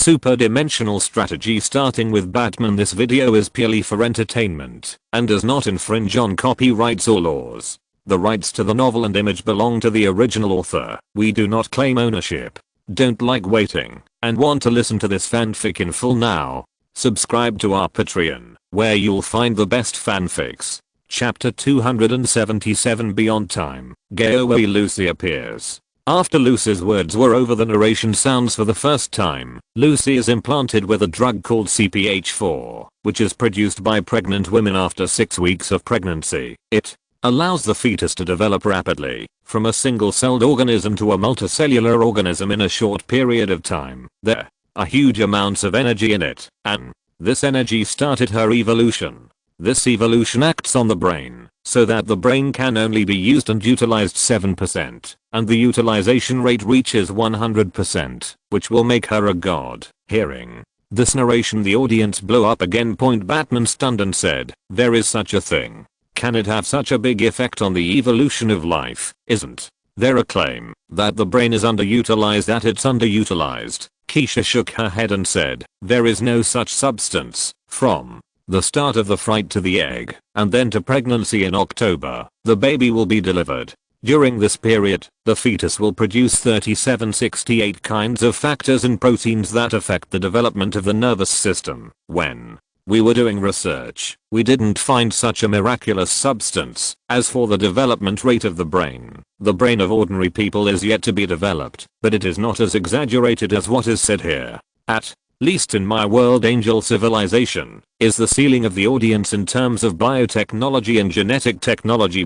super dimensional strategy starting with Batman. This video is purely for entertainment and does not infringe on copyrights or laws. The rights to the novel and image belong to the original author. We do not claim ownership. Don't like waiting and want to listen to this fanfic in full now? Subscribe to our Patreon, where you'll find the best fanfics. Chapter 277 Beyond Time. Getaway Lucy appears. After Lucy's words were over, the narration sounds for the first time. Lucy is implanted with a drug called CPH4, which is produced by pregnant women after 6 weeks of pregnancy. It allows the fetus to develop rapidly, from a single-celled organism to a multicellular organism in a short period of time. There are huge amounts of energy in it, and this energy started her evolution. This evolution acts on the brain, so that the brain can only be used and utilized 7%, and the utilization rate reaches 100%, which will make her a god. Hearing this narration, the audience blew up again. Batman stunned and said, "There is such a thing. Can it have such a big effect on the evolution of life? Isn't there a claim that the brain is underutilized, that it's underutilized?" Keisha shook her head and said, "There is no such substance. From the start of the fright to the egg, and then to pregnancy in October, the baby will be delivered. During this period, the fetus will produce 3768 kinds of factors and proteins that affect the development of the nervous system. When we were doing research, we didn't find such a miraculous substance. As for the development rate of the brain of ordinary people is yet to be developed, but it is not as exaggerated as what is said here. At least in my world, angel civilization is the ceiling of the audience in terms of biotechnology and genetic technology.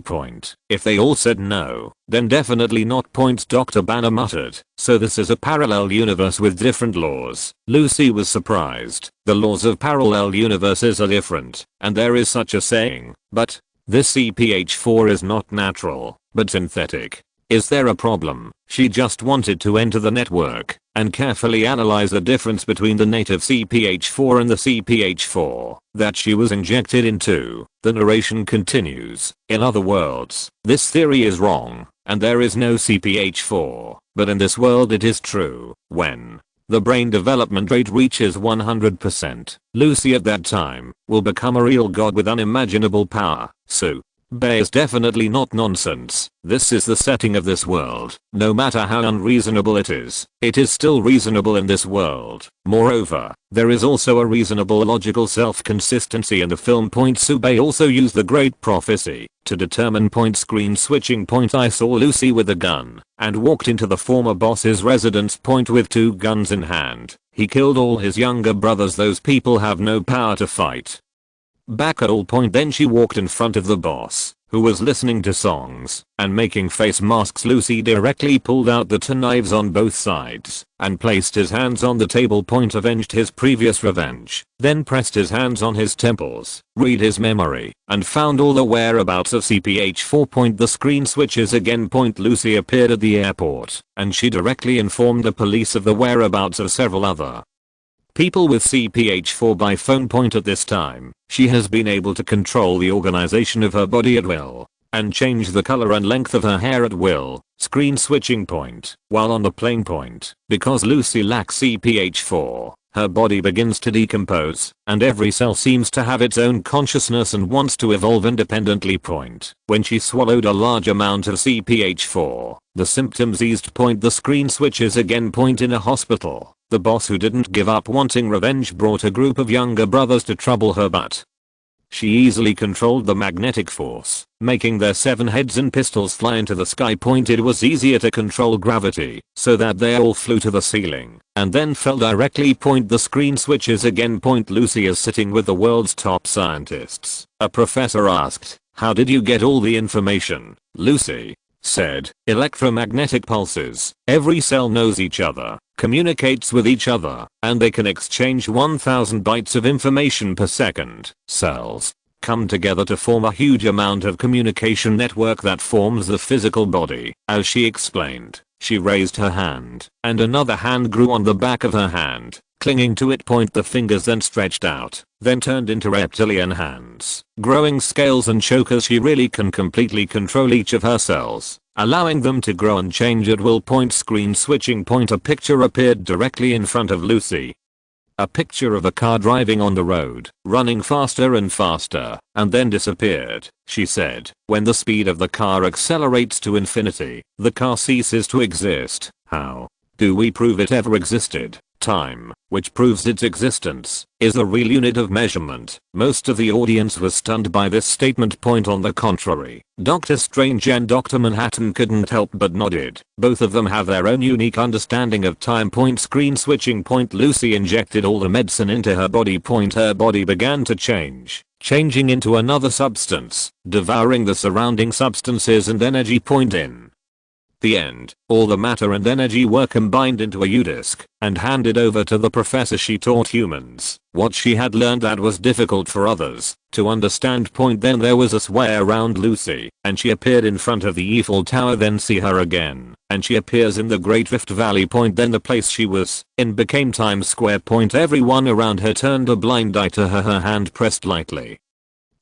If they all said no, then definitely not. Dr. Banner muttered. So this is a parallel universe with different laws. Lucy was surprised. The laws of parallel universes are different, and there is such a saying, but this CPH4 is not natural, but synthetic. Is there a problem? She just wanted to enter the network and carefully analyze the difference between the native CPH4 and the CPH4 that she was injected into. The narration continues. In other words, this theory is wrong, and there is no CPH4, but in this world it is true. When the brain development rate reaches 100%, Lucy at that time will become a real god with unimaginable power. So Bay is definitely not nonsense. This is the setting of this world. No matter how unreasonable it is still reasonable in this world. Moreover, there is also a reasonable logical self-consistency in the film. Bay also used the Great Prophecy to determine screen switching. I saw Lucy with a gun and walked into the former boss's residence with 2 guns in hand. He killed all his younger brothers. Those people have no power to fight back at all. Then she walked in front of the boss, who was listening to songs and making face masks. Lucy directly pulled out the 2 knives on both sides and placed his hands on the table. Avenged his previous revenge, then pressed his hands on his temples, read his memory, and found all the whereabouts of CPH4. The screen switches again. Lucy appeared at the airport, and she directly informed the police of the whereabouts of several other people with CPH4 by phone. At this time, she has been able to control the organization of her body at will and change the color and length of her hair at will. Screen switching. While on the plane. Because Lucy lacks CPH4, her body begins to decompose, and every cell seems to have its own consciousness and wants to evolve independently. When she swallowed a large amount of CPH4, the symptoms eased. The screen switches again. In a hospital, the boss, who didn't give up wanting revenge, brought a group of younger brothers to trouble her, but she easily controlled the magnetic force, making their 7 heads and pistols fly into the sky. It was easier to control gravity, so that they all flew to the ceiling and then fell directly. The screen switches again. Lucy is sitting with the world's top scientists. A professor asked, "How did you get all the information?" Lucy said, "Electromagnetic pulses. Every cell knows each other, communicates with each other, and they can exchange 1000 bytes of information per second. Cells come together to form a huge amount of communication network that forms the physical body." As she explained, she raised her hand, and another hand grew on the back of her hand, clinging to it. The fingers then stretched out, then turned into reptilian hands, growing scales and chokers. She really can completely control each of her cells, allowing them to grow and change at will. Screen switching. A picture appeared directly in front of Lucy. a picture of a car driving on the road, running faster and faster, and then disappeared. She said, when the speed of the car accelerates to infinity, the car ceases to exist. How do we prove it ever existed? Time, which proves its existence, is a real unit of measurement. Most of the audience was stunned by this statement. On the contrary, Doctor Strange and Dr. Manhattan couldn't help but nodded. Both of them have their own unique understanding of time. Screen switching. Lucy injected all the medicine into her body. Her body began to change, changing into another substance, devouring the surrounding substances and energy. In the end, all the matter and energy were combined into a U-disc and handed over to the professor. She taught humans what she had learned that was difficult for others to understand. Then there was a sway around Lucy, and she appeared in front of the Eiffel Tower. Then see her again, and she appears in the Great Rift Valley. Then the place she was in became Times Square. Everyone around her turned a blind eye to her. Her hand pressed lightly,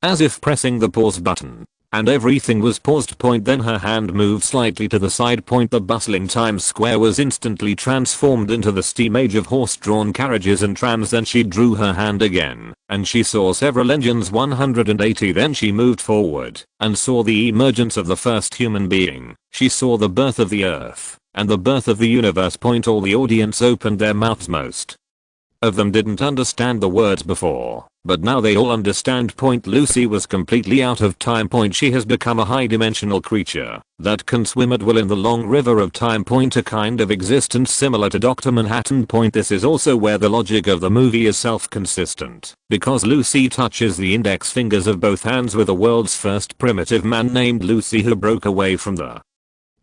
as if pressing the pause button, and everything was paused. Then her hand moved slightly to the side. The bustling Times Square was instantly transformed into the steam age of horse-drawn carriages and trams. Then she drew her hand again, and she saw several engines. 180. Then she moved forward and saw the emergence of the first human being. She saw the birth of the Earth and the birth of the universe. All the audience opened their mouths. Most of them didn't understand the words before, but now they all understand. Lucy was completely out of time. She has become a high-dimensional creature that can swim at will in the long river of time. A kind of existence similar to Dr. Manhattan. This is also where the logic of the movie is self-consistent, because Lucy touches the index fingers of both hands with the world's first primitive man named Lucy, who broke away from the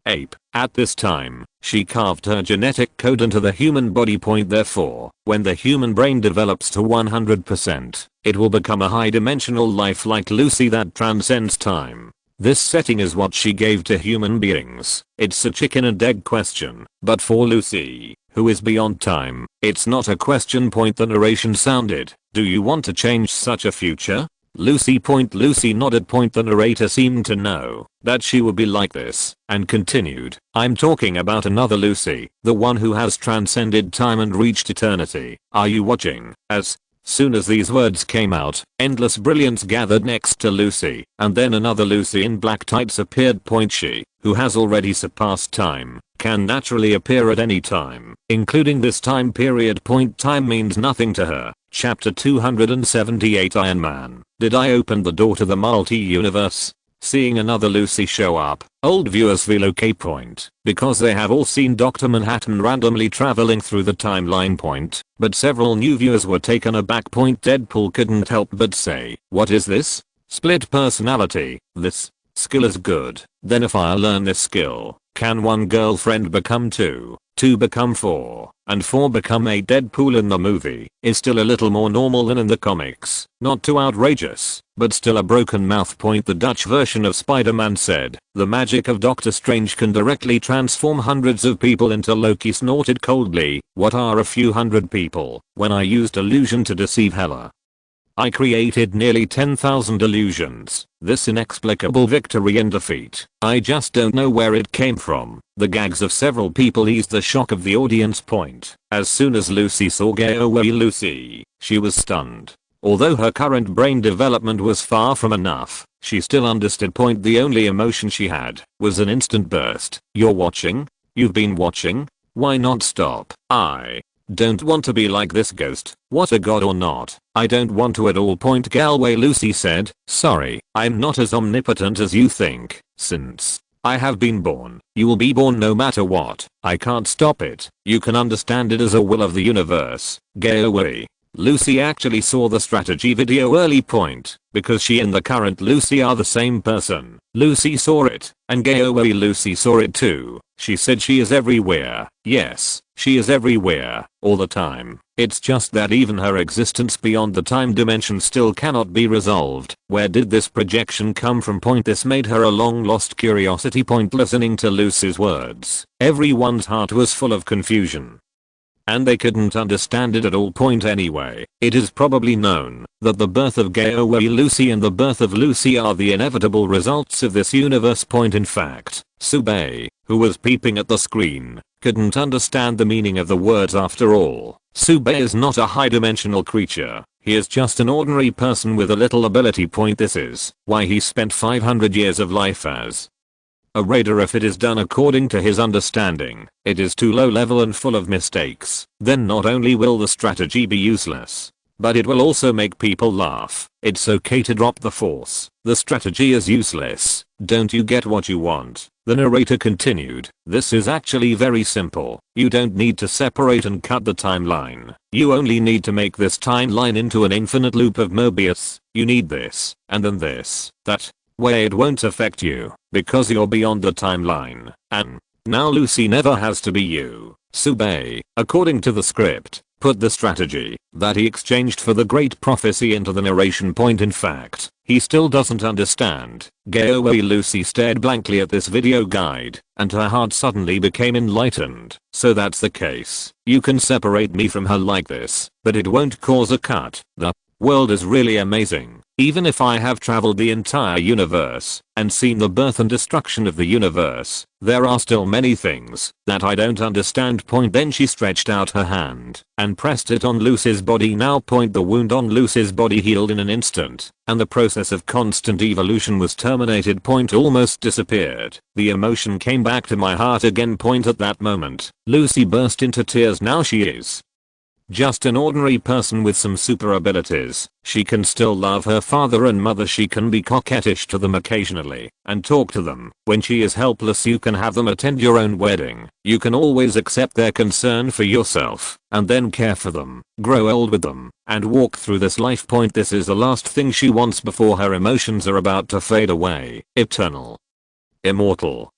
ape. At this time, she carved her genetic code into the human body. Therefore, when the human brain develops to 100%, it will become a high-dimensional life like Lucy that transcends time. This setting is what she gave to human beings. It's a chicken and egg question, but for Lucy, who is beyond time, it's not a question. The narration sounded, do you want to change such a future? Lucy. Lucy nodded. The narrator seemed to know that she would be like this, and continued, I'm talking about another Lucy, the one who has transcended time and reached eternity. Are you watching? As soon as these words came out, endless brilliance gathered next to Lucy, and then another Lucy in black tights appeared. She, who has already surpassed time, can naturally appear at any time, including this time period. Time means nothing to her. Chapter 278. Iron Man. Did I open the door to the multi-universe? Seeing another Lucy show up, old viewers feel okay. Because they have all seen Dr. Manhattan randomly traveling through the timeline. But several new viewers were taken aback. Deadpool couldn't help but say, what is this? Split personality. This skill is good. Then if I learn this skill, can one girlfriend become two become four, and four become eight? Deadpool in the movie is still a little more normal than in the comics. Not too outrageous, but still a broken mouth. The Dutch version of Spider-Man said, the magic of Doctor Strange can directly transform hundreds of people into Loki snorted coldly. What are a few hundred people when I used illusion to deceive Hela? I created nearly 10,000 illusions. This inexplicable victory and defeat, I just don't know where it came from. The gags of several people eased the shock of the audience. As soon as Lucy saw Go-Away Lucy, she was stunned. Although her current brain development was far from enough, she still understood. The only emotion she had was an instant burst. You're watching? You've been watching? Why not stop? I don't want to be like this ghost. What, a god or not? I don't want to at all. Galway Lucy said, sorry, I'm not as omnipotent as you think. Since I have been born, you will be born no matter what. I can't stop it. You can understand it as a will of the universe. Galway Lucy actually saw the strategy video early. Because she and the current Lucy are the same person. Lucy saw it, and Go-Away Lucy saw it too. She said she is everywhere. Yes, she is everywhere, all the time. It's just that even her existence beyond the time dimension still cannot be resolved. Where did this projection come from? This made her a long lost curiosity. Listening to Lucy's words, everyone's heart was full of confusion, and they couldn't understand it at all. Anyway, it is probably known that the birth of Go-Away Lucy and the birth of Lucy are the inevitable results of this universe. In fact, Sube, who was peeping at the screen, couldn't understand the meaning of the words after all. Subei is not a high-dimensional creature. He is just an ordinary person with a little ability. This is why he spent 500 years of life as a raider. If it is done according to his understanding, it is too low level and full of mistakes. Then not only will the strategy be useless, but it will also make people laugh. It's okay to drop the force. The strategy is useless. Don't you get what you want? The narrator continued. This is actually very simple. You don't need to separate and cut the timeline. You only need to make this timeline into an infinite loop of Mobius. You need this, and then this. That way it won't affect you, because you're beyond the timeline. And now Lucy never has to be you. Subei, according to the script, put the strategy that he exchanged for the great prophecy into the narration point. In fact, he still doesn't understand. Lucy stared blankly at this video guide, and her heart suddenly became enlightened. So that's the case. You can separate me from her like this, but it won't cause a cut. The world is really amazing. Even if I have traveled the entire universe and seen the birth and destruction of the universe, there are still many things that I don't understand. Then she stretched out her hand and pressed it on Lucy's body. Now the wound on Lucy's body healed in an instant, and the process of constant evolution was terminated. Almost disappeared. The emotion came back to my heart again. At that moment, Lucy burst into tears. Now she is just an ordinary person with some super abilities. She can still love her father and mother. She can be coquettish to them occasionally and talk to them. When she is helpless, you can have them attend your own wedding. You can always accept their concern for yourself and then care for them, grow old with them, and walk through this life. This is the last thing she wants before her emotions are about to fade away. Eternal. Immortal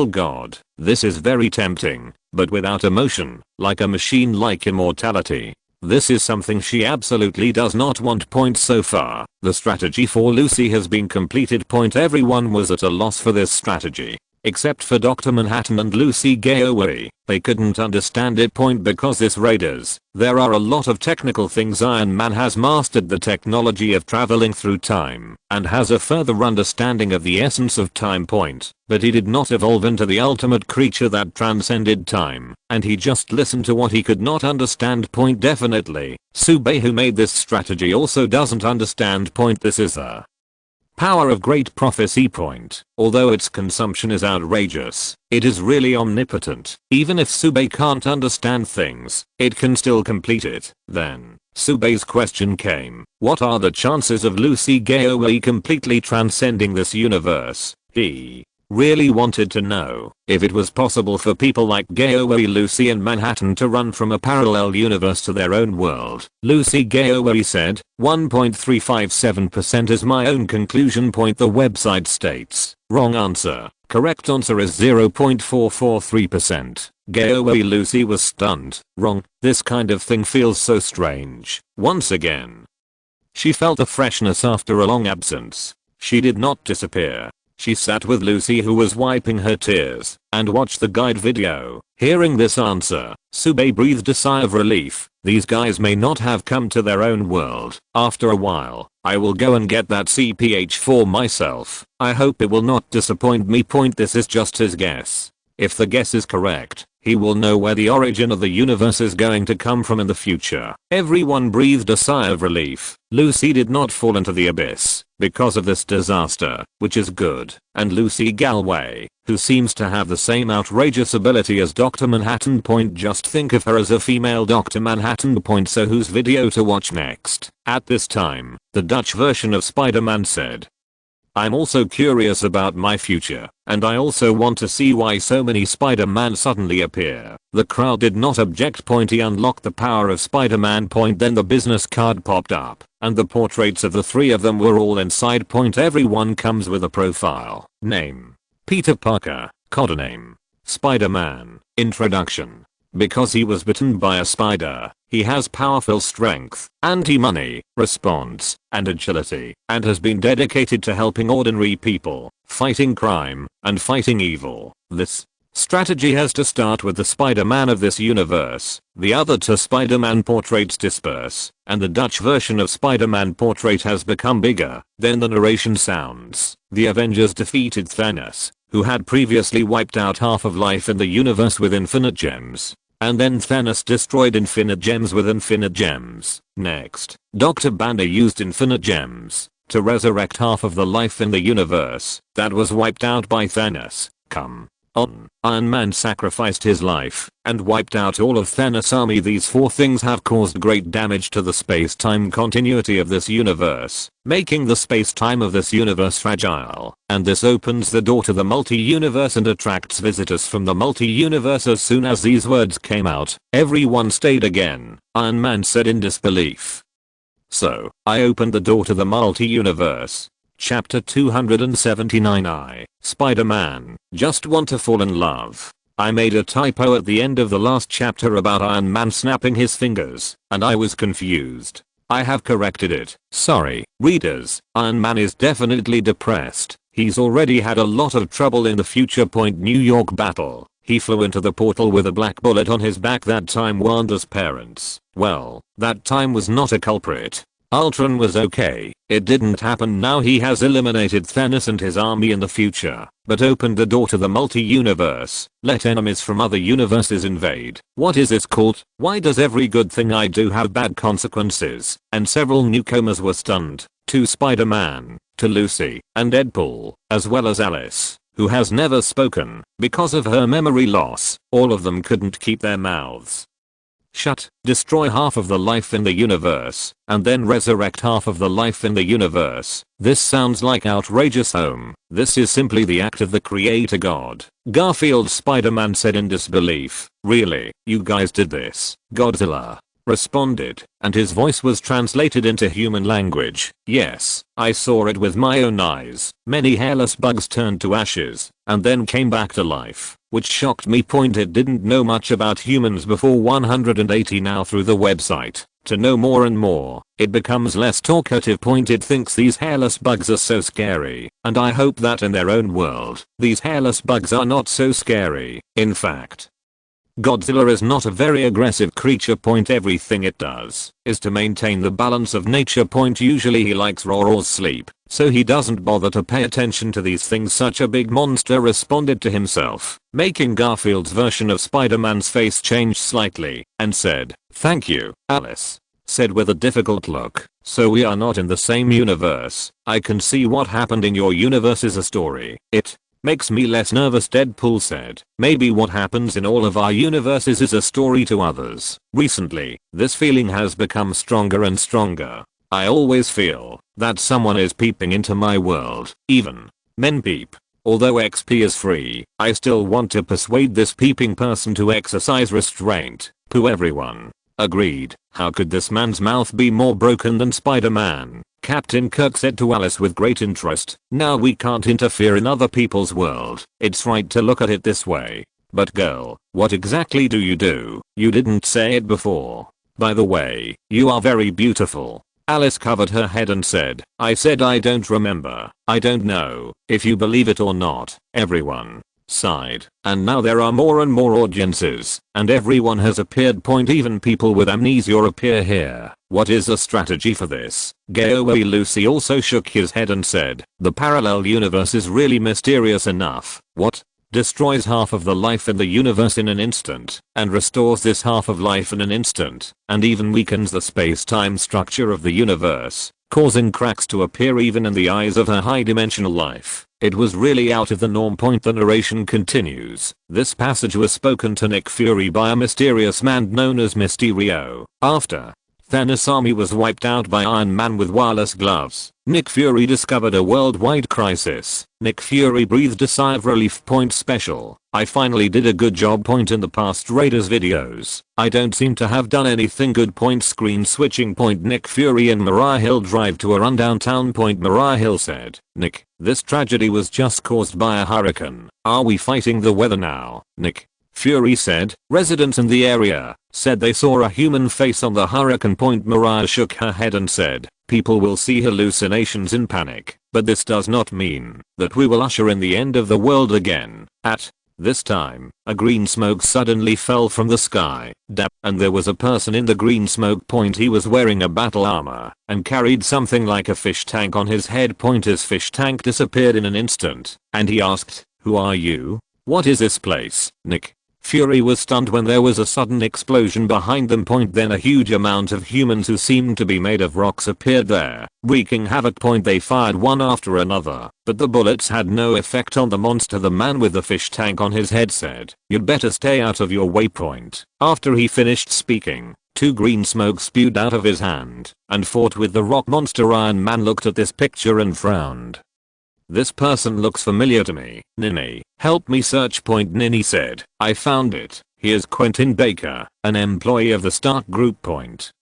God. This is very tempting, but without emotion, like a machine-like immortality. This is something she absolutely does not want. So far, the strategy for Lucy has been completed. Everyone was at a loss for this strategy, except for Dr. Manhattan and Lucy Gayaway. They couldn't understand it. Because this raiders, there are a lot of technical things. Iron Man has mastered the technology of traveling through time and has a further understanding of the essence of time. But he did not evolve into the ultimate creature that transcended time, and he just listened to what he could not understand. Definitely, Subei, who made this strategy, also doesn't understand. This is a power of great prophecy. Although its consumption is outrageous, it is really omnipotent. Even if Subei can't understand things, it can still complete it. Then, Subei's question came. What are the chances of Lucy Gayaway completely transcending this universe? He really wanted to know if it was possible for people like Gayaway, Lucy, and Manhattan to run from a parallel universe to their own world. Lucy Gayaway said, 1.357% is my own conclusion. The website states. Wrong answer. Correct answer is 0.443%. Gayaway Lucy was stunned. Wrong. This kind of thing feels so strange. Once again, she felt the freshness after a long absence. She did not disappear. She sat with Lucy, who was wiping her tears, and watched the guide video. Hearing this answer, Subei breathed a sigh of relief. These guys may not have come to their own world. After a while, I will go and get that CPH for myself. I hope it will not disappoint me. This is just his guess. If the guess is correct, he will know where the origin of the universe is going to come from in the future. Everyone breathed a sigh of relief. Lucy did not fall into the abyss because of this disaster, which is good. And Lucy Galway, who seems to have the same outrageous ability as Dr. Manhattan. Just think of her as a female Dr. Manhattan. So whose video to watch next? At this time, the Dutch version of Spider-Man said, I'm also curious about my future, and I also want to see why so many Spider-Man suddenly appear. The crowd did not object. He unlocked the power of Spider-Man. Then the business card popped up, and the portraits of the three of them were all inside. Everyone comes with a profile. Name: Peter Parker. Codename: Spider-Man. Introduction: because he was bitten by a spider, he has powerful strength, anti-money, response, and agility, and has been dedicated to helping ordinary people, fighting crime, and fighting evil. This strategy has to start with the Spider-Man of this universe. The other two Spider-Man portraits disperse, and the Dutch version of Spider-Man portrait has become bigger. Then the narration sounds. The Avengers defeated Thanos, who had previously wiped out half of life in the universe with infinite gems. And then Thanos destroyed infinite gems with infinite gems. Next, Dr. Banner used infinite gems to resurrect half of the life in the universe that was wiped out by Thanos. Come on. Iron Man sacrificed his life and wiped out all of Thanos' army. These four things have caused great damage to the space-time continuity of this universe, making the space-time of this universe fragile, and this opens the door to the multi-universe and attracts visitors from the multi-universe. As soon as these words came out, everyone stayed again, Iron Man said in disbelief. So, I opened the door to the multi-universe. Chapter 279 I, Spider-Man, just want to fall in love. I made a typo at the end of the last chapter about Iron Man snapping his fingers, and I was confused. I have corrected it. Sorry, readers. Iron Man is definitely depressed. He's already had a lot of trouble in the Future Point New York battle. He flew into the portal with a black bullet on his back. That time Wanda's parents. Well, that time was not a culprit. Ultron was okay, it didn't happen. Now he has eliminated Thanos and his army in the future, but opened the door to the multi-universe, let enemies from other universes invade. What is this called? Why does every good thing I do have bad consequences? And several newcomers were stunned, to Spider-Man, to Lucy, and Deadpool, as well as Alice, who has never spoken, because of her memory loss. All of them couldn't keep their mouths shut. Destroy half of the life in the universe, and then resurrect half of the life in the universe. This sounds like outrageous. This is simply the act of the creator god. Garfield's Spider-Man said in disbelief. Really? You guys did this? Godzilla responded, and his voice was translated into human language. Yes, I saw it with my own eyes. Many hairless bugs turned to ashes, and then came back to life, which shocked me. It didn't know much about humans before 180. Now through the website, to know more and more, it becomes less talkative. It thinks these hairless bugs are so scary, and I hope that in their own world, these hairless bugs are not so scary. In fact, Godzilla is not a very aggressive creature. Everything it does is to maintain the balance of nature. Usually he likes roar or sleep, so he doesn't bother to pay attention to these things. Such a big monster responded to himself, making Garfield's version of Spider-Man's face change slightly, and said, "Thank you, Alice," said with a difficult look. "So we are not in the same universe. I can see what happened in your universe is a story. It makes me less nervous," Deadpool said. "Maybe what happens in all of our universes is a story to others." Recently, this feeling has become stronger and stronger. I always feel that someone is peeping into my world. Even men peep. Although XP is free, I still want to persuade this peeping person to exercise restraint. Pooh, everyone agreed. How could this man's mouth be more broken than Spider-Man? Captain Kirk said to Alice with great interest. "Now we can't interfere in other people's world. It's right to look at it this way. But girl, what exactly do? You didn't say it before. By the way, you are very beautiful." Alice covered her head and said, "I said I don't remember. I don't know if you believe it or not." Everyone sighed, and now there are more and more audiences, and everyone has appeared. Even people with amnesia appear here. What is the strategy for this? Gaoe Lucy also shook his head and said, "The parallel universe is really mysterious enough." What? Destroys half of the life in the universe in an instant, and restores this half of life in an instant, and even weakens the space-time structure of the universe, causing cracks to appear even in the eyes of her high-dimensional life. It was really out of the norm. The narration continues. This passage was spoken to Nick Fury by a mysterious man known as Mysterio. After Thanos' army was wiped out by Iron Man with wireless gloves, Nick Fury discovered a worldwide crisis. Nick Fury breathed a sigh of relief. Special. I finally did a good job. In the past Raiders videos, I don't seem to have done anything good. Screen switching. Nick Fury and Mariah Hill drive to a rundown town. Mariah Hill said, "Nick, this tragedy was just caused by a hurricane. Are we fighting the weather now, Nick?" Fury said. Residents in the area said they saw a human face on the hurricane. Mariah shook her head and said, "People will see hallucinations in panic, but this does not mean that we will usher in the end of the world again." At this time, a green smoke suddenly fell from the sky, and there was a person in the green smoke. He was wearing a battle armor and carried something like a fish tank on his head. His fish tank disappeared in an instant, and he asked, Who are you? What is this place? Nick Fury was stunned when there was a sudden explosion behind them. Then a huge amount of humans who seemed to be made of rocks appeared there, wreaking havoc. They fired one after another, but the bullets had no effect on the monster. The man with the fish tank on his head said, "You'd better stay out of your way." After he finished speaking, 2 green smoke spewed out of his hand and fought with the rock monster. Iron Man looked at this picture and frowned. "This person looks familiar to me. Ninny, help me search." Ninny said, "I found it. He is Quentin Baker, an employee of the Stark Group."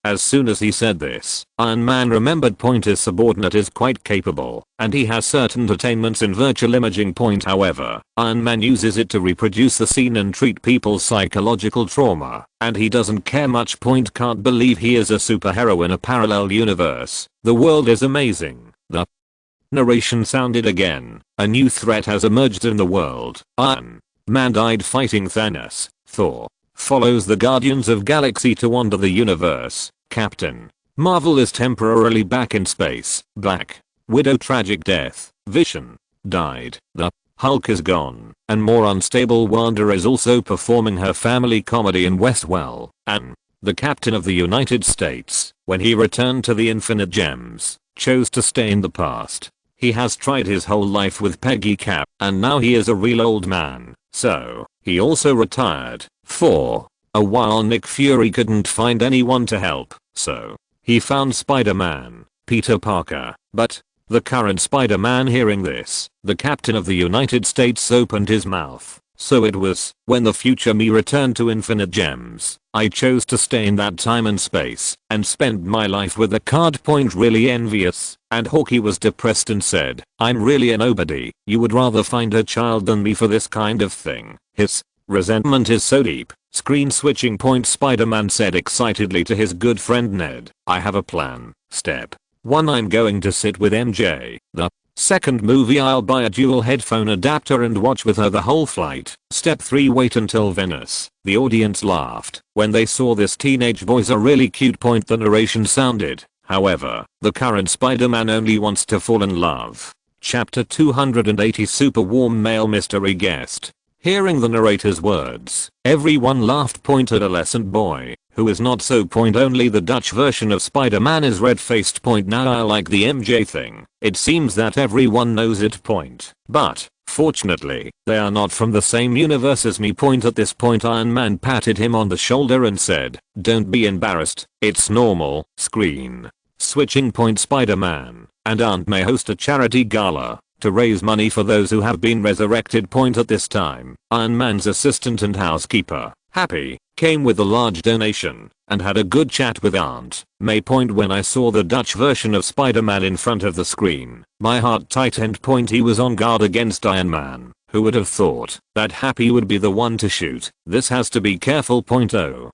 As soon as he said this, Iron Man remembered his subordinate is quite capable, and he has certain attainments in virtual imaging. However, Iron Man uses it to reproduce the scene and treat people's psychological trauma, and he doesn't care much. Can't believe he is a superhero in a parallel universe. The world is amazing. The narration sounded again. A new threat has emerged in the world. Iron Man died fighting Thanos. Thor follows the Guardians of Galaxy to wander the universe. Captain Marvel is temporarily back in space. Black Widow tragic death. Vision died. The Hulk is gone. And more unstable. Wanda is also performing her family comedy in Westwell. And the Captain of the United States, when he returned to the Infinite Gems, chose to stay in the past. He has tried his whole life with Peggy Cap, and now he is a real old man, so he also retired. For a while Nick Fury couldn't find anyone to help, so he found Spider-Man, Peter Parker. But the current Spider-Man, hearing this, the Captain of the United States, opened his mouth. So it was, when the future me returned to Infinite Gems, I chose to stay in that time and space and spend my life with a card. Really envious. And Hawkeye was depressed and said, "I'm really a nobody. You would rather find a child than me for this kind of thing." His resentment is so deep. Screen switching. Spider-Man said excitedly to his good friend Ned, "I have a plan. Step 1. I'm going to sit with MJ. The second movie, I'll buy a dual headphone adapter and watch with her the whole flight. Step 3. Wait until Venice." The audience laughed when they saw this teenage boy's a really cute. The narration sounded, however, the current Spider-Man only wants to fall in love. Chapter 280 Super Warm Male Mystery Guest. Hearing the narrator's words, everyone laughed. Adolescent boy, who is not so. Only the Dutch version of Spider-Man is red-faced. Now I like the MJ thing. It seems that everyone knows it. But fortunately, they are not from the same universe as me. At this point Iron Man patted him on the shoulder and said, "Don't be embarrassed, it's normal." Screen switching. Spider-Man and Aunt May host a charity gala to raise money for those who have been resurrected. At this time, Iron Man's assistant and housekeeper, Happy, came with a large donation and had a good chat with Aunt May. When I saw the Dutch version of Spider-Man in front of the screen, my heart tightened. He was on guard against Iron Man. Who would have thought that Happy would be the one to shoot? This has to be careful. Oh.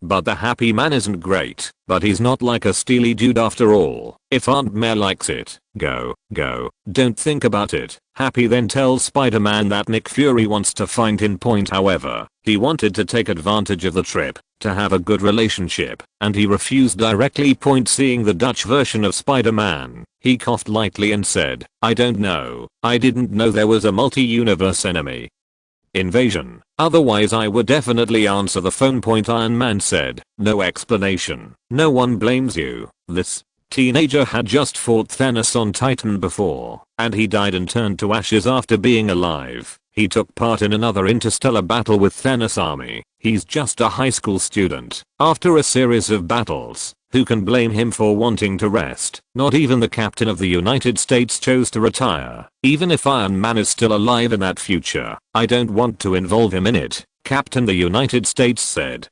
But the Happy Man isn't great, but he's not like a steely dude after all. If Aunt May likes it, go. Don't think about it. Happy then tells Spider-Man that Nick Fury wants to find him. However, he wanted to take advantage of the trip to have a good relationship, and he refused directly. Seeing the Dutch version of Spider-Man, he coughed lightly and said, "I don't know. I didn't know there was a multi-universe enemy invasion. Otherwise I would definitely answer the phone." Iron Man said, "No explanation. No one blames you. This teenager had just fought Thanos on Titan before, and he died and turned to ashes after being alive. He took part in another interstellar battle with Thanos' army. He's just a high school student. After a series of battles, who can blame him for wanting to rest? Not even the Captain of the United States chose to retire. Even if Iron Man is still alive in that future, I don't want to involve him in it," Captain the United States said.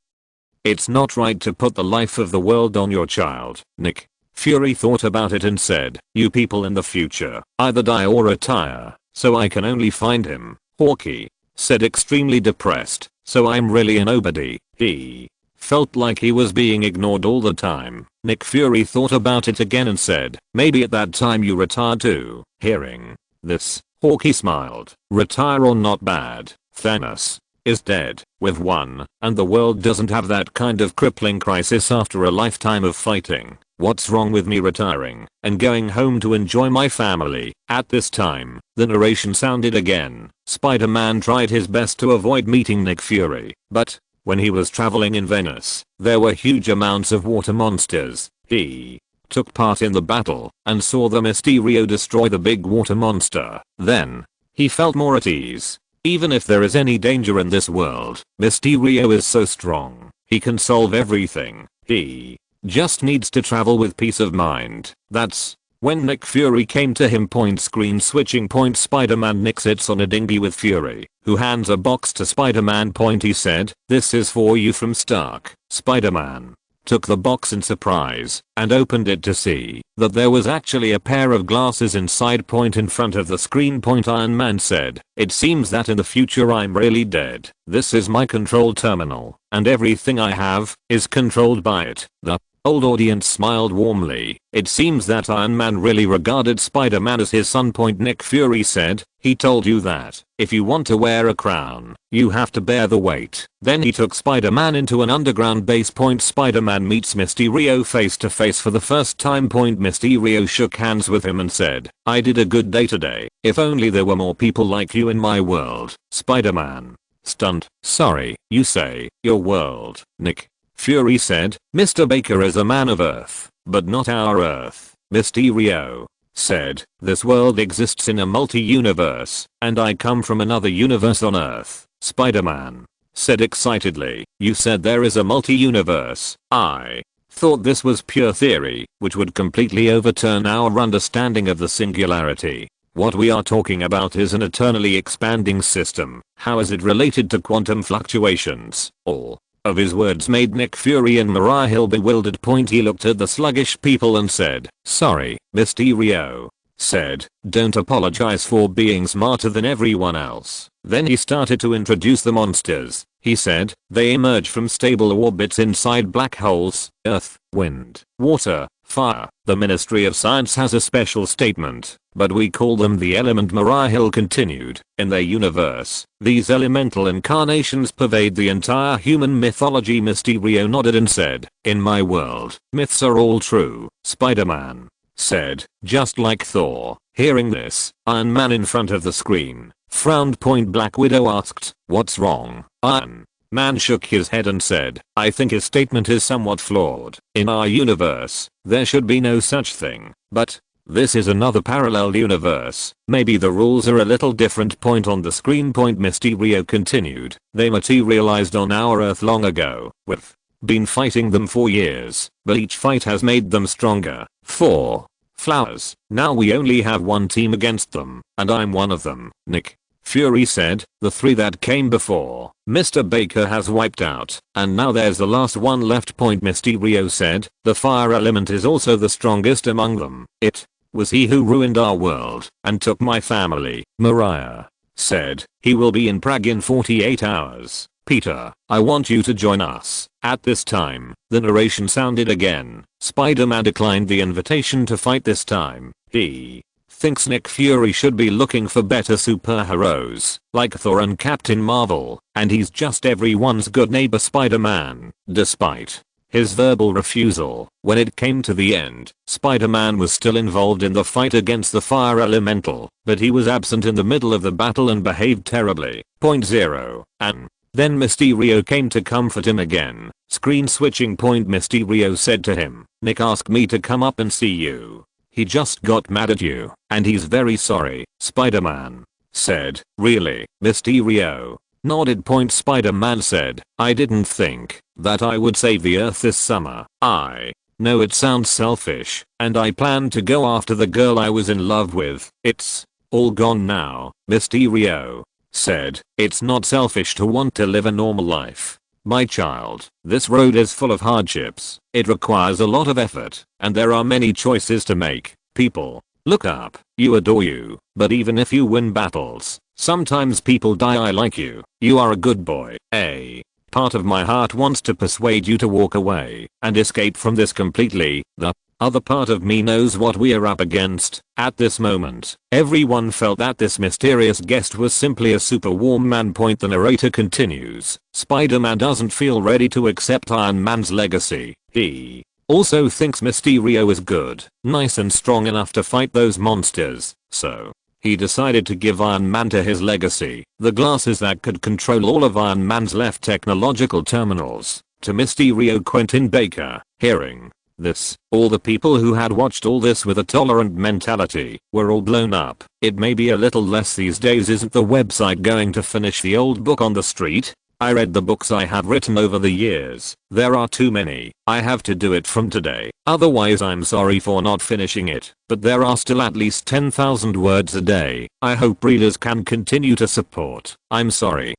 "It's not right to put the life of the world on your child." Nick Fury thought about it and said, "You people in the future either die or retire, so I can only find him." Hawkeye said, extremely depressed, "So I'm really a nobody." He felt like he was being ignored all the time. Nick Fury thought about it again and said, "Maybe at that time you retire too." Hearing this, Hawkeye smiled. "Retire or not bad. Thanos is dead with one, and the world doesn't have that kind of crippling crisis after a lifetime of fighting. What's wrong with me retiring and going home to enjoy my family? At this time, the narration sounded again. Spider-Man tried his best to avoid meeting Nick Fury, but when he was traveling in Venice, there were huge amounts of water monsters. He took part in the battle and saw the Mysterio destroy the big water monster. Then he felt more at ease. Even if there is any danger in this world, Mysterio is so strong. He can solve everything. He just needs to travel with peace of mind. That's when Nick Fury came to him. Screen switching. Spider-Man. Nick sits on a dinghy with Fury, who hands a box to Spider-Man. He said, "This is for you from Stark." Spider-Man took the box in surprise and opened it to see that there was actually a pair of glasses inside. In front of the screen. Iron Man said, "It seems that in the future I'm really dead. This is my control terminal, and everything I have is controlled by it." The old audience smiled warmly. It seems that Iron Man really regarded Spider-Man as his son. Nick Fury said, "He told you that if you want to wear a crown, you have to bear the weight." Then he took Spider-Man into an underground base. Spider-Man meets Mysterio face to face for the first time. Mysterio shook hands with him and said, "I did a good day today. If only there were more people like you in my world." Spider-Man stunned. "Sorry, you say, your world, Nick?" Fury said, "Mr. Baker is a man of Earth, but not our Earth." Mysterio said, "This world exists in a multi-universe, and I come from another universe on Earth." Spider-Man said excitedly, "You said there is a multi-universe. I thought this was pure theory, which would completely overturn our understanding of the singularity. What we are talking about is an eternally expanding system. How is it related to quantum fluctuations?" All of his words made Nick Fury and Mariah Hill bewildered. He looked at the sluggish people and said, "Sorry." Mysterio said, "Don't apologize for being smarter than everyone else." Then he started to introduce the monsters. He said, "They emerge from stable orbits inside black holes: earth, wind, water, fire. The Ministry of Science has a special statement, but we call them the element." Mariah Hill continued, "In their universe, these elemental incarnations pervade the entire human mythology." Mysterio nodded and said, "In my world, myths are all true." Spider-Man said, "Just like Thor." Hearing this, Iron Man in front of the screen frowned. Black Widow asked, "What's wrong?" Iron Man shook his head and said, "I think his statement is somewhat flawed. In our universe, there should be no such thing. But this is another parallel universe. Maybe the rules are a little different." On the screen. Mysterio continued, "They materialized on our Earth long ago. We've been fighting them for years, but each fight has made them stronger. 4 flowers. Now we only have one team against them, and I'm one of them." Nick Fury said, "The 3 that came before Mr. Baker has wiped out, and now there's the last one left." Mysterio said, "The fire element is also the strongest among them. It was he who ruined our world and took my family." Mariah said, "He will be in Prague in 48 hours. Peter, I want you to join us." At this time, the narration sounded again. Spider-Man declined the invitation to fight this time. He thinks Nick Fury should be looking for better superheroes, like Thor and Captain Marvel, and he's just everyone's good neighbor. Spider-Man, despite his verbal refusal, when it came to the end, Spider-Man was still involved in the fight against the fire elemental, but he was absent in the middle of the battle and behaved terribly. 0. And then Mysterio came to comfort him again. Screen switching. Mysterio said to him, "Nick asked me to come up and see you. He just got mad at you, and he's very sorry." Spider-Man said, "Really?" Mysterio nodded. Spider-Man said, "I didn't think that I would save the Earth this summer. I know it sounds selfish, and I planned to go after the girl I was in love with. It's all gone now." Mysterio said, "It's not selfish to want to live a normal life, my child. This road is full of hardships. It requires a lot of effort, and there are many choices to make. People look up, you adore you, but even if you win battles, sometimes people die. I like you. You are a good boy. A part of my heart wants to persuade you to walk away and escape from this completely. The other part of me knows what we are up against." At this moment, everyone felt that this mysterious guest was simply a super warm man. The narrator continues, "Spider-Man doesn't feel ready to accept Iron Man's legacy. He also thinks Mysterio is good, nice and strong enough to fight those monsters, so he decided to give Iron Man to his legacy, the glasses that could control all of Iron Man's left technological terminals, to Mysterio Quentin Baker. Hearing this, all the people who had watched all this with a tolerant mentality were all blown up. It may be a little less these days. Isn't the website going to finish the old book on the street? I read the books I have written over the years. There are too many. I have to do it from today. Otherwise I'm sorry for not finishing it. But there are still at least 10,000 words a day. I hope readers can continue to support. I'm sorry.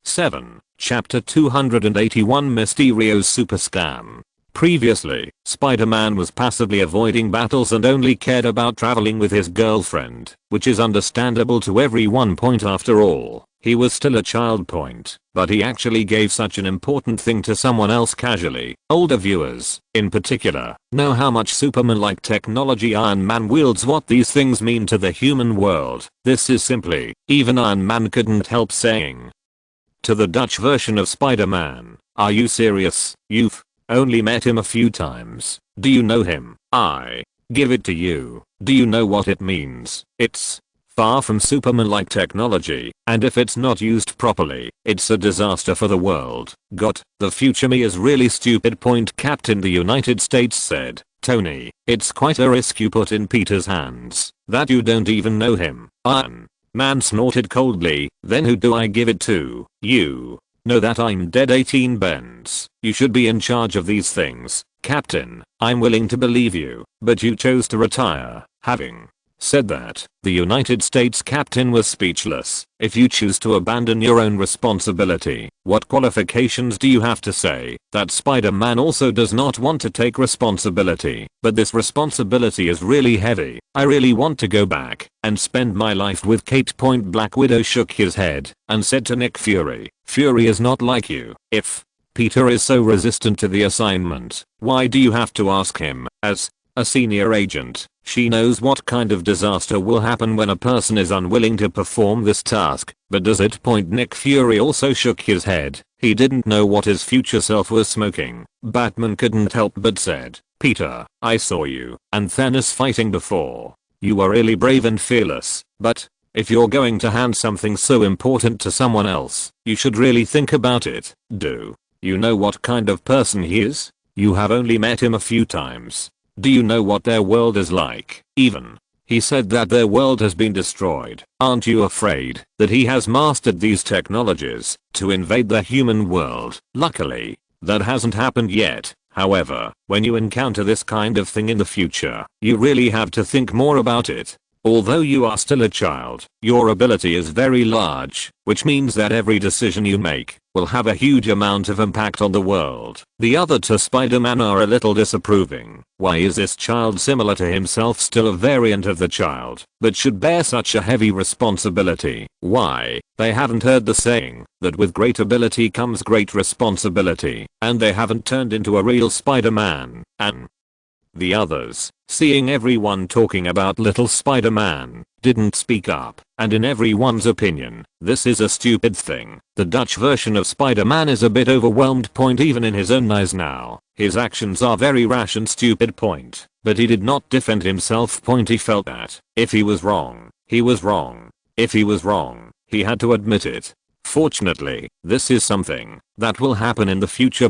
7. Chapter 281 Mysterio's Super Scam. Previously, Spider-Man was passively avoiding battles and only cared about traveling with his girlfriend, which is understandable to everyone. After all, he was still a child. But he actually gave such an important thing to someone else casually. Older viewers, in particular, know how much Superman-like technology Iron Man wields. What these things mean to the human world. This is simply, even Iron Man couldn't help saying. To the Dutch version of Spider-Man, are you serious? You've only met him a few times. Do you know him? I give it to you. Do you know what it means? It's far from Superman-like technology, and if it's not used properly, it's a disaster for the world. Got, the future me is really stupid. Captain the United States said. Tony, it's quite a risk you put in Peter's hands, that you don't even know him. Iron Man snorted coldly. Then who do I give it to? You know that I'm dead. 18 bends. You should be in charge of these things. Captain, I'm willing to believe you, but you chose to retire. Having said that, the United States captain was speechless. If you choose to abandon your own responsibility, what qualifications do you have to say that Spider-Man also does not want to take responsibility? But this responsibility is really heavy. I really want to go back and spend my life with Kate. Black Widow shook his head and said to Nick Fury, Fury is not like you. If Peter is so resistant to the assignment, why do you have to ask him? As a senior agent, she knows what kind of disaster will happen when a person is unwilling to perform this task. But does it? Nick Fury also shook his head. He didn't know what his future self was smoking. Batman couldn't help but said, Peter, I saw you and Thanos fighting before. You were really brave and fearless, but if you're going to hand something so important to someone else, you should really think about it. Do you know what kind of person he is? You have only met him a few times. Do you know what their world is like? Even he said that their world has been destroyed. Aren't you afraid that he has mastered these technologies to invade the human world? Luckily, that hasn't happened yet. However, when you encounter this kind of thing in the future, you really have to think more about it. Although you are still a child, your ability is very large, which means that every decision you make will have a huge amount of impact on the world. The other two Spider-Man are a little disapproving. Why is this child similar to himself still a variant of the child, but should bear such a heavy responsibility? Why? They haven't heard the saying that with great ability comes great responsibility, and they haven't turned into a real Spider-Man. And the others, seeing everyone talking about little Spider-Man, didn't speak up, and in everyone's opinion, this is a stupid thing. The Dutch version of Spider-Man is a bit overwhelmed. Even in his own eyes now, his actions are very rash and stupid. But he did not defend himself. He felt that if he was wrong, he was wrong. If he was wrong, he had to admit it. Fortunately, this is something that will happen in the future.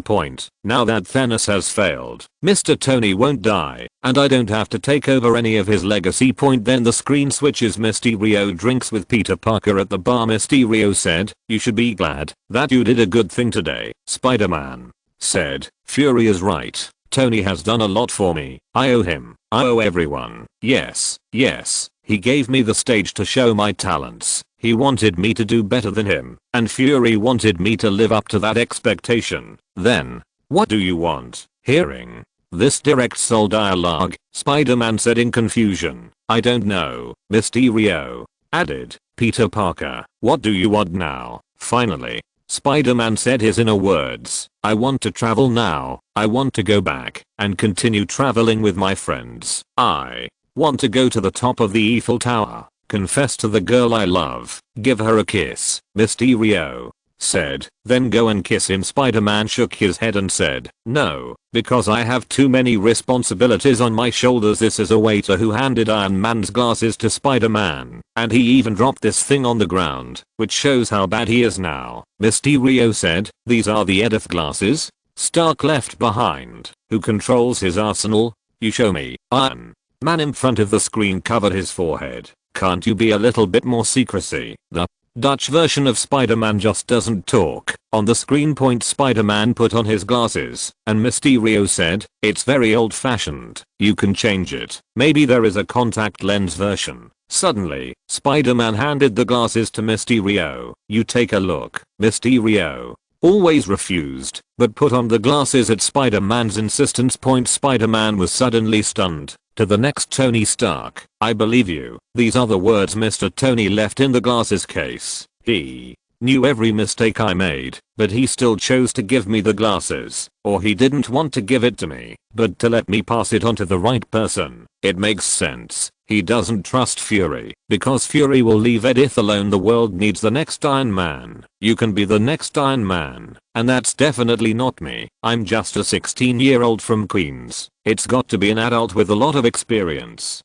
Now that Thanos has failed, Mr. Tony won't die, and I don't have to take over any of his legacy. Then the screen switches. Mysterio drinks with Peter Parker at the bar. Mysterio said, you should be glad that you did a good thing today. Spider-Man said, Fury is right. Tony has done a lot for me. I owe him. I owe everyone. Yes, yes. He gave me the stage to show my talents. He wanted me to do better than him, and Fury wanted me to live up to that expectation. Then, what do you want? Hearing this direct soul dialogue, Spider-Man said in confusion, I don't know. Mysterio added, Peter Parker, what do you want now? Finally, Spider-Man said his inner words, I want to travel now. I want to go back and continue traveling with my friends. I want to go to the top of the Eiffel Tower, confess to the girl I love, give her a kiss. Mysterio said, then go and kiss him. Spider-Man shook his head and said, no, because I have too many responsibilities on my shoulders. This is a waiter who handed Iron Man's glasses to Spider-Man, and he even dropped this thing on the ground, which shows how bad he is now. Mysterio said, these are the Edith glasses Stark left behind. Who controls his arsenal? You show me. Iron Man in front of the screen covered his forehead. Can't you be a little bit more secrecy? The Dutch version of Spider-Man just doesn't talk. On the screen point, Spider-Man put on his glasses, and Mysterio said, it's very old-fashioned. You can change it. Maybe there is a contact lens version. Suddenly, Spider-Man handed the glasses to Mysterio. You take a look. Mysterio always refused, but put on the glasses at Spider-Man's insistence. Point. Spider-Man was suddenly stunned. To the next Tony Stark, I believe you. These are the words Mr. Tony left in the glasses case. He knew every mistake I made, but he still chose to give me the glasses. Or he didn't want to give it to me, but to let me pass it on to the right person. It makes sense. He doesn't trust Fury, because Fury will leave Edith alone. The world needs the next Iron Man. You can be the next Iron Man, and that's definitely not me. I'm just a 16-year-old from Queens. It's got to be an adult with a lot of experience.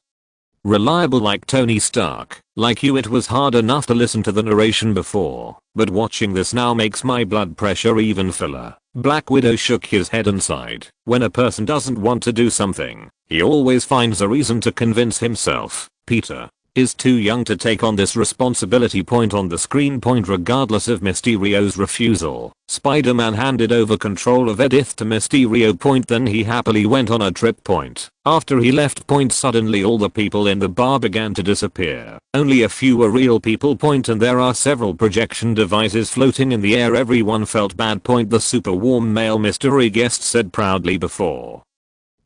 Reliable like Tony Stark. Like you, it was hard enough to listen to the narration before, but watching this now makes my blood pressure even fuller. Black Widow shook his head and sighed. When a person doesn't want to do something, he always finds a reason to convince himself. Peter is too young to take on this responsibility. Point. On the screen point. Regardless of Mysterio's refusal, Spider-Man handed over control of Edith to Mysterio. Point. Then he happily went on a trip. Point. After he left. Point. Suddenly all the people in the bar began to disappear. Only a few were real people. Point. And there are several projection devices floating in the air. Everyone felt bad. Point. The super warm male mystery guest said proudly before.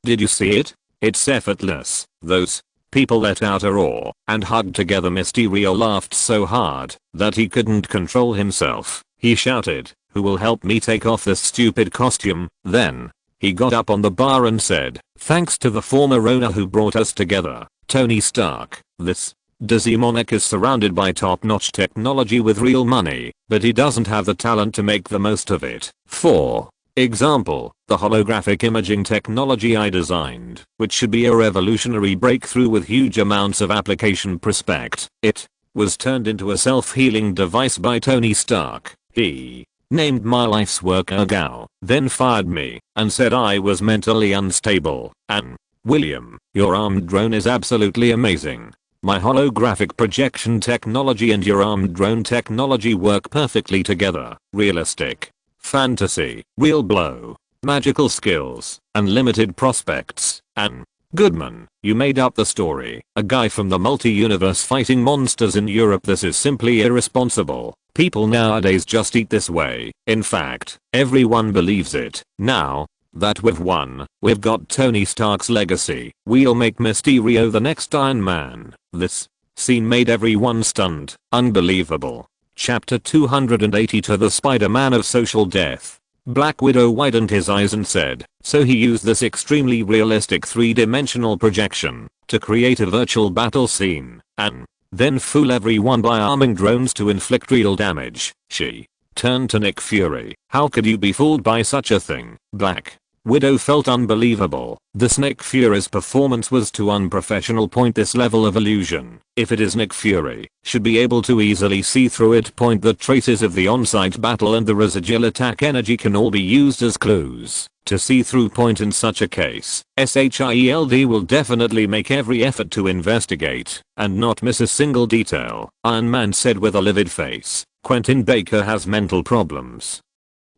Did you see it? It's effortless. Those people let out a roar and hugged together. Mysterio laughed so hard that he couldn't control himself. He shouted, who will help me take off this stupid costume? Then he got up on the bar and said, thanks to the former owner who brought us together, Tony Stark. This Demonic is surrounded by top-notch technology with real money, but he doesn't have the talent to make the most of it. For example, the holographic imaging technology I designed, which should be a revolutionary breakthrough with huge amounts of application prospect. It was turned into a self-healing device by Tony Stark. He named my life's work Ergo, then fired me and said I was mentally unstable. And William, your armed drone is absolutely amazing. My holographic projection technology and your armed drone technology work perfectly together. Realistic fantasy, real blow, magical skills, unlimited prospects, and Goodman, you made up the story. A guy from the multi-universe fighting monsters in Europe. This is simply irresponsible. People nowadays just eat this way. In fact, everyone believes it. Now that we've won, we've got Tony Stark's legacy. We'll make Mysterio the next Iron Man. This scene made everyone stunned. Unbelievable. Chapter 280. To the Spider-Man of Social Death. Black Widow widened his eyes and said, so he used this extremely realistic three-dimensional projection to create a virtual battle scene and then fool everyone by arming drones to inflict real damage. She turned to Nick Fury. How could you be fooled by such a thing? Black Widow felt unbelievable. This Nick Fury's performance was too unprofessional. This level of illusion, if it is Nick Fury, should be able to easily see through it. The traces of the on-site battle and the residual attack energy can all be used as clues to see through. In such a case, SHIELD will definitely make every effort to investigate and not miss a single detail. Iron Man said with a livid face, Quentin Baker has mental problems.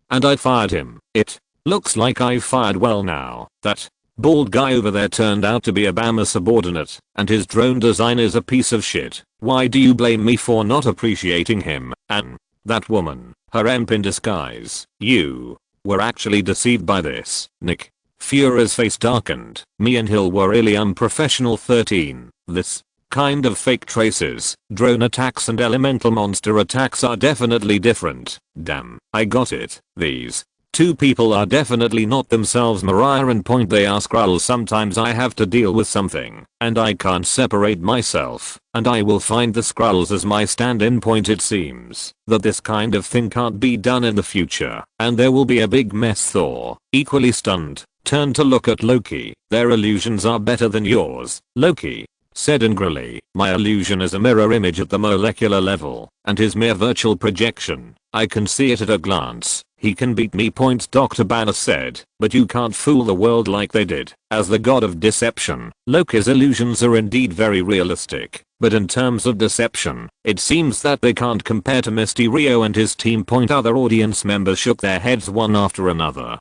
And I fired him. It looks like I've fired well now. That bald guy over there turned out to be a Bama subordinate, and his drone design is a piece of shit. Why do you blame me for not appreciating him? And that woman, her imp in disguise. You were actually deceived by this. Nick Fury's face darkened. Me and Hill were really unprofessional. 13. This kind of fake traces, drone attacks and elemental monster attacks are definitely different. Damn, I got it. These Two people are definitely not themselves, Mariah and Point. They are Skrulls. Sometimes I have to deal with something and I can't separate myself, and I will find the Skrulls as my stand-in. Point. It seems that this kind of thing can't be done in the future and there will be a big mess. Thor, equally stunned, turned to look at Loki. Their illusions are better than yours, Loki said angrily. My illusion is a mirror image at the molecular level, and his mere virtual projection. I can see it at a glance. He can beat me. Point. Dr. Banner said, but you can't fool the world like they did. As the god of deception, Loki's illusions are indeed very realistic, but in terms of deception, it seems that they can't compare to Mysterio and his team. Point. Other audience members shook their heads one after another.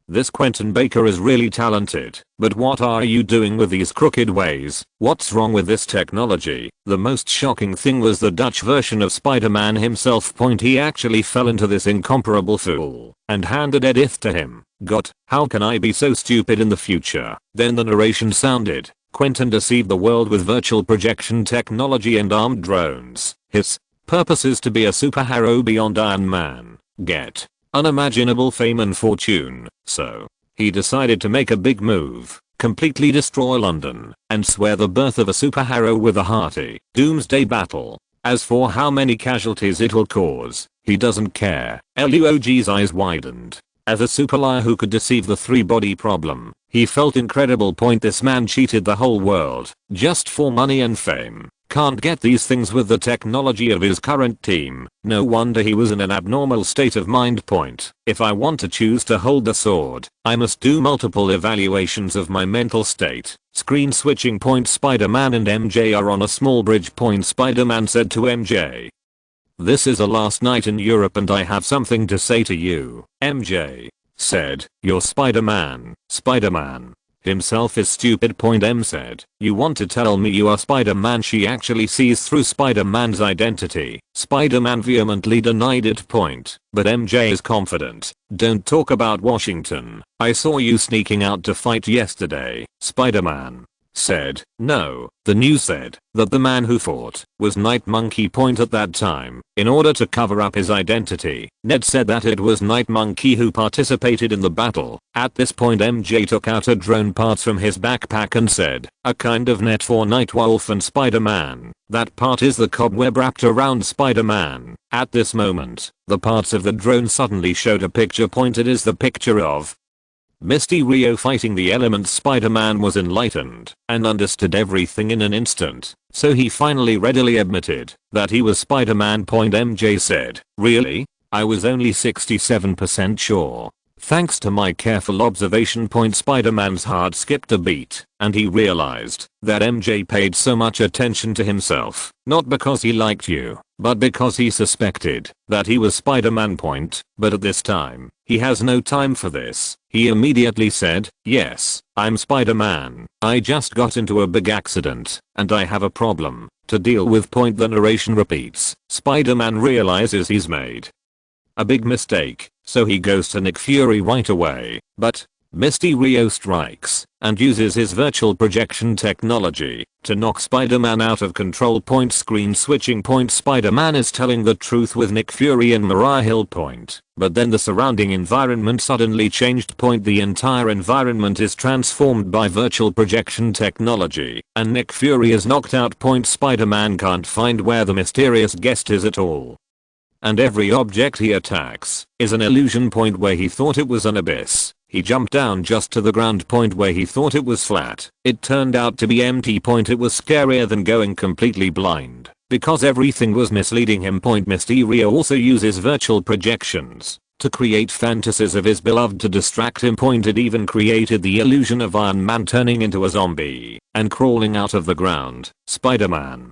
This Quentin Baker is really talented, but what are you doing with these crooked ways? What's wrong with this technology? The most shocking thing was the Dutch version of Spider-Man himself. Point. He actually fell into this incomparable fool and handed Edith to him. God, how can I be so stupid in the future? Then the narration sounded. Quentin deceived the world with virtual projection technology and armed drones. His purpose is to be a superhero beyond Iron Man. Get unimaginable fame and fortune. So he decided to make a big move, completely destroy London, and swear the birth of a superhero with a hearty Doomsday battle. As for how many casualties it will cause, he doesn't care. Lug's eyes widened. As a super liar who could deceive the three-body problem, he felt incredible. Point. This man cheated the whole world, just for money and fame. Can't get these things with the technology of his current team. No wonder he was in an abnormal state of mind. Point. If I want to choose to hold the sword, I must do multiple evaluations of my mental state. Screen switching. Point. Spider-Man and MJ are on a small bridge. Point. Spider-Man said to MJ, this is a last night in Europe and I have something to say to you. MJ said, you're Spider-Man. Spider-Man himself is stupid. Point. M said, you want to tell me you are Spider-Man? She actually sees through Spider-Man's identity. Spider-Man vehemently denied it. Point. But MJ is confident. Don't talk about Washington. I saw you sneaking out to fight yesterday. Spider-Man said, no. The news said that the man who fought was Night Monkey. Point. At that time, in order to cover up his identity, Ned said that it was Night Monkey who participated in the battle. At this point MJ took out a drone parts from his backpack and said, a kind of net for Nightwolf and Spider-Man. That part is the cobweb wrapped around Spider-Man. At this moment, the parts of the drone suddenly showed a picture. Point. It is the picture of Mysterio fighting the elements. Spider-Man was enlightened and understood everything in an instant, so he finally readily admitted that he was Spider-Man. Point. MJ said, really? I was only 67% sure. Thanks to my careful observation. Point. Spider-Man's heart skipped a beat, and he realized that MJ paid so much attention to himself, not because he liked you, but because he suspected that he was Spider-Man. Point. But at this time, he has no time for this. He immediately said, yes, I'm Spider-Man. I just got into a big accident, and I have a problem to deal with. Point. The narration repeats. Spider-Man realizes he's made a big mistake, so he goes to Nick Fury right away, but Mysterio strikes and uses his virtual projection technology to knock Spider-Man out of control. Point. Screen switching. Point. Spider-Man is telling the truth with Nick Fury and Mariah Hill. Point. But then the surrounding environment suddenly changed. Point. The entire environment is transformed by virtual projection technology, and Nick Fury is knocked out. Point. Spider-Man can't find where the mysterious guest is at all, and every object he attacks is an illusion. Point. Where he thought it was an abyss, he jumped down just to the ground. Point. Where he thought it was flat, it turned out to be empty. Point. It was scarier than going completely blind, because everything was misleading him. Point. Mysterio also uses virtual projections to create fantasies of his beloved to distract him. Point. It even created the illusion of Iron Man turning into a zombie and crawling out of the ground. Spider-Man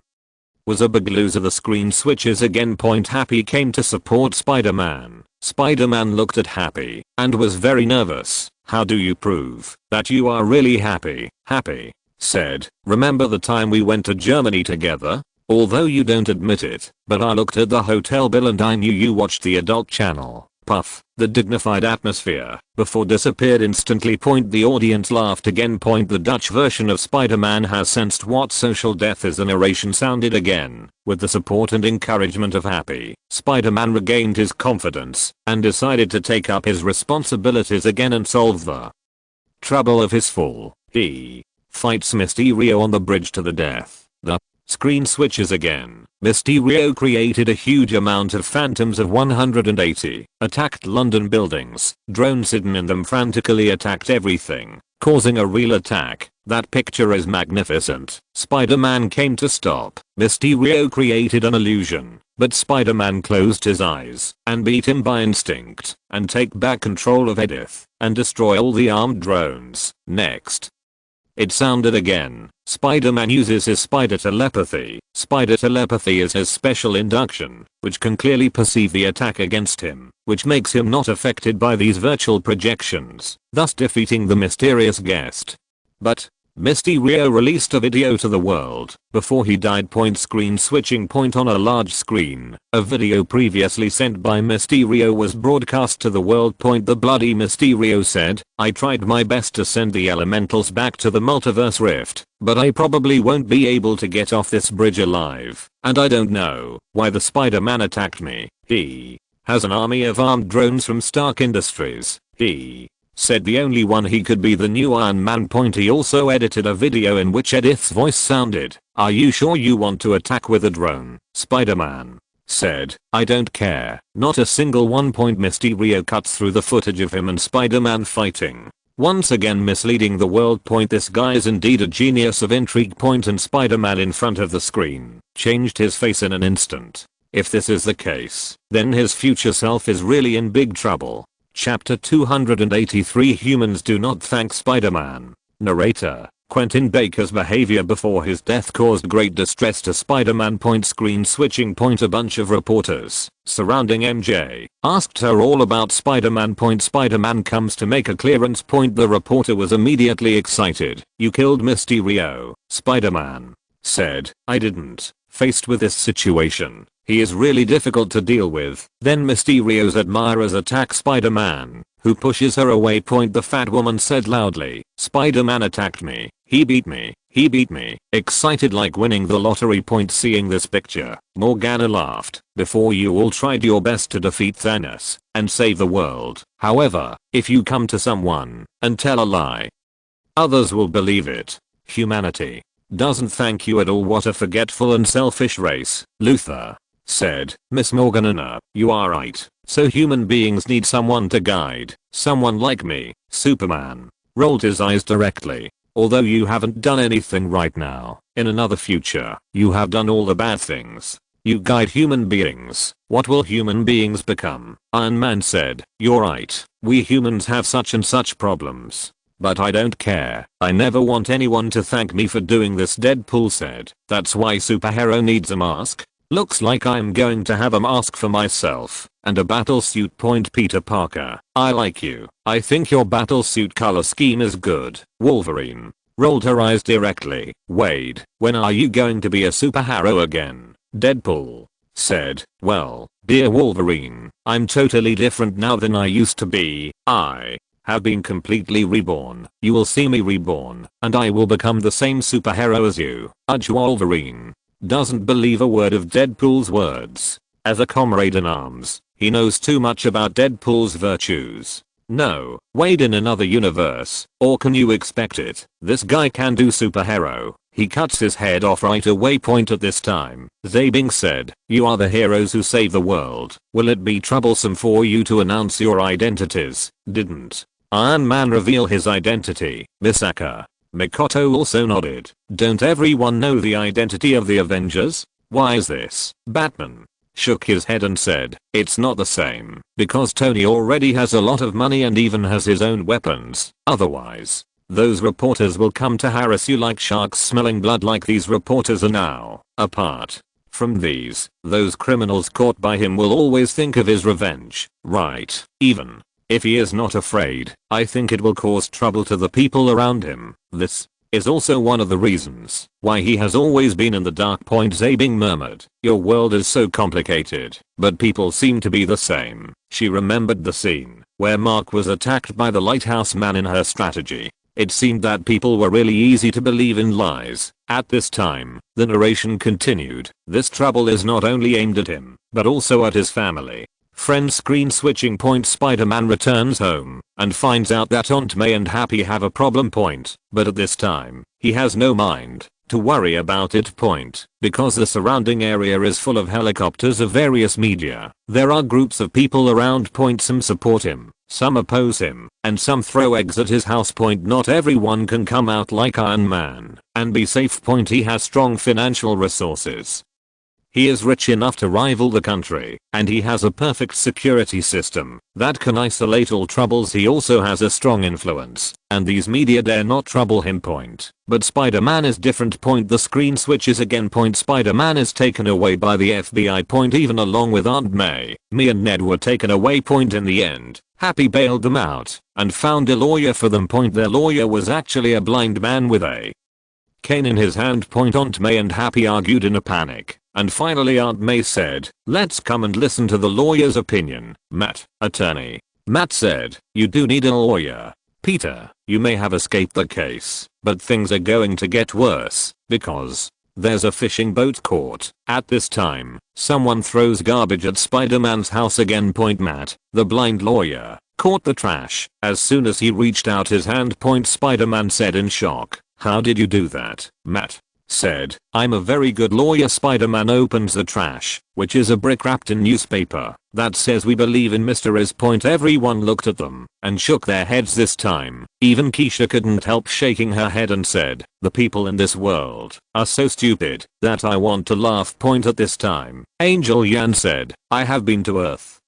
was a big loser. The screen switches again. Point. Happy came to support Spider-Man. Spider-Man looked at Happy and was very nervous. How do you prove that you are really happy? Happy said, remember the time we went to Germany together? Although you don't admit it, but I looked at the hotel bill and I knew you watched the adult channel. Puff, the dignified atmosphere, before disappeared instantly. The audience laughed again. The Dutch version of Spider-Man has sensed what social death is. The narration sounded again. With the support and encouragement of Happy, Spider-Man regained his confidence and decided to take up his responsibilities again and solve the trouble of his fall. He fights Mysterio on the bridge to the death. The screen switches again. Mysterio created a huge amount of phantoms of 180, attacked London buildings, drones hidden in them frantically attacked everything, causing a real attack. That picture is magnificent. Spider-Man came to stop. Mysterio created an illusion, but Spider-Man closed his eyes and beat him by instinct and take back control of Edith and destroy all the armed drones. Next, it sounded again. Spider-Man uses his spider telepathy. Spider telepathy is his special induction, which can clearly perceive the attack against him, which makes him not affected by these virtual projections, thus defeating the mysterious guest. But Mysterio released a video to the world before he died. Screen switching. On a large screen, a video previously sent by Mysterio was broadcast to the world. The bloody Mysterio said, "I tried my best to send the elementals back to the multiverse rift, but I probably won't be able to get off this bridge alive, and I don't know why the Spider-Man attacked me. He has an army of armed drones from Stark Industries. He said the only one he could be the new Iron Man." He also edited a video in which Edith's voice sounded, "Are you sure you want to attack with a drone?" Spider-Man said, "I don't care, not a single one." Mysterio cuts through the footage of him and Spider-Man fighting, once again misleading the world. This guy is indeed a genius of intrigue. And Spider-Man in front of the screen changed his face in an instant. If this is the case, then his future self is really in big trouble. Chapter 283. Humans do not thank Spider-Man. Narrator, Quentin Baker's behavior before his death caused great distress to Spider-Man. Screen switching. A bunch of reporters surrounding MJ asked her all about Spider-Man. Spider-Man comes to make a clearance. The reporter was immediately excited. "You killed Mysterio." Spider-Man said, "I didn't." Faced with this situation, he is really difficult to deal with. Then Mysterio's admirers attack Spider-Man, who pushes her away. The fat woman said loudly, "Spider-Man attacked me. He beat me. He beat me." Excited like winning the lottery. Seeing this picture, Morgana laughed. "Before you all tried your best to defeat Thanos and save the world. However, if you come to someone and tell a lie, others will believe it. Humanity doesn't thank you at all. What a forgetful and selfish race." Luther said, "Miss Morgana, you are right. So human beings need someone to guide. Someone like me." Superman rolled his eyes directly. "Although you haven't done anything right now, in another future, you have done all the bad things. You guide human beings. What will human beings become?" Iron Man said, "You're right. We humans have such and such problems. But I don't care. I never want anyone to thank me for doing this." Deadpool said, "That's why superhero needs a mask. Looks like I'm going to have a mask for myself and a battle suit." Peter Parker, "I like you. I think your battle suit color scheme is good." Wolverine rolled her eyes directly. "Wade, when are you going to be a superhero again?" Deadpool said, "Well, dear Wolverine, I'm totally different now than I used to be. I have been completely reborn. You will see me reborn, and I will become the same superhero as you." Wolverine doesn't believe a word of Deadpool's words. As a comrade in arms, he knows too much about Deadpool's virtues. No, Wade, in another universe, or can you expect it? This guy can do superhero. He cuts his head off right away. At this time, they being said, "You are the heroes who save the world. Will it be troublesome for you to announce your identities?" Didn't Iron Man reveal his identity? Misaka Mikoto also nodded. "Don't everyone know the identity of the Avengers? Why is this?" Batman shook his head and said, "It's not the same, because Tony already has a lot of money and even has his own weapons. Otherwise, those reporters will come to harass you like sharks smelling blood." Like these reporters are now. Apart from those criminals caught by him will always think of his revenge, right? Even if he is not afraid, I think it will cause trouble to the people around him. This is also one of the reasons why he has always been in the dark. Zabing murmured, your world is so complicated, but people seem to be the same. She remembered the scene where Mark was attacked by the lighthouse man in her strategy. It seemed that people were really easy to believe in lies. At this time, the narration continued, this trouble is not only aimed at him, but also at his family. Friends. Screen switching. Spider-Man returns home and finds out that Aunt May and Happy have a problem. But at this time, he has no mind to worry about it. Because the surrounding area is full of helicopters of various media. There are groups of people around. Some support him, some oppose him, and some throw eggs at his house. Not everyone can come out like Iron Man and be safe. He has strong financial resources. He is rich enough to rival the country, and he has a perfect security system that can isolate all troubles. He also has a strong influence, and these media dare not trouble him. But Spider-Man is different. The screen switches again. Spider-Man is taken away by the FBI. Even along with Aunt May, me and Ned were taken away. In the end, Happy bailed them out and found a lawyer for them. Their lawyer was actually a blind man with a cane in his hand. Aunt May and Happy argued in a panic. And finally Aunt May said, let's come and listen to the lawyer's opinion. Matt, attorney. Matt said, you do need a lawyer. Peter, you may have escaped the case, but things are going to get worse, because there's a fishing boat caught. At this time, someone throws garbage at Spider-Man's house again. Matt, the blind lawyer, caught the trash as soon as he reached out his hand. Spider-Man said in shock, how did you do that? Matt said, I'm a very good lawyer. Spider-Man opens the trash, which is a brick wrapped in newspaper that says we believe in Mr. Is. Everyone looked at them and shook their heads this time. Even Keisha couldn't help shaking her head and said, the people in this world are so stupid that I want to laugh. At this time, Angel Yan said, I have been to Earth,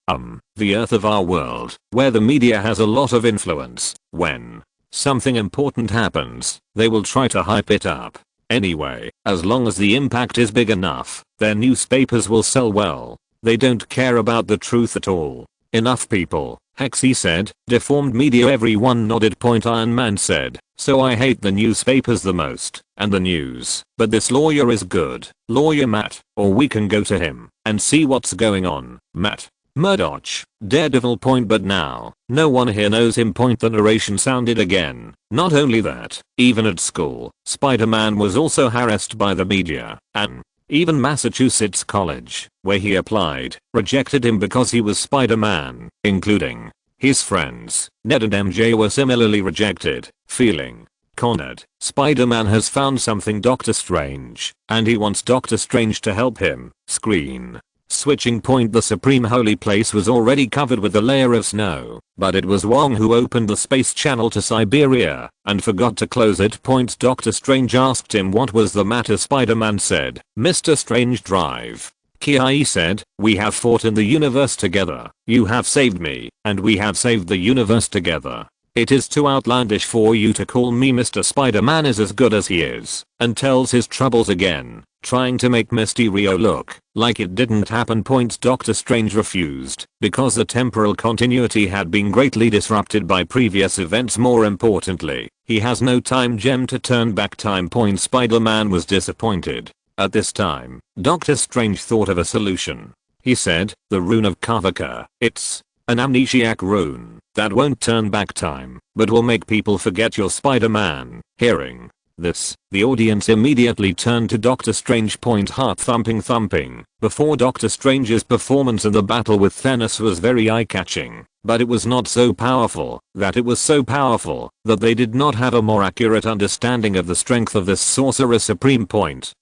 the Earth of our world, where the media has a lot of influence. When something important happens, they will try to hype it up. Anyway, as long as the impact is big enough, their newspapers will sell well. They don't care about the truth at all. Enough people, Hexy said. Deformed media. Everyone nodded. Iron Man said, so I hate the newspapers the most, and the news, but this lawyer is good. Lawyer Matt, or we can go to him and see what's going on. Matt. Murdoch, Daredevil. But now, no one here knows him. The narration sounded again. Not only that, even at school, Spider-Man was also harassed by the media, and even Massachusetts College, where he applied, rejected him because he was Spider-Man, including his friends. Ned and MJ were similarly rejected, feeling cornered. Spider-Man has found something. Doctor Strange, and he wants Doctor Strange to help him. Screen switching. The supreme holy place was already covered with a layer of snow, but it was Wong who opened the space channel to Siberia and forgot to close it. Doctor Strange asked him what was the matter. Spider-Man said, Mr. Strange drive. Kiai said, we have fought in the universe together. You have saved me, and we have saved the universe together. It is too outlandish for you to call me Mr. Spider-Man is as good as he is, and tells his troubles again, trying to make Mysterio look like it didn't happen. Doctor Strange refused, because the temporal continuity had been greatly disrupted by previous events. More importantly, he has no time gem to turn back time. Spider-Man was disappointed. At this time, Doctor Strange thought of a solution. He said, the rune of Kavaka. It's an amnesiac rune that won't turn back time, but will make people forget you're Spider-Man. Hearing this, the audience immediately turned to Doctor Strange. Heart thumping. Before Doctor Strange's performance in the battle with Thanos was very eye-catching, but it was not so powerful that it was so powerful that they did not have a more accurate understanding of the strength of this Sorcerer Supreme.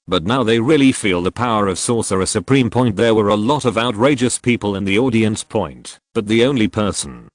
But now they really feel the power of Sorcerer Supreme. There were a lot of outrageous people in the audience. But the only person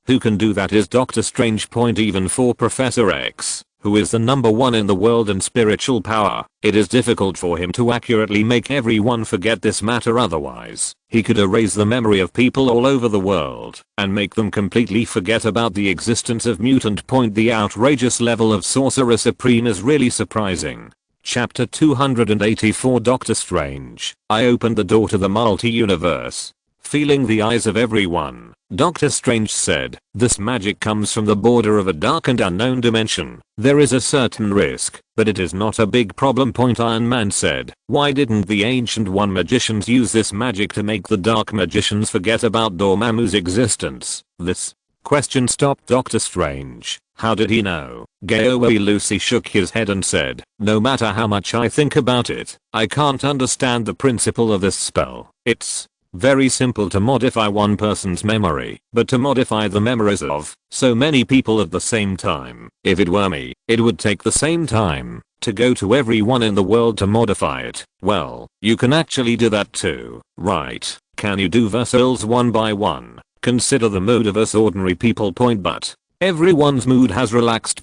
who can do that is Doctor Strange. Even for Professor X, who is the #1 in the world in spiritual power, it is difficult for him to accurately make everyone forget this matter. Otherwise, he could erase the memory of people all over the world and make them completely forget about the existence of mutant. The outrageous level of Sorcerer Supreme is really surprising. Chapter 284. Doctor Strange, I opened the door to the multi-universe. feeling the eyes of everyone. Doctor Strange said, "This magic comes from the border of a dark and unknown dimension. There is a certain risk, but it is not a big problem." Iron Man said, "Why didn't the Ancient One magicians use this magic to make the Dark magicians forget about Dormammu's existence?" This question stopped Doctor Strange. How did he know? Gaoe Lucy shook his head and said, "No matter how much I think about it, I can't understand the principle of this spell. It's very simple to modify one person's memory, but to modify the memories of so many people at the same time. If it were me, it would take the same time to go to everyone in the world to modify it." Well, you can actually do that too, right? Can you do Versailles one by one? Consider the mood of us ordinary people. But everyone's mood has relaxed.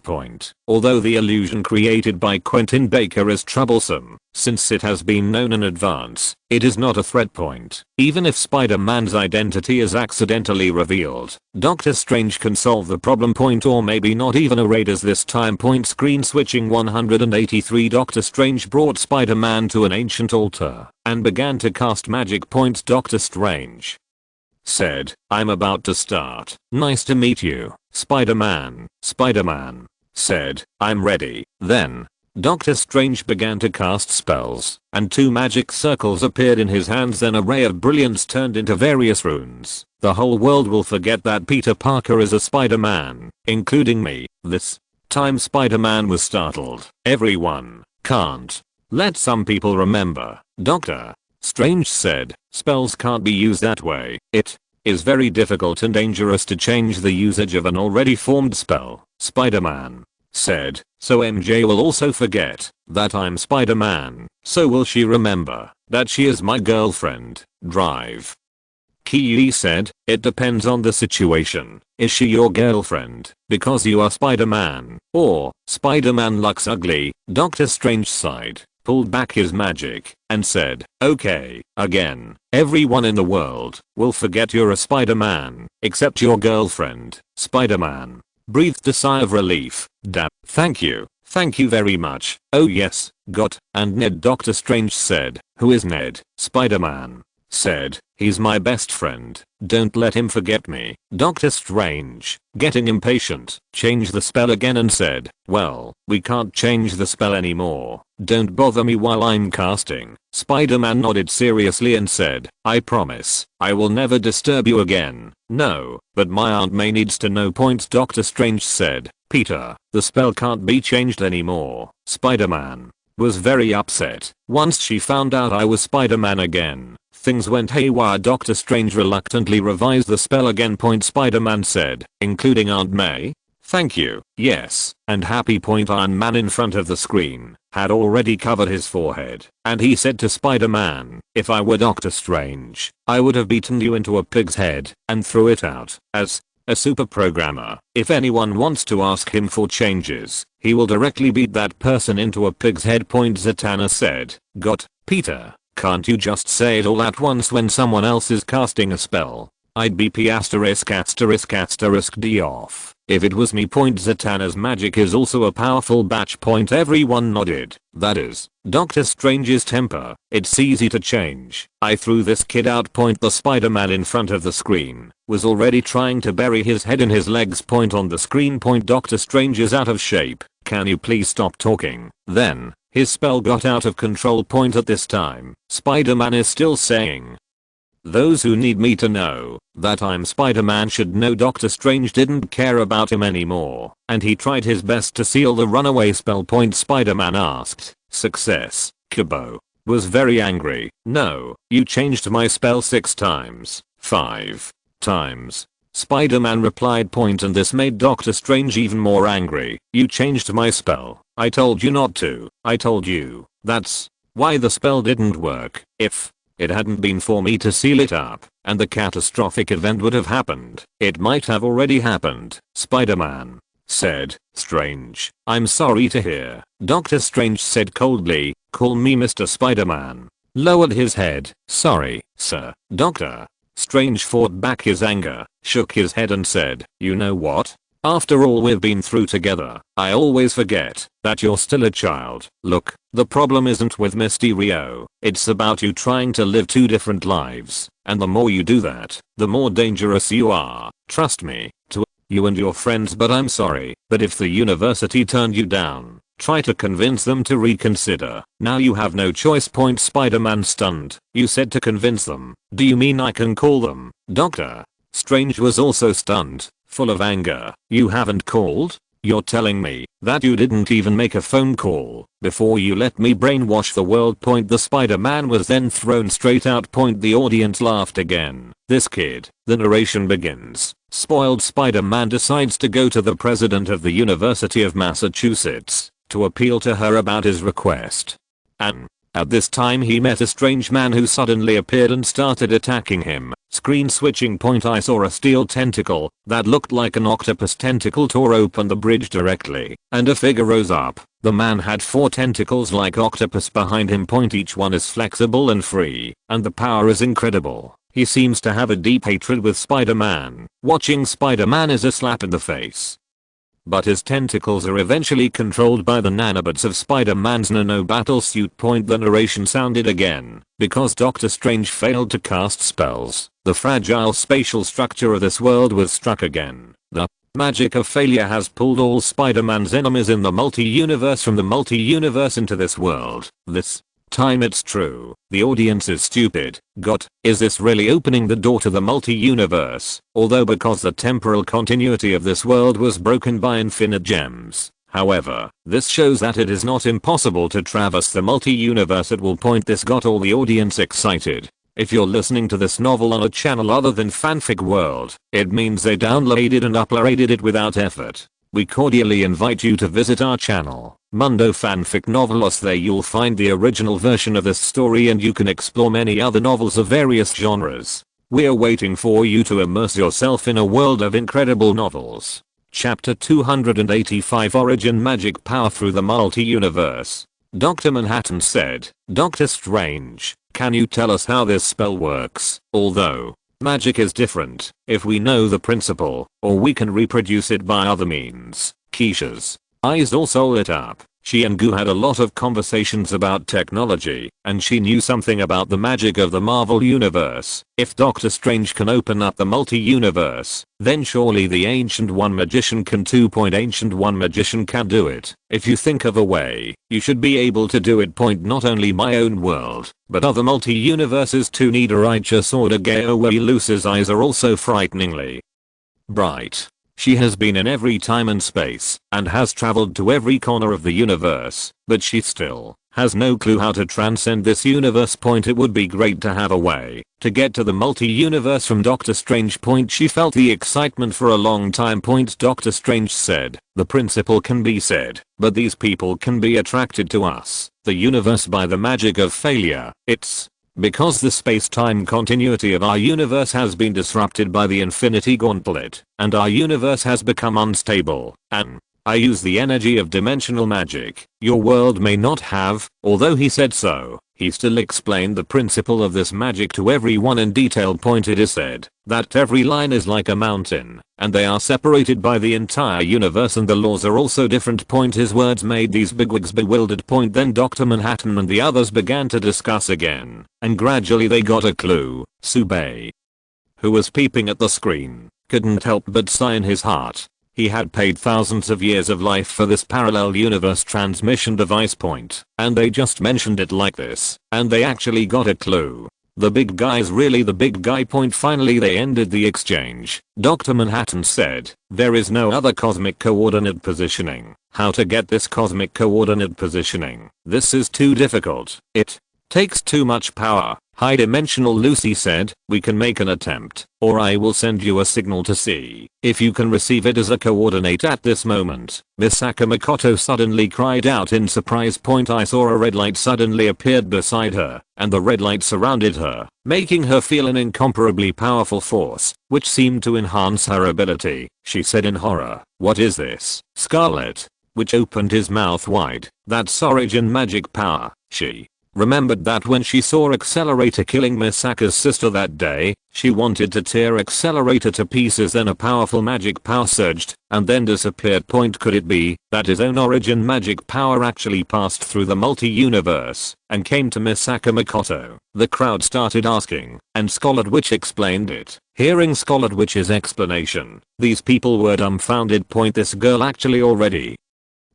Although the illusion created by Quentin Baker is troublesome, since it has been known in advance, it is not a threat. Even if Spider-Man's identity is accidentally revealed, Doctor Strange can solve the problem. Or maybe not even a raiders this time. Screen switching 183. Doctor Strange brought Spider-Man to an ancient altar and began to cast magic. Doctor Strange said, "I'm about to start. Nice to meet you, Spider-Man." Spider-Man said, "I'm ready." Then Doctor Strange began to cast spells, and 2 magic circles appeared in his hands. Then a ray of brilliance turned into various runes. The whole world will forget that Peter Parker is a Spider-Man, including me. This time Spider-Man was startled. Everyone can't let some people remember. Doctor Strange said, "Spells can't be used that way. It is very difficult and dangerous to change the usage of an already formed spell." Spider-Man said, "So MJ will also forget that I'm Spider-Man. So will she remember that she is my girlfriend?" Drive Key said, "It depends on the situation. Is she your girlfriend because you are Spider-Man, or Spider-Man looks ugly?" Doctor Strange sighed, pulled back his magic, and said, "Okay, again, everyone in the world will forget you're a Spider-Man, except your girlfriend." Spider-Man breathed a sigh of relief. Thank you very much." "Oh yes, got, and Ned?" Doctor Strange said. "Who is Ned?" Spider-Man said, "He's my best friend. Don't let him forget me." Doctor Strange, getting impatient, changed the spell again and said, "Well, we can't change the spell anymore. Don't bother me while I'm casting." Spider-Man nodded seriously and said, "I promise, I will never disturb you again." "No, but my Aunt May needs to know." Doctor Strange said, "Peter, the spell can't be changed anymore." Spider-Man was very upset. Once she found out I was Spider-Man again, things went haywire. Doctor Strange reluctantly revised the spell again. Spider-Man said, "Including Aunt May?" "Thank you, yes, and happy." Iron Man in front of the screen had already covered his forehead, and he said to Spider-Man, "If I were Doctor Strange, I would have beaten you into a pig's head and threw it out as a super programmer. If anyone wants to ask him for changes, he will directly beat that person into a pig's head." Zatanna said, "Got, Peter, can't you just say it all at once when someone else is casting a spell? I'd be P*** D off if it was me." Zatanna's magic is also a powerful batch. Everyone nodded. That is Doctor Strange's temper. It's easy to change. I threw this kid out. The Spider-Man in front of the screen was already trying to bury his head in his legs. On the screen. Doctor Strange is out of shape. Can you please stop talking? Then his spell got out of control. At this time, Spider-Man is still saying, "Those who need me to know that I'm Spider-Man should know." Doctor Strange didn't care about him anymore, and he tried his best to seal the runaway spell. Spider-Man asked, "Success?" Kubo was very angry. "No, you changed my spell 6 times. 5 times." Spider-Man replied. And this made Doctor Strange even more angry. "You changed my spell. I told you not to. I told you. That's why the spell didn't work. If it hadn't been for me to seal it up, and the catastrophic event would have happened, it might have already happened." Spider-Man said, "Strange, I'm sorry to hear." Doctor Strange said coldly, "Call me Mr. Spider-Man." Lowered his head. "Sorry, sir." Doctor Strange fought back his anger, shook his head and said, "You know what? After all we've been through together, I always forget that you're still a child. Look, the problem isn't with Mysterio, it's about you trying to live two different lives, and the more you do that, the more dangerous you are. Trust me, to you and your friends, but I'm sorry, but if the university turned you down, try to convince them to reconsider. Now you have no choice. Spider-Man stunned. You said to convince them. Do you mean I can call them? Doctor Strange was also stunned, full of anger. You haven't called? You're telling me that you didn't even make a phone call before you let me brainwash the world. The Spider-Man was then thrown straight out. The audience laughed again. This kid. The narration begins. Spoiled Spider-Man decides to go to the president of the University of Massachusetts to appeal to her about his request. And at this time he met a strange man who suddenly appeared and started attacking him. Screen switching. I saw a steel tentacle that looked like an octopus tentacle tore open the bridge directly, and a figure rose up. The man had 4 tentacles like octopus behind him. Each one is flexible and free, and the power is incredible. He seems to have a deep hatred with Spider-Man. Watching Spider-Man is a slap in the face. But his tentacles are eventually controlled by the nanobots of Spider-Man's nano battlesuit. The narration sounded again. Because Doctor Strange failed to cast spells, the fragile spatial structure of this world was struck again. The magic of failure has pulled all Spider-Man's enemies in the multi-universe from the multi-universe into this world. This time it's true. The audience is stupid. Is this really opening the door to the multi-universe? Although because the temporal continuity of this world was broken by infinite gems. However, this shows that it is not impossible to traverse the multi-universe at will. This got all the audience excited. If you're listening to this novel on a channel other than Fanfic World, it means they downloaded and uploaded it without effort. We cordially invite you to visit our channel, Mundo Fanfic Novelos. There you'll find the original version of this story and you can explore many other novels of various genres. We're waiting for you to immerse yourself in a world of incredible novels. Chapter 285 Origin Magic Power Through the Multi-Universe. Dr. Manhattan said, Doctor Strange, can you tell us how this spell works? Although magic is different if we know the principle, or we can reproduce it by other means. Keisha's eyes also lit up. She and Goo had a lot of conversations about technology, and she knew something about the magic of the Marvel Universe. If Doctor Strange can open up the multi-universe, then surely the Ancient One magician can too. Ancient One magician can do it. If you think of a way, you should be able to do it. Not only my own world, but other multi-universes too. Nidaricha Sordageo Luce's eyes are also frighteningly bright. She has been in every time and space, and has traveled to every corner of the universe, but she still has no clue how to transcend this universe. It would be great to have a way to get to the multi-universe from Doctor Strange. She felt the excitement for a long time. Doctor Strange said, the principle can be said, but these people can be attracted to us, the universe, by the magic of failure. It's because the space-time continuity of our universe has been disrupted by the Infinity Gauntlet, and our universe has become unstable, and I use the energy of dimensional magic your world may not have. Although he said so, he still explained the principle of this magic to everyone in detail. It is said that every line is like a mountain, and they are separated by the entire universe, and the laws are also different. His words made these bigwigs bewildered. Then Dr. Manhattan and the others began to discuss again, and gradually they got a clue. Subei, who was peeping at the screen, couldn't help but sigh in his heart. He had paid thousands of years of life for this parallel universe transmission device. And they just mentioned it like this, and they actually got a clue. The big guy's really the big guy. Finally they ended the exchange. Dr. Manhattan said, there is no other cosmic coordinate positioning. How to get this cosmic coordinate positioning? This is too difficult. It takes too much power. High dimensional Lucy said, we can make an attempt, or I will send you a signal to see if you can receive it as a coordinate at this moment. Misaka Makoto suddenly cried out in surprise. I saw a red light suddenly appeared beside her, and the red light surrounded her, making her feel an incomparably powerful force, which seemed to enhance her ability. She said in horror, what is this? Scarlet, which opened his mouth wide. That's origin magic power. She remembered that when she saw Accelerator killing Misaka's sister that day, she wanted to tear Accelerator to pieces, then a powerful magic power surged and then disappeared. Could it be that his own origin magic power actually passed through the multi-universe and came to Misaka Makoto? The crowd started asking, and Scarlet Witch explained it. Hearing Scarlet Witch's explanation, these people were dumbfounded. This girl actually already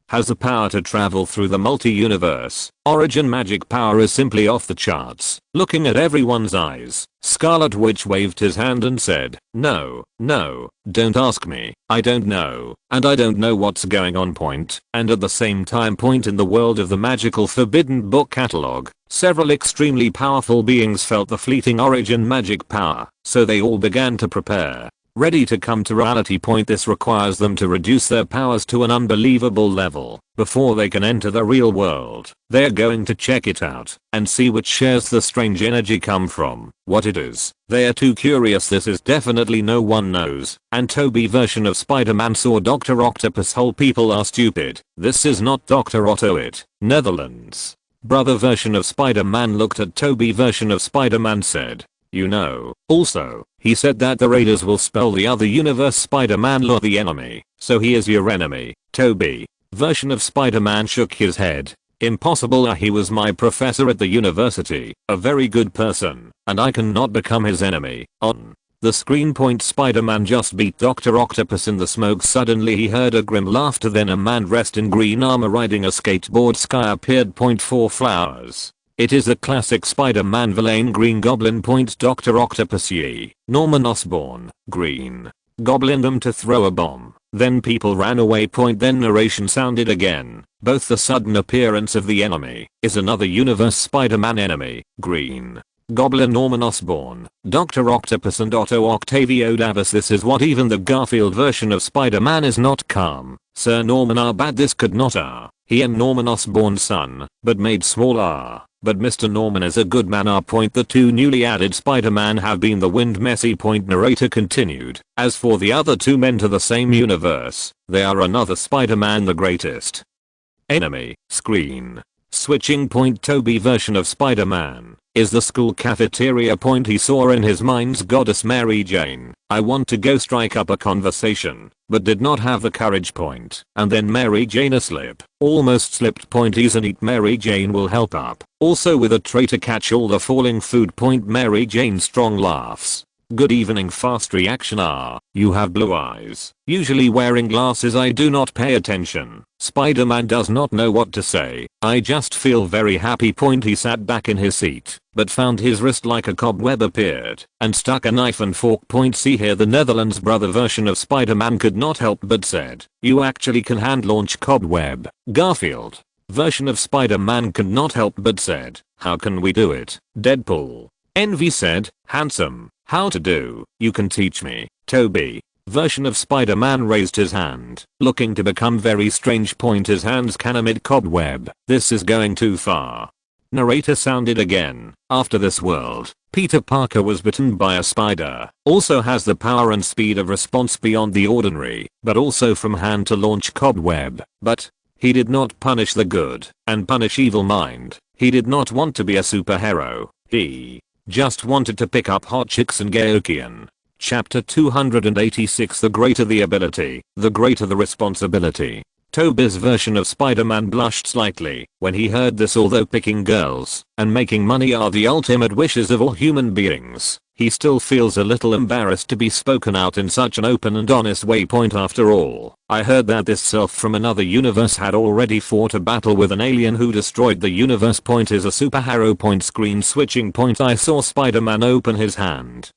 has the power to travel through the multi-universe. Origin magic power is simply off the charts. Looking at everyone's eyes, Scarlet Witch waved his hand and said, "No, no, don't ask me. I don't know, and I don't know what's going on." And at the same time, in the world of the magical forbidden book catalog, several extremely powerful beings felt the fleeting origin magic power, so they all began to prepare, ready to come to reality. This requires them to reduce their powers to an unbelievable level before they can enter the real world. They're going to check it out and see which shares the strange energy come from, what it is. They are too curious. This is definitely no one knows. And Toby version of Spider-Man saw Dr. Octopus. Whole people are stupid. This is not Dr. Otto. It, Netherlands. Brother version of Spider-Man looked at Toby version of Spider-Man said, "You know, also, he said that the Raiders will spell the other universe Spider-Man lore the enemy, so he is your enemy." Toby version of Spider-Man shook his head. "Impossible. He was my professor at the university, a very good person, and I cannot become his enemy." On the screen, Spider-Man just beat Dr. Octopus in the smoke. Suddenly he heard a grim laughter, then a man dressed in green armor riding a skateboard sky appeared. 4 flowers. It is a classic Spider-Man villain, Green Goblin. Dr. Octopus Ye. Norman Osborn. Green Goblin them to throw a bomb. Then people ran away. Then narration sounded again. Both the sudden appearance of the enemy is another universe Spider-Man enemy. Green Goblin, Norman Osborn, Dr. Octopus and Otto Octavio Davis. This is what even the Garfield version of Spider-Man is not. Calm, Sir Norman are bad. This could not he and Norman Osborn's son, but made small but Mr. Norman is a good man. The two newly added Spider-Man have been the wind messy. Narrator continued. As for the other two men to the same universe, they are another Spider-Man, the greatest enemy. Screen switching. Toby version of Spider-Man is the school cafeteria. He saw in his mind's goddess Mary Jane. "I want to go strike up a conversation, but did not have the courage." And then Mary Jane asleep. Almost slipped. He's an eat. Mary Jane will help up. Also with a tray to catch all the falling food. Mary Jane strong laughs. "Good evening." Fast reaction. You have blue eyes. Usually wearing glasses. I do not pay attention. Spider-Man does not know what to say. "I just feel very happy." He sat back in his seat, but found his wrist like a cobweb appeared and stuck a knife and fork. See here, the Netherlands brother version of Spider-Man could not help but said, "You actually can hand launch cobweb." Garfield version of Spider-Man could not help but said, "How can we do it?" Deadpool Envy said, "Handsome, how to do? You can teach me." Toby version of Spider-Man raised his hand, looking to become very strange. His hands can emit cobweb. This is going too far. Narrator sounded again. After this world, Peter Parker was bitten by a spider. Also has the power and speed of response beyond the ordinary, but also from hand to launch cobweb. But he did not punish the good and punish evil mind. He did not want to be a superhero. He just wanted to pick up hot chicks and Gaokian. Chapter 286. The greater the ability, the greater the responsibility. Toby's version of Spider-Man blushed slightly when he heard this. Although picking girls and making money are the ultimate wishes of all human beings, he still feels a little embarrassed to be spoken out in such an open and honest way. After all, I heard that this self from another universe had already fought a battle with an alien who destroyed the universe. Is a superhero. Screen switching. I saw Spider-Man open his hand,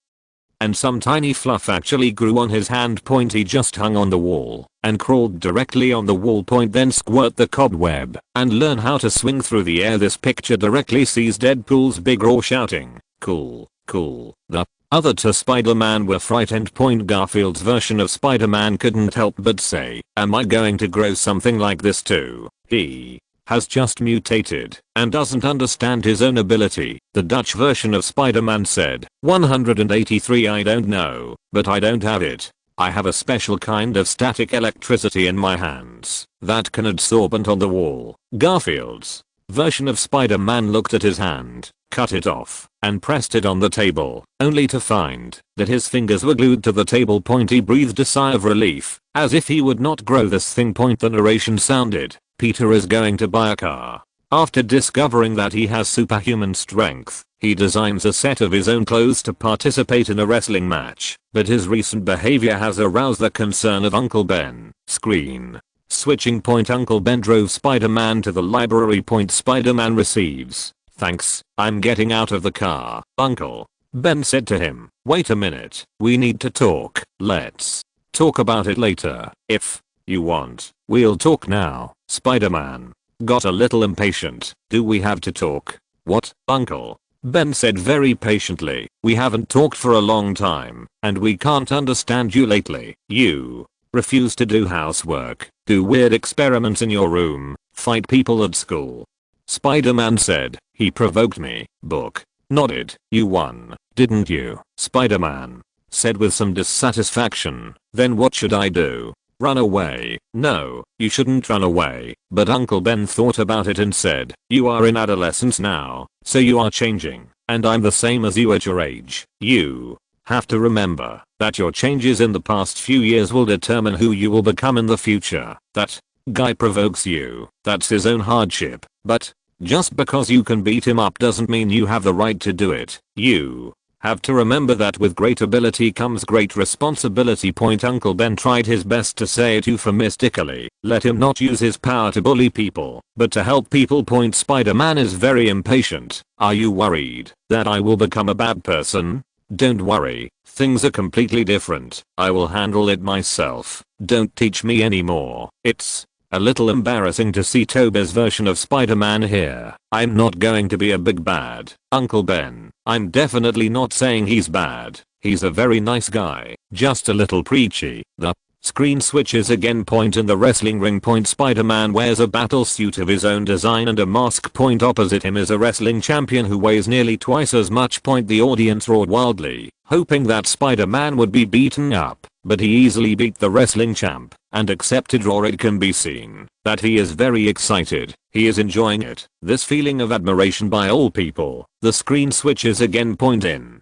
and some tiny fluff actually grew on his hand. He just hung on the wall and crawled directly on the wall. Then squirt the cobweb and learn how to swing through the air. This picture directly sees Deadpool's big roar shouting, "Cool, cool." The other two Spider-Man were frightened. Garfield's version of Spider-Man couldn't help but say, "Am I going to grow something like this too?" He has just mutated and doesn't understand his own ability. The Dutch version of Spider-Man said, 183. "I don't know, but I don't have it. I have a special kind of static electricity in my hands that can absorb it on the wall." Garfield's version of Spider-Man looked at his hand, cut it off, and pressed it on the table, only to find that his fingers were glued to the table. He breathed a sigh of relief, as if he would not grow this thing. The narration sounded, Peter is going to buy a car. After discovering that he has superhuman strength, he designs a set of his own clothes to participate in a wrestling match, but his recent behavior has aroused the concern of Uncle Ben. Screen switching. Uncle Ben drove Spider-Man to the library. Spider-Man receives, thanks, I'm getting out of the car, Uncle. Ben said to him, wait a minute, we need to talk. Let's talk about it later, if you want. We'll talk now. Spider-Man got a little impatient. Do we have to talk? What, Uncle? Ben said very patiently, we haven't talked for a long time, and we can't understand you lately. You refuse to do housework, do weird experiments in your room, fight people at school. Spider-Man said, he provoked me. Book nodded, you won, didn't you? Spider-Man said with some dissatisfaction, then what should I do? Run away? No, you shouldn't run away. But Uncle Ben thought about it and said, you are in adolescence now, so you are changing, and I'm the same as you at your age. You have to remember that your changes in the past few years will determine who you will become in the future. That guy provokes you, that's his own hardship, but just because you can beat him up doesn't mean you have the right to do it. You have to remember that with great ability comes great responsibility. Uncle Ben tried his best to say it euphemistically. Let him not use his power to bully people, but to help people. Spider-Man is very impatient. Are you worried that I will become a bad person? Don't worry, things are completely different. I will handle it myself. Don't teach me anymore. It's a little embarrassing to see Tobey's version of Spider-Man here. I'm not going to be a big bad, Uncle Ben. I'm definitely not saying he's bad. He's a very nice guy, just a little preachy. The screen switches again. In the wrestling ring. Spider-Man wears a battle suit of his own design and a mask. Opposite him is a wrestling champion who weighs nearly twice as much. The audience roared wildly, hoping that Spider-Man would be beaten up, but he easily beat the wrestling champ and accepted Raw. It can be seen that he is very excited. He is enjoying it. This feeling of admiration by all people. The screen switches again. In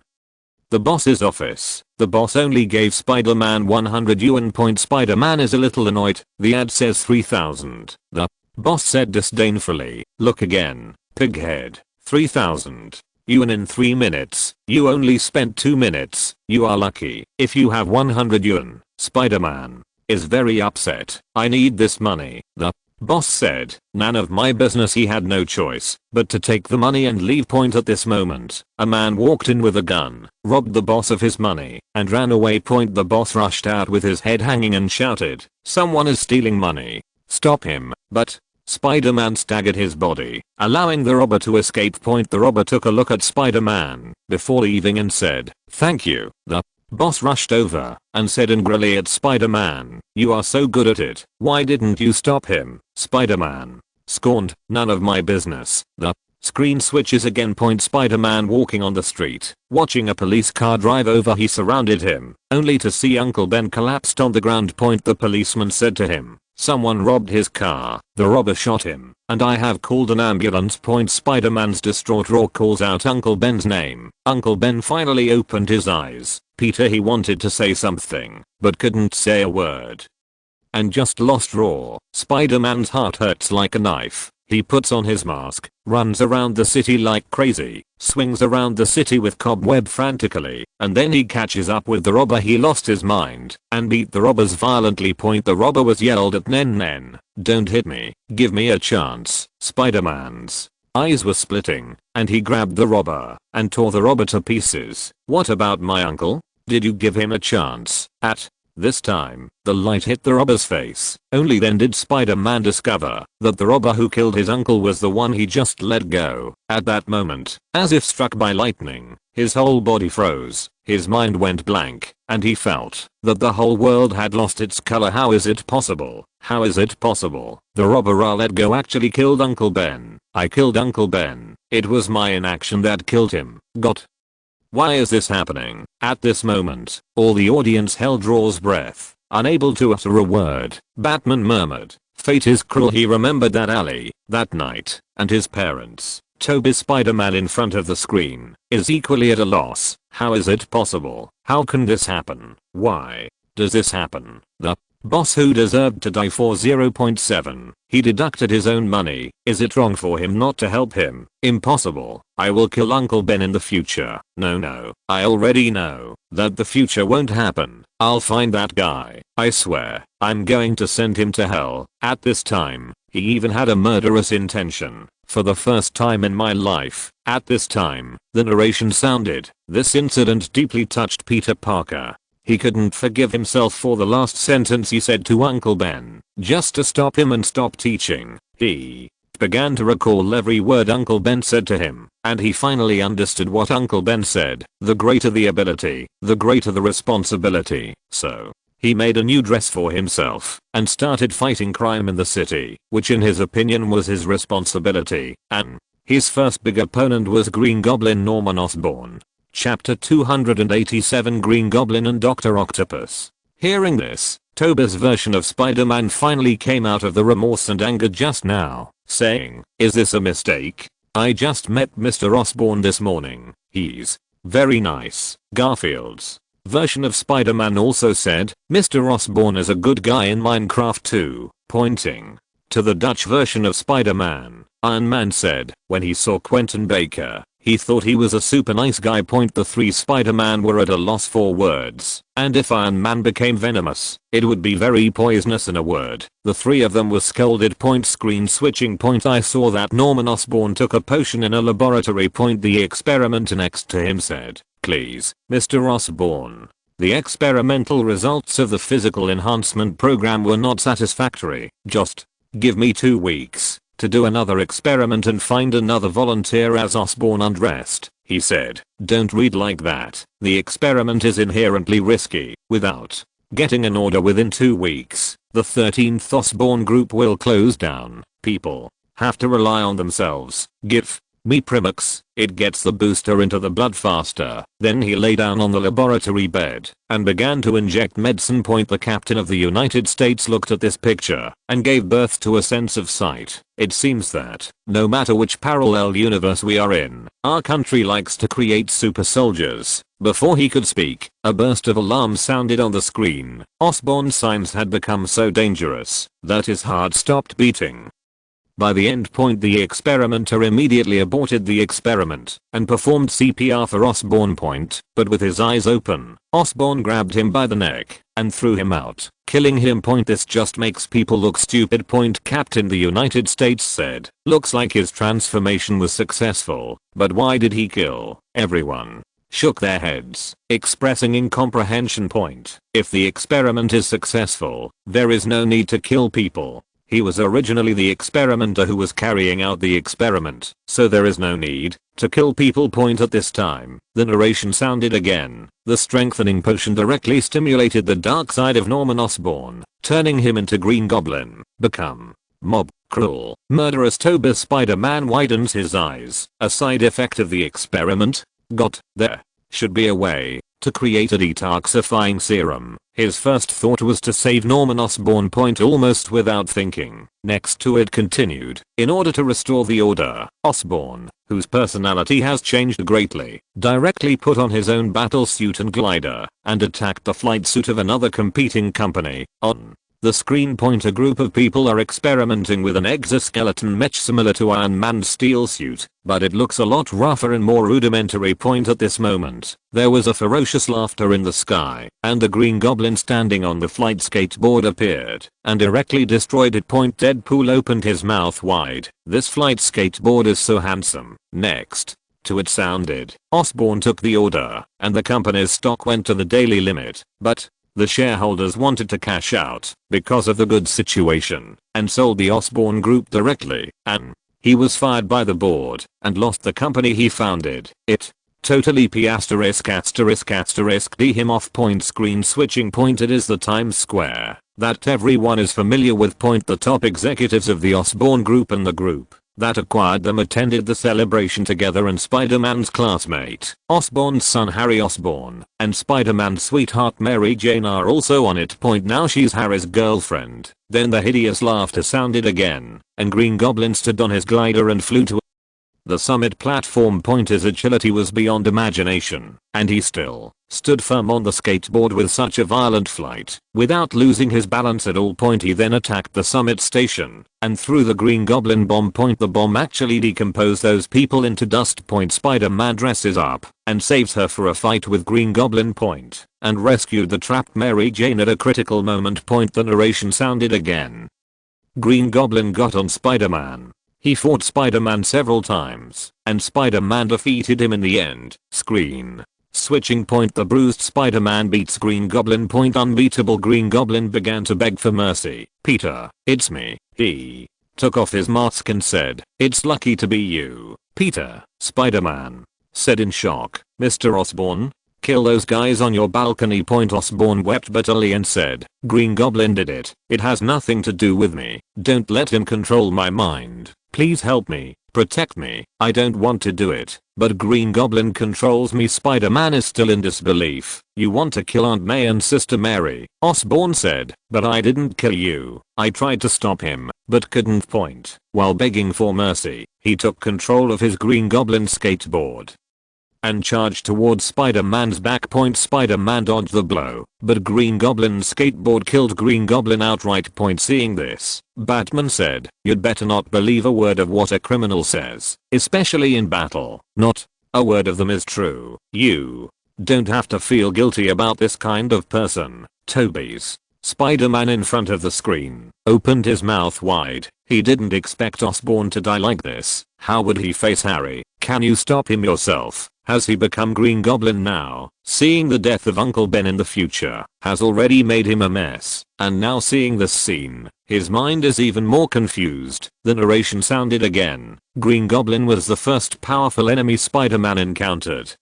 the boss's office, the boss only gave Spider-Man 100 yuan. Spider-Man is a little annoyed. The ad says 3,000. The boss said disdainfully, look again, pighead. 3,000 yuan in 3 minutes. You only spent 2 minutes. You are lucky if you have 100 yuan. Spider-Man is very upset. I need this money. The boss said, none of my business. He had no choice but to take the money and leave. At this moment, a man walked in with a gun, robbed the boss of his money, and ran away. The boss rushed out with his head hanging and shouted, someone is stealing money. Stop him. But Spider-Man staggered his body, allowing the robber to escape. The robber took a look at Spider-Man before leaving and said, thank you. The boss rushed over and said angrily at Spider-Man, you are so good at it, why didn't you stop him? Spider-Man scorned, none of my business. The screen switches again. Spider-Man walking on the street, watching a police car drive over. He surrounded him, only to see Uncle Ben collapsed on the ground. The policeman said to him, someone robbed his car. The robber shot him, and I have called an ambulance. Spider-Man's distraught roar calls out Uncle Ben's name. Uncle Ben finally opened his eyes. Peter, he wanted to say something, but couldn't say a word. And just lost Raw. Spider-Man's heart hurts like a knife. He puts on his mask, runs around the city like crazy, swings around the city with cobweb frantically, and then he catches up with the robber. He lost his mind and beat the robbers violently. The robber was yelled at, Nen, don't hit me, give me a chance. Spider-Man's eyes were splitting, and he grabbed the robber and tore the robber to pieces. What about my uncle? Did you give him a chance? At this time, the light hit the robber's face. Only then did Spider-Man discover that the robber who killed his uncle was the one he just let go. At that moment, as if struck by lightning, his whole body froze, his mind went blank, and he felt that the whole world had lost its color. How is it possible? How is it possible? The robber I let go actually killed Uncle Ben. I killed Uncle Ben. It was my inaction that killed him. Got. Why is this happening? At this moment, all the audience held Raw's breath, unable to utter a word. Batman murmured, fate is cruel. He remembered that alley, that night, and his parents, Toby Spider-Man in front of the screen, is equally at a loss. How is it possible? How can this happen? Why does this happen? The boss who deserved to die for 0.7. He deducted his own money. Is it wrong for him not to help him? Impossible. I will kill Uncle Ben in the future. No. I already know that the future won't happen. I'll find that guy. I swear. I'm going to send him to hell. At this time, he even had a murderous intention. For the first time in my life, at this time, the narration sounded. This incident deeply touched Peter Parker. He couldn't forgive himself for the last sentence he said to Uncle Ben. Just to stop him and stop teaching, he began to recall every word Uncle Ben said to him, and he finally understood what Uncle Ben said. The greater the ability, the greater the responsibility. So, he made a new dress for himself and started fighting crime in the city, which in his opinion was his responsibility, and his first big opponent was Green Goblin Norman Osborn. Chapter 287 Green Goblin and Dr. Octopus. Hearing this, Toby's version of Spider-Man finally came out of the remorse and anger just now, saying, "Is this a mistake? I just met Mr. Osborn this morning. He's very nice." Garfield's version of Spider-Man also said, "Mr. Osborn is a good guy in Minecraft too," pointing to the Dutch version of Spider-Man. Iron Man said, when he saw Quentin Baker, he thought he was a super nice guy. The three Spider-Man were at a loss for words, and if Iron Man became venomous, it would be very poisonous in a word. The three of them were scolded. Screen switching. I saw that Norman Osborn took a potion in a laboratory. The experimenter next to him said, "Please, Mr. Osborn. The experimental results of the physical enhancement program were not satisfactory. Just give me 2 weeks to do another experiment and find another volunteer." As Osborn undressed, he said, "Don't read like that. The experiment is inherently risky. Without getting an order within 2 weeks, the 13th Osborn group will close down. People have to rely on themselves. Give me Primax. It gets the booster into the blood faster." Then he lay down on the laboratory bed and began to inject medicine. The captain of the United States looked at this picture and gave birth to a sense of sight. It seems that, no matter which parallel universe we are in, our country likes to create super soldiers. Before he could speak, a burst of alarm sounded on the screen. Osborn's signs had become so dangerous that his heart stopped beating. By the end point, the experimenter immediately aborted the experiment and performed CPR for Osborn. But with his eyes open, Osborn grabbed him by the neck and threw him out, killing him. This just makes people look stupid. Captain the United States said, "Looks like his transformation was successful, but why did he kill everyone?" Shook their heads, expressing incomprehension. If the experiment is successful, there is no need to kill people. He was originally the experimenter who was carrying out the experiment, so there is no need to kill people. At this time, the narration sounded again. The strengthening potion directly stimulated the dark side of Norman Osborn, turning him into Green Goblin. Become mob, cruel, murderous. Toby Spider-Man widens his eyes. A side effect of the experiment? There should be a way to create a detoxifying serum. His first thought was to save Norman Osborn. Almost without thinking, next to it continued, "In order to restore the order, Osborn, whose personality has changed greatly, directly put on his own battle suit and glider and attacked the flight suit of another competing company." On the screen, a group of people are experimenting with an exoskeleton mesh similar to Iron Man's steel suit, but it looks a lot rougher and more rudimentary. At this moment, there was a ferocious laughter in the sky, and the Green Goblin standing on the flight skateboard appeared and directly destroyed it. Deadpool opened his mouth wide. "This flight skateboard is so handsome." Next to it sounded, "Osborn took the order, and the company's stock went to the daily limit, but the shareholders wanted to cash out because of the good situation and sold the Osborn Group directly, and he was fired by the board and lost the company he founded. It totally d him off." Screen switching. It is the Times Square that everyone is familiar with. The top executives of the Osborn Group and the group that acquired them attended the celebration together, and Spider-Man's classmate, Osborn's son Harry Osborn, and Spider-Man's sweetheart Mary Jane are also on it. Now she's Harry's girlfriend. Then the hideous laughter sounded again, and Green Goblin stood on his glider and flew to the summit platform. His agility was beyond imagination, and he still stood firm on the skateboard with such a violent flight, without losing his balance at all. He then attacked the summit station, and threw the Green Goblin bomb. The bomb actually decomposed those people into dust. Spider-Man dresses up, and saves her for a fight with Green Goblin, and rescued the trapped Mary Jane at a critical moment. The narration sounded again. Green Goblin got on Spider-Man. He fought Spider-Man several times, and Spider-Man defeated him in the end. Screen switching. The bruised Spider-Man beats Green Goblin. Unbeatable Green Goblin began to beg for mercy. "Peter, it's me." He took off his mask and said, "It's lucky to be you, Peter." Spider-Man said in shock, "Mr. Osborn? Kill those guys on your balcony." Osborn wept bitterly and said, "Green Goblin did it. It has nothing to do with me. Don't let him control my mind. Please help me. Protect me. I don't want to do it, but Green Goblin controls me." Spider-Man is still in disbelief. "You want to kill Aunt May and Sister Mary," Osborn said, "but I didn't kill you. I tried to stop him, but couldn't." While begging for mercy, he took control of his Green Goblin skateboard and charged towards Spider-Man's back. Spider-Man dodged the blow, but Green Goblin's skateboard killed Green Goblin outright. Seeing this, Batman said, "You'd better not believe a word of what a criminal says, especially in battle. Not a word of them is true. You don't have to feel guilty about this kind of person." Toby's Spider-Man in front of the screen opened his mouth wide. He didn't expect Osborn to die like this. How would he face Harry? Can you stop him yourself? Has he become Green Goblin now? Seeing the death of Uncle Ben in the future has already made him a mess, and now seeing this scene, his mind is even more confused. The narration sounded again. Green Goblin was the first powerful enemy Spider-Man encountered,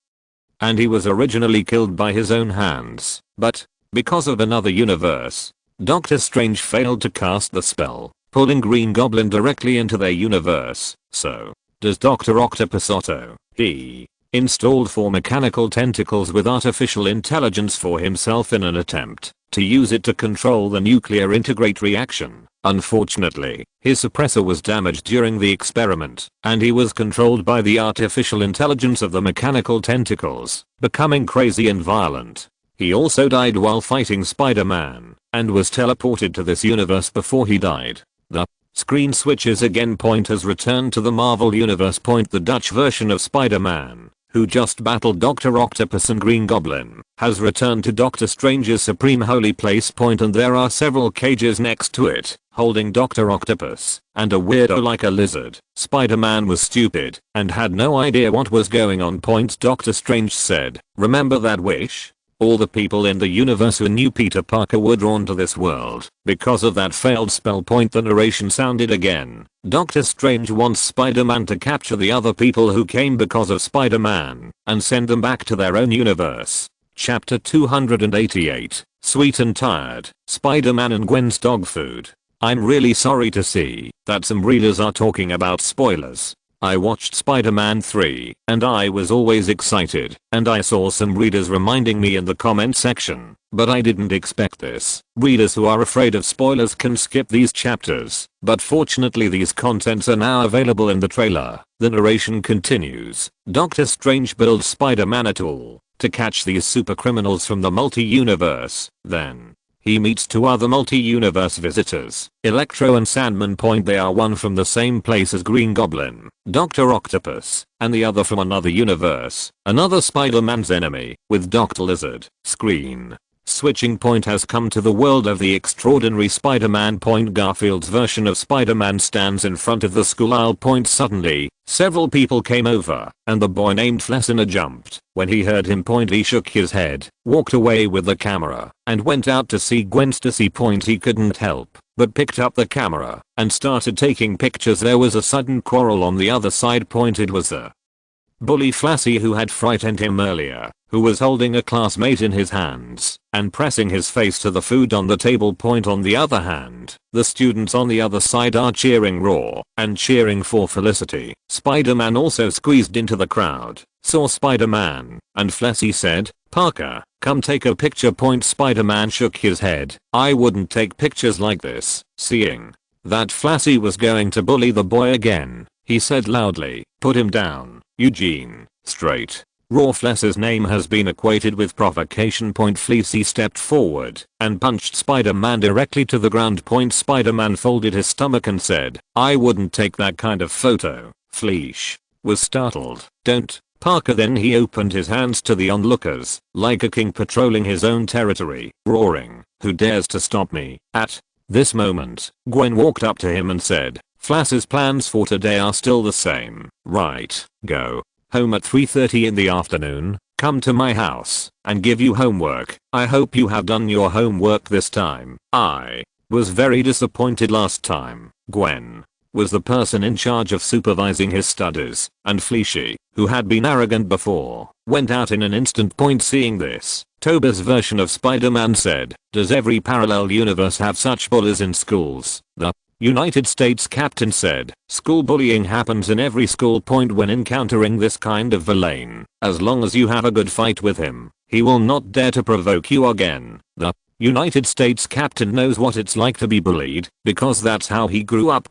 and he was originally killed by his own hands. But because of another universe, Doctor Strange failed to cast the spell, pulling Green Goblin directly into their universe. So does Dr. Octopus Otto. He installed 4 mechanical tentacles with artificial intelligence for himself in an attempt to use it to control the nuclear integrate reaction. Unfortunately, his suppressor was damaged during the experiment, and he was controlled by the artificial intelligence of the mechanical tentacles, becoming crazy and violent. He also died while fighting Spider-Man, and was teleported to this universe before he died. The screen switches again. Has returned to the Marvel Universe. The Dutch version of Spider-Man, who just battled Dr. Octopus and Green Goblin, has returned to Doctor Strange's supreme holy place. And there are several cages next to it, holding Dr. Octopus, and a weirdo like a lizard. Spider-Man was stupid, and had no idea what was going on. Doctor Strange said, "Remember that wish? All the people in the universe who knew Peter Parker were drawn to this world because of that failed spell." The narration sounded again. Doctor Strange wants Spider-Man to capture the other people who came because of Spider-Man and send them back to their own universe. Chapter 288, Sweet and Tired, Spider-Man and Gwen's dog food. I'm really sorry to see that some readers are talking about spoilers. I watched Spider-Man 3, and I was always excited, and I saw some readers reminding me in the comment section, but I didn't expect this. Readers who are afraid of spoilers can skip these chapters, but fortunately these contents are now available in the trailer. The narration continues. Doctor Strange builds Spider-Man a tool to catch these super criminals from the multi-universe. Then he meets 2 other multi-universe visitors, Electro and Sandman. They are one from the same place as Green Goblin, Dr. Octopus, and the other from another universe, another Spider-Man's enemy, with Dr. Lizard. Screen switching. Has come to the world of the extraordinary Spider-Man. Garfield's version of Spider-Man stands in front of the school aisle. Suddenly, several people came over, and the boy named Flessina jumped. When he heard him. He shook his head, walked away with the camera, and went out to see Gwen Stacy. He couldn't help but picked up the camera and started taking pictures. There was a sudden quarrel on the other side. It was a bully Flashy, who had frightened him earlier, who was holding a classmate in his hands and pressing his face to the food on the table. On the other hand, the students on the other side are cheering raw and cheering for Felicity. Spider-Man also squeezed into the crowd, saw Spider-Man, and Flashy said, "Parker, come take a picture." Spider-Man shook his head. "I wouldn't take pictures like this." Seeing that Flashy was going to bully the boy again, he said loudly, "Put him down, Eugene." Straight raw Flash's name has been equated with provocation. Fleecy stepped forward and punched Spider-Man directly to the ground. Spider-Man folded his stomach and said, "I wouldn't take that kind of photo." Fleesh was startled. "Don't, Parker." Then he opened his hands to the onlookers, like a king patrolling his own territory, roaring, "Who dares to stop me?" At this moment, Gwen walked up to him and said, "Flash's plans for today are still the same, right? Go home at 3:30 in the afternoon, come to my house, and give you homework. I hope you have done your homework this time." I was very disappointed last time. Gwen was the person in charge of supervising his studies, and Fleeshy, who had been arrogant before, went out in an instant. Seeing this, Toby's version of Spider-Man said, "Does every parallel universe have such bullies in schools?" The United States captain said, "School bullying happens in every school. When encountering this kind of villain, as long as you have a good fight with him, he will not dare to provoke you again." The United States captain knows what it's like to be bullied, because that's how he grew up.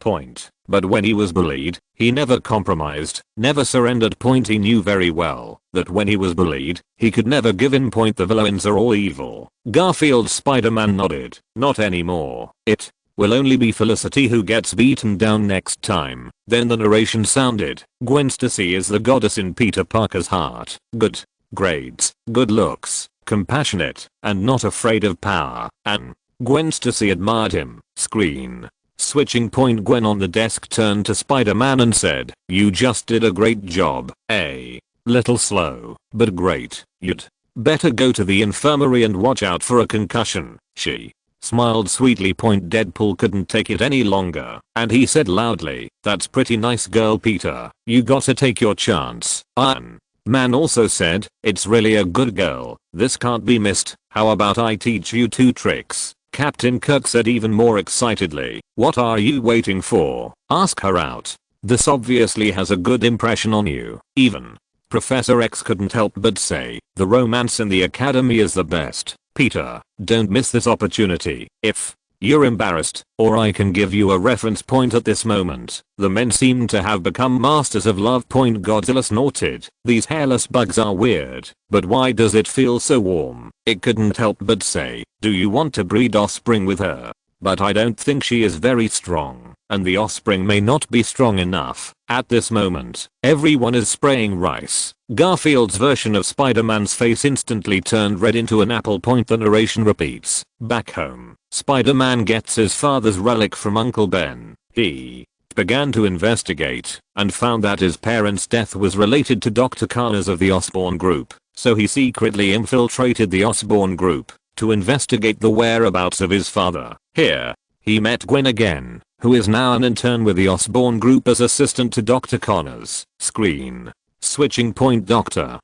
But when he was bullied, he never compromised, never surrendered. He knew very well that when he was bullied, he could never give in. The villains are all evil. Garfield's Spider-Man nodded. "Not anymore. It will only be Felicity who gets beaten down next time." Then the narration sounded, "Gwen Stacy is the goddess in Peter Parker's heart. Good grades, good looks, compassionate, and not afraid of power. And Gwen Stacy admired him." Screen switching. Gwen on the desk turned to Spider-Man and said, "You just did a great job. A little slow, but great. You'd better go to the infirmary and watch out for a concussion." She smiled sweetly. Deadpool couldn't take it any longer, and he said loudly, "That's pretty nice, girl Peter. You gotta take your chance." Iron Man also said, "It's really a good girl. This can't be missed. How about I teach you 2 tricks?" Captain Kirk said even more excitedly, "What are you waiting for? Ask her out. This obviously has a good impression on you." Even Professor X couldn't help but say, "The romance in the academy is the best. Peter, don't miss this opportunity. If you're embarrassed, or I can give you a reference." At this moment, the men seemed to have become masters of love. Godzilla snorted, "These hairless bugs are weird, but why does it feel so warm?" It couldn't help but say, "Do you want to breed offspring with her? But I don't think she is very strong, and the offspring may not be strong enough." At this moment, everyone is spraying rice. Garfield's version of Spider-Man's face instantly turned red into an apple. The narration repeats, "Back home, Spider-Man gets his father's relic from Uncle Ben. He began to investigate and found that his parents' death was related to Dr. Connors of the Osborn Group, so he secretly infiltrated the Osborn Group to investigate the whereabouts of his father. Here, he met Gwen again, who is now an intern with the Osborn Group as assistant to Dr. Connors." Screen switching. Dr.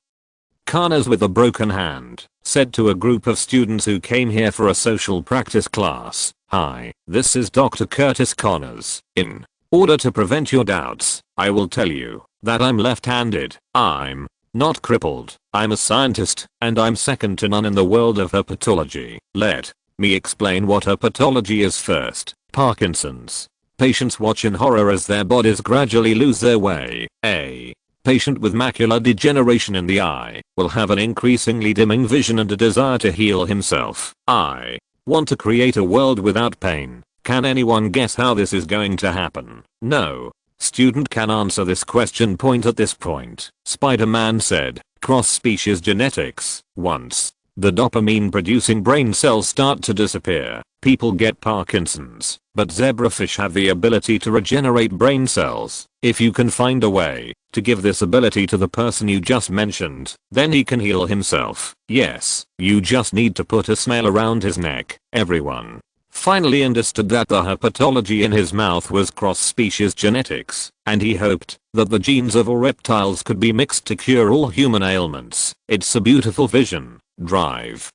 Connors, with a broken hand, said to a group of students who came here for a social practice class, "Hi, this is Dr. Curtis Connors. In order to prevent your doubts, I will tell you that I'm left-handed. I'm not crippled. I'm a scientist, and I'm second to none in the world of herpetology. Let me explain what herpetology is first. Parkinson's patients watch in horror as their bodies gradually lose their way. A patient with macular degeneration in the eye will have an increasingly dimming vision and a desire to heal himself. I want to create a world without pain. Can anyone guess how this is going to happen?" No student can answer this question. At this point, Spider-Man said, "Cross-species genetics. Once the dopamine-producing brain cells start to disappear, people get Parkinson's, but zebrafish have the ability to regenerate brain cells. If you can find a way to give this ability to the person you just mentioned, then he can heal himself. Yes, you just need to put a snail around his neck." Everyone finally understood that the herpetology in his mouth was cross-species genetics, and he hoped that the genes of all reptiles could be mixed to cure all human ailments. It's a beautiful vision. Drive.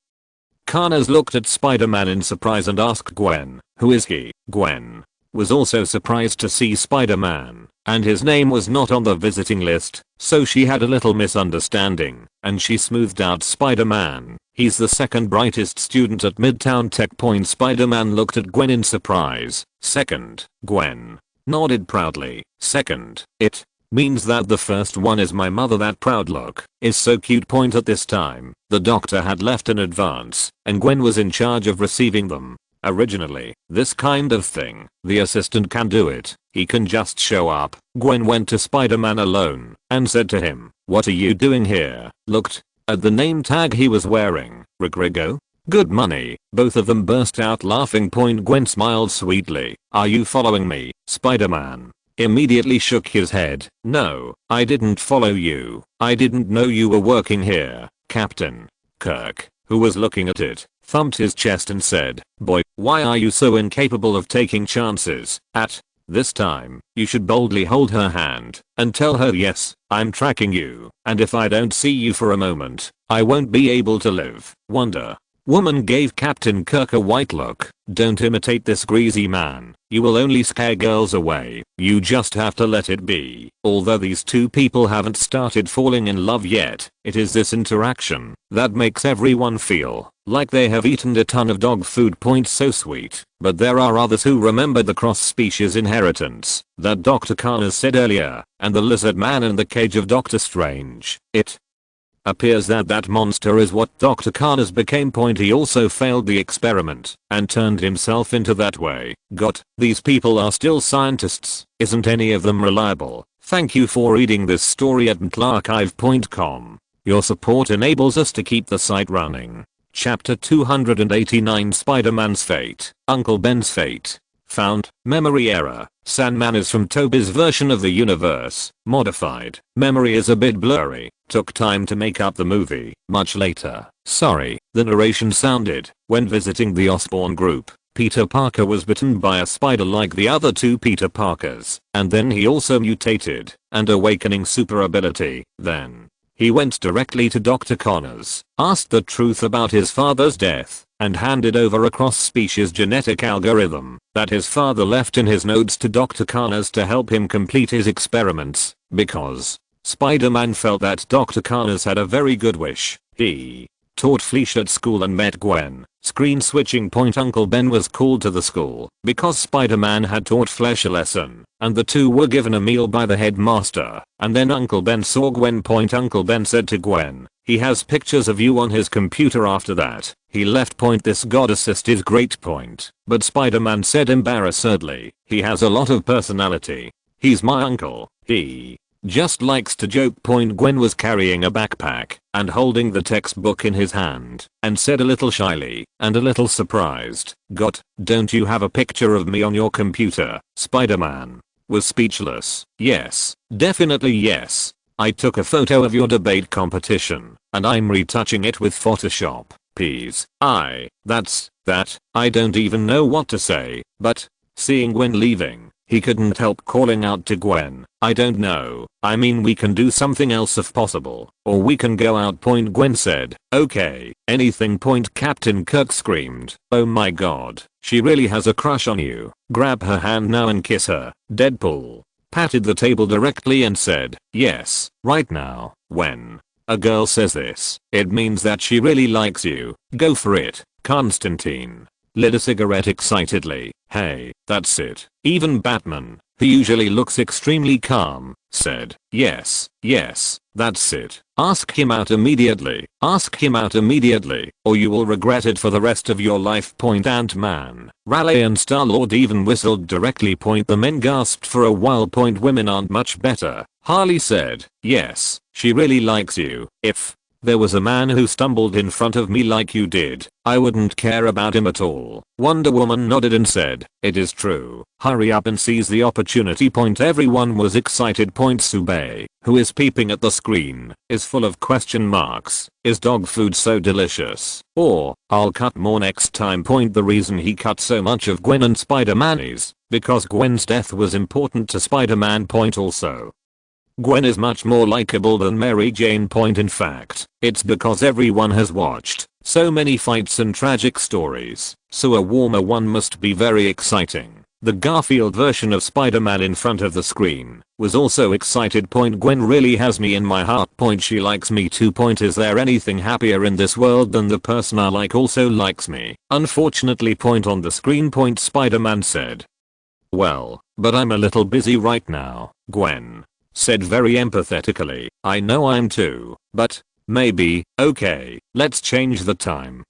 Connors looked at Spider-Man in surprise and asked Gwen, "Who is he?" Gwen was also surprised to see Spider-Man, and his name was not on the visiting list, so she had a little misunderstanding, and she smoothed out Spider-Man. "He's the second brightest student at Midtown Tech Point." Spider-Man looked at Gwen in surprise. "Second?" Gwen nodded proudly. "Second. It means that the first one is my mother." That proud look is so cute. Point at this time, the doctor had left in advance, and Gwen was in charge of receiving them. Originally, this kind of thing, the assistant can do it. He can just show up. Gwen went to Spider-Man alone and said to him, "What are you doing here?" Looked at the name tag he was wearing. "Rigrigo? Good money." Both of them burst out laughing. Gwen smiled sweetly. "Are you following me?" Spider-Man immediately shook his head. "No, I didn't follow you. I didn't know you were working here." Captain Kirk, who was looking at it, thumped his chest and said, "Boy, why are you so incapable of taking chances? At this time, you should boldly hold her hand and tell her, yes, I'm tracking you, and if I don't see you for a moment, I won't be able to live." Wonder Woman gave Captain Kirk a white look. "Don't imitate this greasy man. You will only scare girls away. You just have to let it be." Although these two people haven't started falling in love yet, it is this interaction that makes everyone feel like they have eaten a ton of dog food. So sweet. But there are others who remember the cross-species inheritance that Dr. Connors said earlier, and the lizard man in the cage of Doctor Strange. It appears that that monster is what Dr. Connors became. He also failed the experiment and turned himself into that way. These people are still scientists. Isn't any of them reliable? Thank you for reading this story at mtlarchive.com. Your support enables us to keep the site running. Chapter 289 Spider-Man's Fate. Uncle Ben's Fate. Found. Memory error. Sandman is from Toby's version of the universe. Modified. Memory is a bit blurry. Took time to make up the movie. Much later. Sorry, the narration sounded. When visiting the Osborn group, Peter Parker was bitten by a spider like the other two Peter Parkers, and then he also mutated and awakening super ability. Then he went directly to Dr. Connors, asked the truth about his father's death, and handed over a cross-species genetic algorithm that his father left in his notes to Dr. Connors to help him complete his experiments, because Spider-Man felt that Dr. Connors had a very good wish. He taught Flesh at school and met Gwen. Screen switching. Uncle Ben was called to the school because Spider-Man had taught Flesh a lesson, and the two were given a meal by the headmaster, and then Uncle Ben saw Gwen. Uncle Ben said to Gwen, "He has pictures of you on his computer." After that, he left. This god assist is great. But Spider-Man said embarrassedly, "He has a lot of personality. He's my uncle. He just likes to joke." Gwen was carrying a backpack and holding the textbook in his hand, and said a little shyly and a little surprised, "Don't you have a picture of me on your computer?" Spider-Man was speechless. "Yes, definitely yes. I took a photo of your debate competition, and I'm retouching it with Photoshop. Please. That's that. I don't even know what to say." But seeing Gwen leaving, he couldn't help calling out to Gwen, "I don't know. I mean, we can do something else if possible, or we can go out." Gwen said, "Okay, anything." Captain Kirk screamed, "Oh my god, she really has a crush on you. Grab her hand now and kiss her." Deadpool patted the table directly and said, "Yes, right now." When a girl says this, it means that she really likes you. Go for it. Constantine lit a cigarette excitedly. "Hey, that's it." Even Batman, who usually looks extremely calm, said, "Yes, that's it. Ask him out immediately. Ask him out immediately, or you will regret it for the rest of your life." Ant-Man, Raleigh and Star-Lord even whistled directly. The men gasped for a while. Women aren't much better. Harley said, "Yes, she really likes you. If There was a man who stumbled in front of me like you did. I wouldn't care about him at all. Wonder Woman nodded and said, it is true. Hurry up and seize the opportunity. Everyone was excited. Sube, who is peeping at the screen, is full of question marks. Is dog food so delicious? Or, I'll cut more next time. The reason he cut so much of Gwen and Spider-Man is because Gwen's death was important to Spider-Man. Also, Gwen is much more likable than Mary Jane. In fact, it's because everyone has watched so many fights and tragic stories, so a warmer one must be very exciting. The Garfield version of Spider-Man in front of the screen was also excited. Gwen really has me in my heart. She likes me too. Is there anything happier in this world than the person I like also likes me? Unfortunately. On the screen. Spider-Man said. Well, but I'm a little busy right now, Gwen said very empathetically. I know I'm too, but maybe, okay, let's change the time.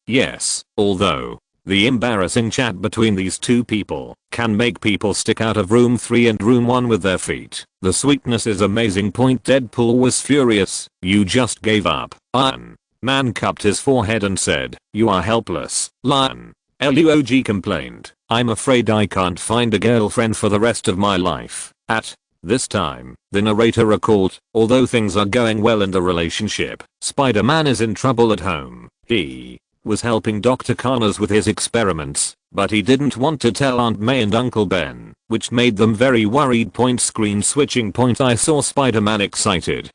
Yes, although the embarrassing chat between these two people can make people stick out of room 3 and room 1 with their feet. The sweetness is amazing. Deadpool was furious. You just gave up. Iron Man cupped his forehead and said, you are helpless, Lion. LUOG complained, I'm afraid I can't find a girlfriend for the rest of my life. At this time, the narrator recalled, although things are going well in the relationship, Spider-Man is in trouble at home. He was helping Dr. Connors with his experiments, but he didn't want to tell Aunt May and Uncle Ben, which made them very worried. Screen switching. I saw Spider-Man excited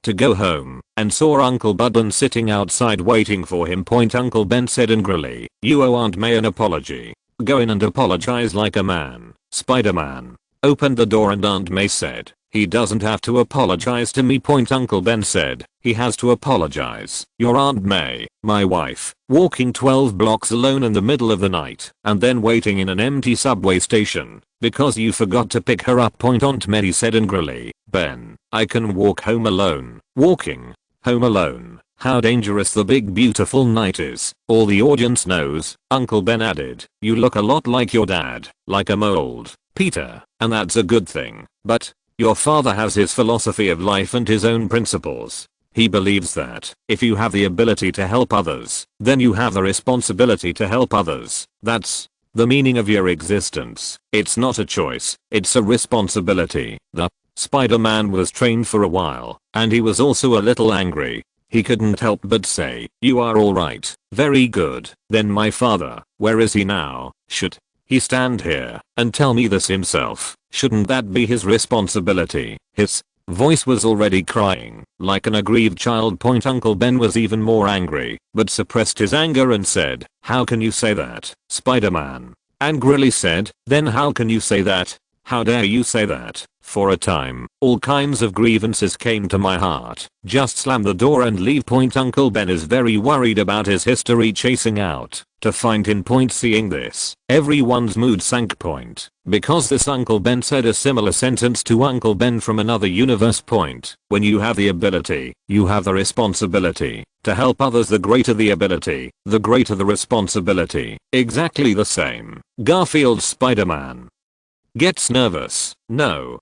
to go home and saw Uncle Budden sitting outside waiting for him. Uncle Ben said angrily, you owe Aunt May an apology. Go in and apologize like a man. Spider-Man opened the door and Aunt May said, he doesn't have to apologize to me. Uncle Ben said, he has to apologize. Your Aunt May, my wife, walking 12 blocks alone in the middle of the night and then waiting in an empty subway station because you forgot to pick her up. Aunt May said angrily, Ben, I can walk home alone. Walking home alone? How dangerous the big beautiful night is. All the audience knows. Uncle Ben added, you look a lot like your dad, like a mold, Peter, and that's a good thing. But your father has his philosophy of life and his own principles. He believes that if you have the ability to help others, then you have the responsibility to help others. That's the meaning of your existence. It's not a choice, it's a responsibility. The Spider-Man was trained for a while, and he was also a little angry. He couldn't help but say, you are alright, very good. Then my father, where is he now? Should he stand here and tell me this himself? Shouldn't that be his responsibility? His voice was already crying, like an aggrieved child. Uncle Ben was even more angry, but suppressed his anger and said, how can you say that? Spider-Man angrily said, then how can you say that? How dare you say that? For a time, all kinds of grievances came to my heart. Just slam the door and leave. Uncle Ben is very worried about his history chasing out to find him. Seeing this, everyone's mood sank. Because this Uncle Ben said a similar sentence to Uncle Ben from another universe. When you have the ability, you have the responsibility to help others. The greater the ability, the greater the responsibility. Exactly the same. Garfield's Spider-Man gets nervous. No,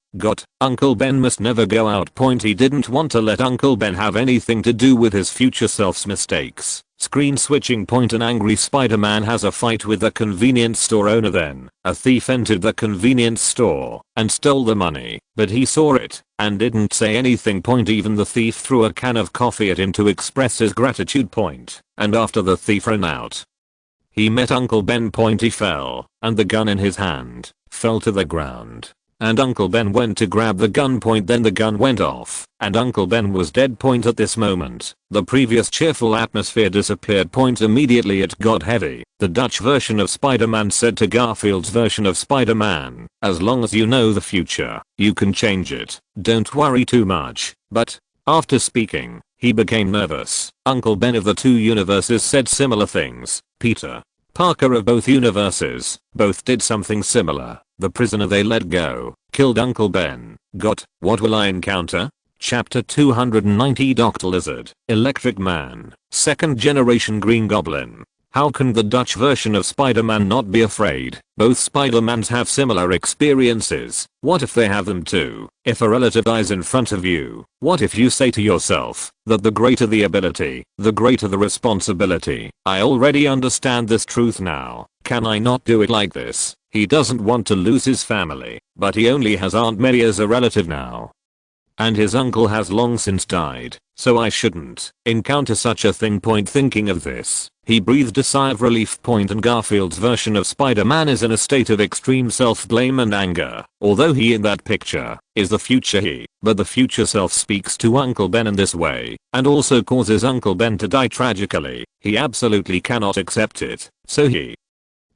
Uncle Ben must never go out. He didn't want to let Uncle Ben have anything to do with his future self's mistakes. Screen switching. An angry Spider-Man has a fight with the convenience store owner. Then a thief entered the convenience store and stole the money, but he saw it and didn't say anything. Even the thief threw a can of coffee at him to express his gratitude. And after the thief ran out, he met Uncle Ben. He fell, and the gun in his hand fell to the ground. And Uncle Ben went to grab the gun. Then the gun went off, and Uncle Ben was dead. At this moment, the previous cheerful atmosphere disappeared. Immediately it got heavy. The Dutch version of Spider-Man said to Garfield's version of Spider-Man, as long as you know the future, you can change it. Don't worry too much. But after speaking, he became nervous. Uncle Ben of the two universes said similar things. Peter Parker of both universes both did something similar. The prisoner they let go killed Uncle Ben. What will I encounter? Chapter 290. Dr. Lizard, Electric Man, Second Generation Green Goblin, How can the Dutch version of Spider-Man not be afraid? Both Spider-Mans have similar experiences. What if they have them too? If a relative dies in front of you, what if you say to yourself that the greater the ability, the greater the responsibility? I already understand this truth now. Can I not do it like this? He doesn't want to lose his family, but he only has Aunt May as a relative now. And his uncle has long since died, so I shouldn't encounter such a thing. Thinking of this, he breathed a sigh of relief. And Garfield's version of Spider-Man is in a state of extreme self-blame and anger. Although he in that picture is the future he, but the future self speaks to Uncle Ben in this way, and also causes Uncle Ben to die tragically. He absolutely cannot accept it, so he,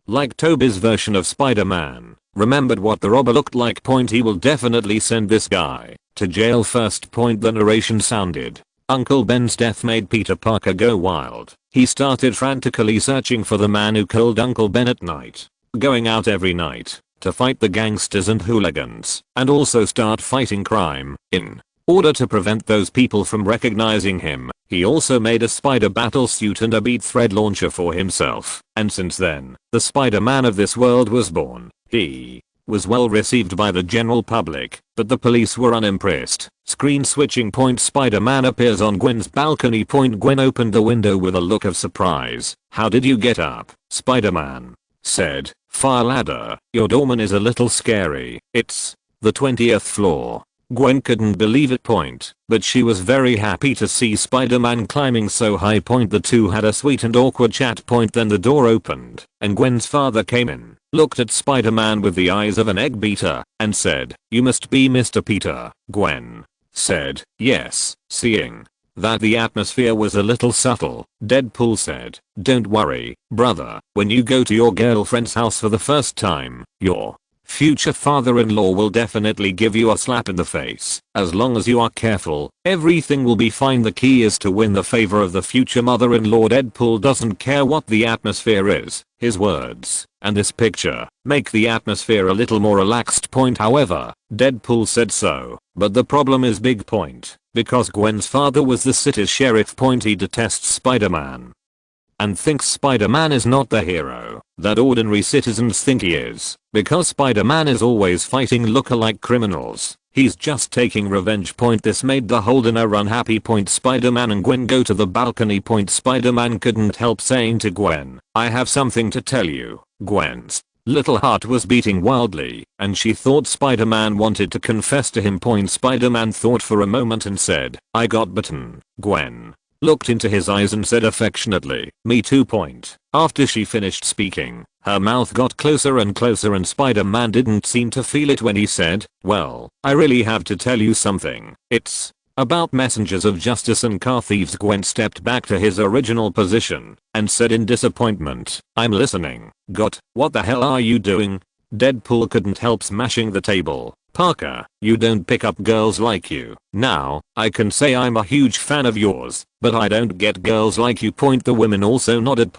like Tobey's version of Spider-Man, remembered what the robber looked like. He will definitely send this guy to jail first. The narration sounded. Uncle Ben's death made Peter Parker go wild. He started frantically searching for the man who killed Uncle Ben at night, going out every night to fight the gangsters and hooligans, and also start fighting crime. In order to prevent those people from recognizing him, he also made a spider battle suit and a bead thread launcher for himself. And since then, the Spider-Man of this world was born. He was well received by the general public, but the police were unimpressed. Screen switching. Spider-Man appears on Gwen's balcony. Gwen opened the window with a look of surprise. How did you get up? Spider-Man said. Fire ladder. Your doorman is a little scary. It's the 20th floor. Gwen couldn't believe it. But she was very happy to see Spider-Man climbing so high. The two had a sweet and awkward chat. Then the door opened, and Gwen's father came in, looked at Spider-Man with the eyes of an egg beater, and said, "You must be Mr. Peter." Gwen said, "Yes." Seeing that the atmosphere was a little subtle, Deadpool said, "Don't worry, brother. When you go to your girlfriend's house for the first time, your future father-in-law will definitely give you a slap in the face. As long as you are careful, everything will be fine. The key is to win the favor of the future mother-in-law." Deadpool doesn't care what the atmosphere is. His words and this picture make the atmosphere a little more relaxed. However, Deadpool said so, but the problem is big. Because Gwen's father was the city's sheriff. He detests Spider-Man and thinks Spider-Man is not the hero that ordinary citizens think he is, because Spider-Man is always fighting look-alike criminals. He's just taking revenge. This made the whole dinner unhappy. Spider-Man and Gwen go to the balcony. Spider-Man couldn't help saying to Gwen, "I have something to tell you." Gwen's little heart was beating wildly, and she thought Spider-Man wanted to confess to him. Spider-Man thought for a moment and said, "I got bitten." Gwen looked into his eyes and said affectionately, "Me too." After she finished speaking, her mouth got closer and closer, and Spider-Man didn't seem to feel it when he said, "Well, I really have to tell you something. It's about messengers of justice and car thieves." Gwen stepped back to his original position and said in disappointment, "I'm listening." "Got, what the hell are you doing?" Deadpool couldn't help smashing the table. "Parker, you don't pick up girls like you. Now, I can say I'm a huge fan of yours, but I don't get girls like you." The women also nodded.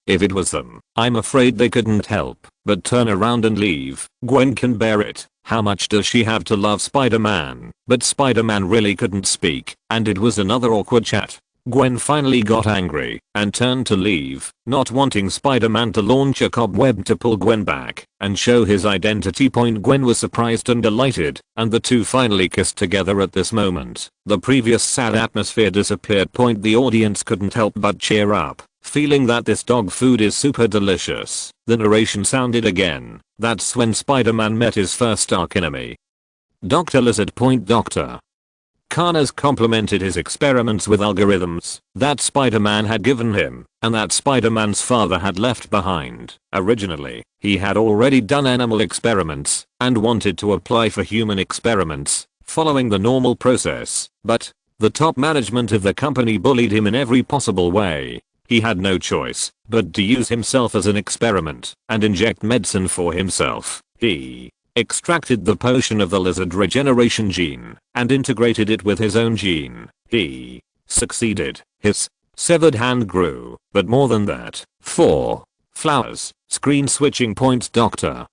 If it was them, I'm afraid they couldn't help but turn around and leave. Gwen can bear it. How much does she have to love Spider-Man? But Spider-Man really couldn't speak, and it was another awkward chat. Gwen finally got angry and turned to leave, not wanting Spider-Man to launch a cobweb to pull Gwen back and show his identity. Gwen was surprised and delighted, and the two finally kissed together. At this moment, the previous sad atmosphere disappeared. The audience couldn't help but cheer up, feeling that this dog food is super delicious. The narration sounded again. That's when Spider-Man met his first archenemy, Dr. Lizard. Dr. Connors complimented his experiments with algorithms that Spider-Man had given him, and that Spider-Man's father had left behind. Originally, he had already done animal experiments and wanted to apply for human experiments, following the normal process, but the top management of the company bullied him in every possible way. He had no choice but to use himself as an experiment and inject medicine for himself. He extracted the potion of the lizard regeneration gene and integrated it with his own gene. He succeeded. His severed hand grew, but more than that, 4 flowers. Screen switching. Dr.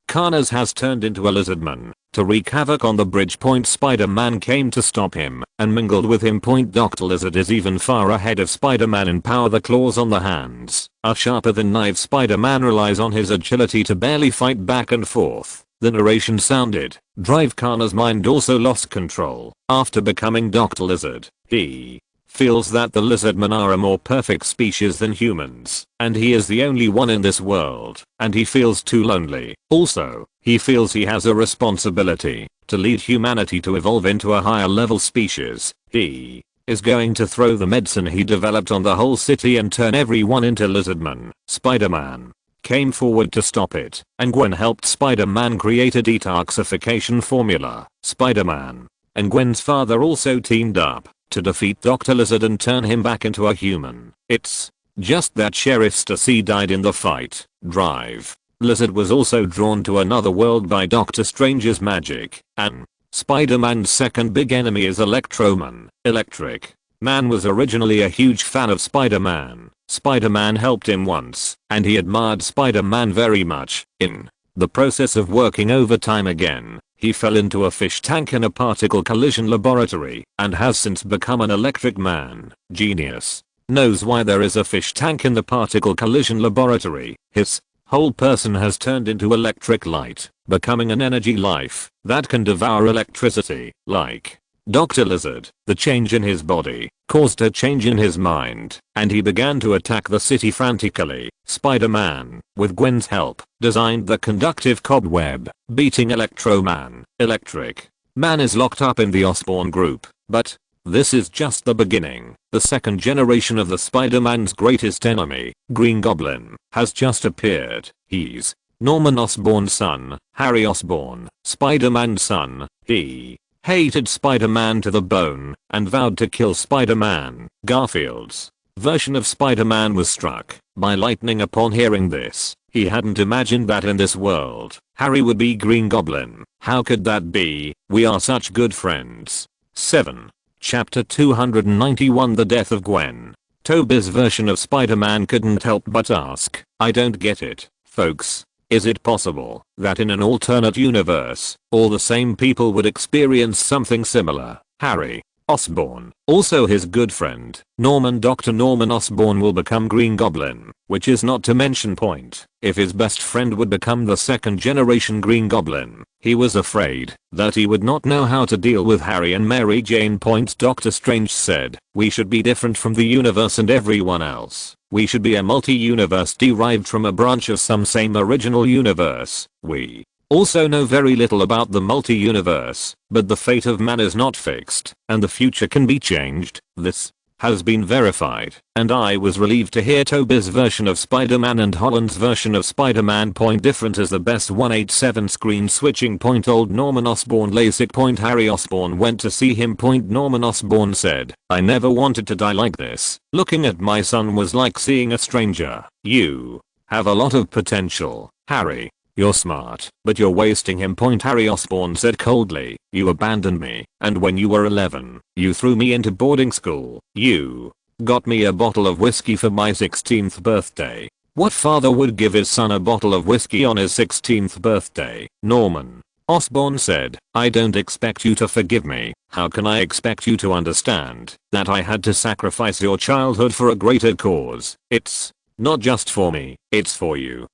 Connors has turned into a lizardman to wreak havoc on the bridge. Spider-Man came to stop him and mingled with him. Dr. Lizard is even far ahead of Spider-Man in power. The claws on the hands are sharper than knives. Spider-Man relies on his agility to barely fight back and forth. The narration sounded. Drive. Connors' mind also lost control after becoming Dr. Lizard. He feels that the lizardmen are a more perfect species than humans, and he is the only one in this world, and he feels too lonely. Also, he feels he has a responsibility to lead humanity to evolve into a higher level species. He is going to throw the medicine he developed on the whole city and turn everyone into lizardmen. Spider-Man came forward to stop it, and Gwen helped Spider-Man create a detoxification formula. Spider-Man and Gwen's father also teamed up to defeat Dr. Lizard and turn him back into a human. It's just that Sheriff Stacy died in the fight. Drive. Lizard was also drawn to another world by Doctor Strange's magic, and Spider-Man's second big enemy is Electroman. Electric Man was originally a huge fan of Spider-Man. Spider-Man helped him once, and he admired Spider-Man very much. In the process of working overtime again, he fell into a fish tank in a particle collision laboratory and has since become an electric man. Genius. Knows why there is a fish tank in the particle collision laboratory. His whole person has turned into electric light, becoming an energy life that can devour electricity. Like Dr. Lizard, the change in his body caused a change in his mind, and he began to attack the city frantically. Spider-Man, with Gwen's help, designed the conductive cobweb, beating Electroman. Electric Man is locked up in the Osborn group, but this is just the beginning. The second generation of the Spider-Man's greatest enemy, Green Goblin, has just appeared. He's Norman Osborn's son, Harry Osborn, Spider-Man's son. He hated Spider-Man to the bone and vowed to kill Spider-Man. Garfield's version of Spider-Man was struck by lightning upon hearing this. He hadn't imagined that in this world, Harry would be Green Goblin. How could that be? We are such good friends. 7. Chapter 291 The Death of Gwen. Tobey's version of Spider-Man couldn't help but ask, I don't get it, folks. Is it possible that in an alternate universe, all the same people would experience something similar? Harry Osborn, also his good friend, Dr. Norman Osborn will become Green Goblin, which is not to mention point. If his best friend would become the second generation Green Goblin, he was afraid that he would not know how to deal with Harry and Mary Jane. Doctor Strange said, we should be different from the universe and everyone else. We should be a multi-universe derived from a branch of some same original universe. We also know very little about the multi-universe, but the fate of man is not fixed, and the future can be changed. This has been verified, and I was relieved to hear Tobey's version of Spider-Man and Holland's version of Spider-Man. Different as the best 187 screen switching. Old Norman Osborn LASIK. Harry Osborn went to see him. Norman Osborn said, I never wanted to die like this. Looking at my son was like seeing a stranger. You have a lot of potential, Harry. You're smart, but you're wasting him. Harry Osborn said coldly, you abandoned me, and when you were 11, you threw me into boarding school. You got me a bottle of whiskey for my 16th birthday. What father would give his son a bottle of whiskey on his 16th birthday? Norman Osborn said, I don't expect you to forgive me. How can I expect you to understand that I had to sacrifice your childhood for a greater cause? It's not just for me, it's for you.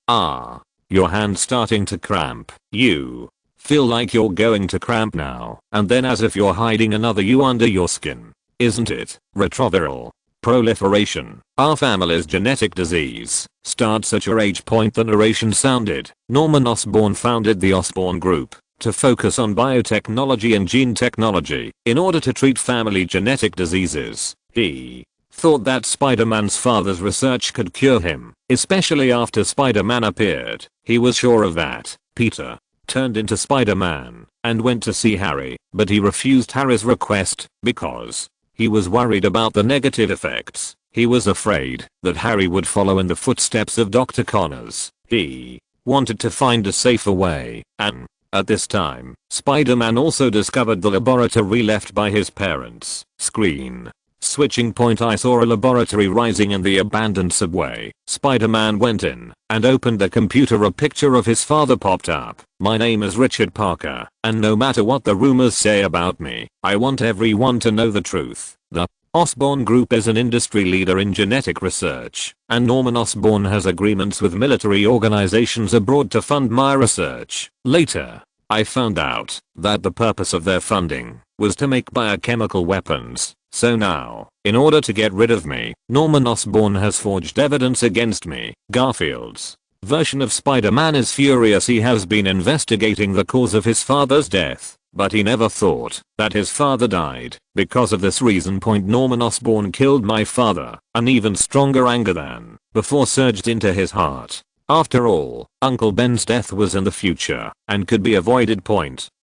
Your hand's starting to cramp. You feel like you're going to cramp now, and then as if you're hiding another you under your skin. Isn't it? Retroviral proliferation. Our family's genetic disease starts at your age. The narration sounded. Norman Osborn founded the Osborn Group to focus on biotechnology and gene technology in order to treat family genetic diseases. He thought that Spider-Man's father's research could cure him, especially after Spider-Man appeared. He was sure of that. Peter turned into Spider-Man and went to see Harry, but he refused Harry's request because he was worried about the negative effects. He was afraid that Harry would follow in the footsteps of Dr. Connors. He wanted to find a safer way, and at this time, Spider-Man also discovered the laboratory left by his parents. Screen Switching point. I saw a laboratory rising in the abandoned subway. Spider-Man went in and opened the computer. A picture of his father popped up. My name is Richard Parker, and no matter what the rumors say about me, I want everyone to know the truth. The Osborn Group is an industry leader in genetic research, and Norman Osborn has agreements with military organizations abroad to fund my research. Later, I found out that the purpose of their funding was to make biochemical weapons. So now, in order to get rid of me, Norman Osborn has forged evidence against me. Garfield's version of Spider-Man is furious. He has been investigating the cause of his father's death, but he never thought that his father died because of this reason. Norman Osborn killed my father. An even stronger anger than before surged into his heart. After all, Uncle Ben's death was in the future and could be avoided.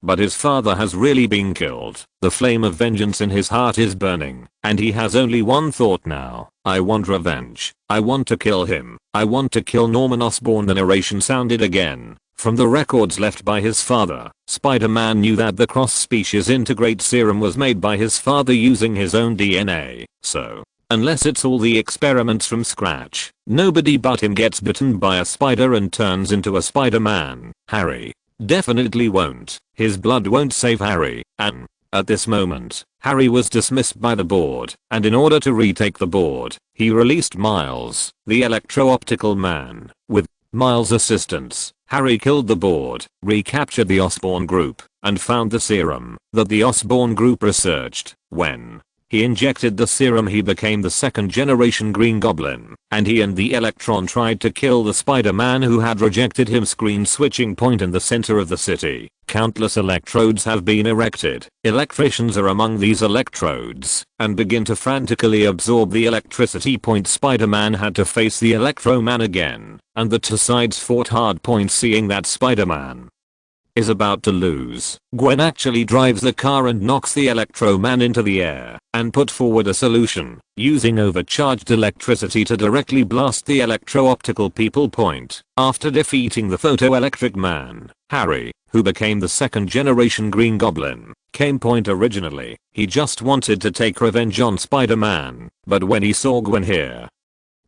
But his father has really been killed. The flame of vengeance in his heart is burning, and he has only one thought now. I want revenge. I want to kill him. I want to kill Norman Osborn. The narration sounded again from the records left by his father. Spider-Man knew that the cross-species integrate serum was made by his father using his own DNA, so unless it's all the experiments from scratch, nobody but him gets bitten by a spider and turns into a Spider-Man. Harry definitely won't. His blood won't save Harry, and at this moment, Harry was dismissed by the board, and in order to retake the board, he released Miles, the electro-optical man. With Miles' assistance, Harry killed the board, recaptured the Osborn Group, and found the serum that the Osborn Group researched. When he injected the serum, he became the second generation Green Goblin, and he and the Electron tried to kill the Spider-Man who had rejected him. Screen switching point. In the center of the city, countless electrodes have been erected. Electricians are among these electrodes and begin to frantically absorb the electricity. Spider-Man had to face the Electro Man again, and the two sides fought hard. Seeing that Spider-Man is about to lose, Gwen actually drives the car and knocks the Electro Man into the air and put forward a solution, using overcharged electricity to directly blast the electro-optical people. After defeating the photoelectric man, Harry, who became the second generation Green Goblin, came. Originally, he just wanted to take revenge on Spider-Man, but when he saw Gwen here,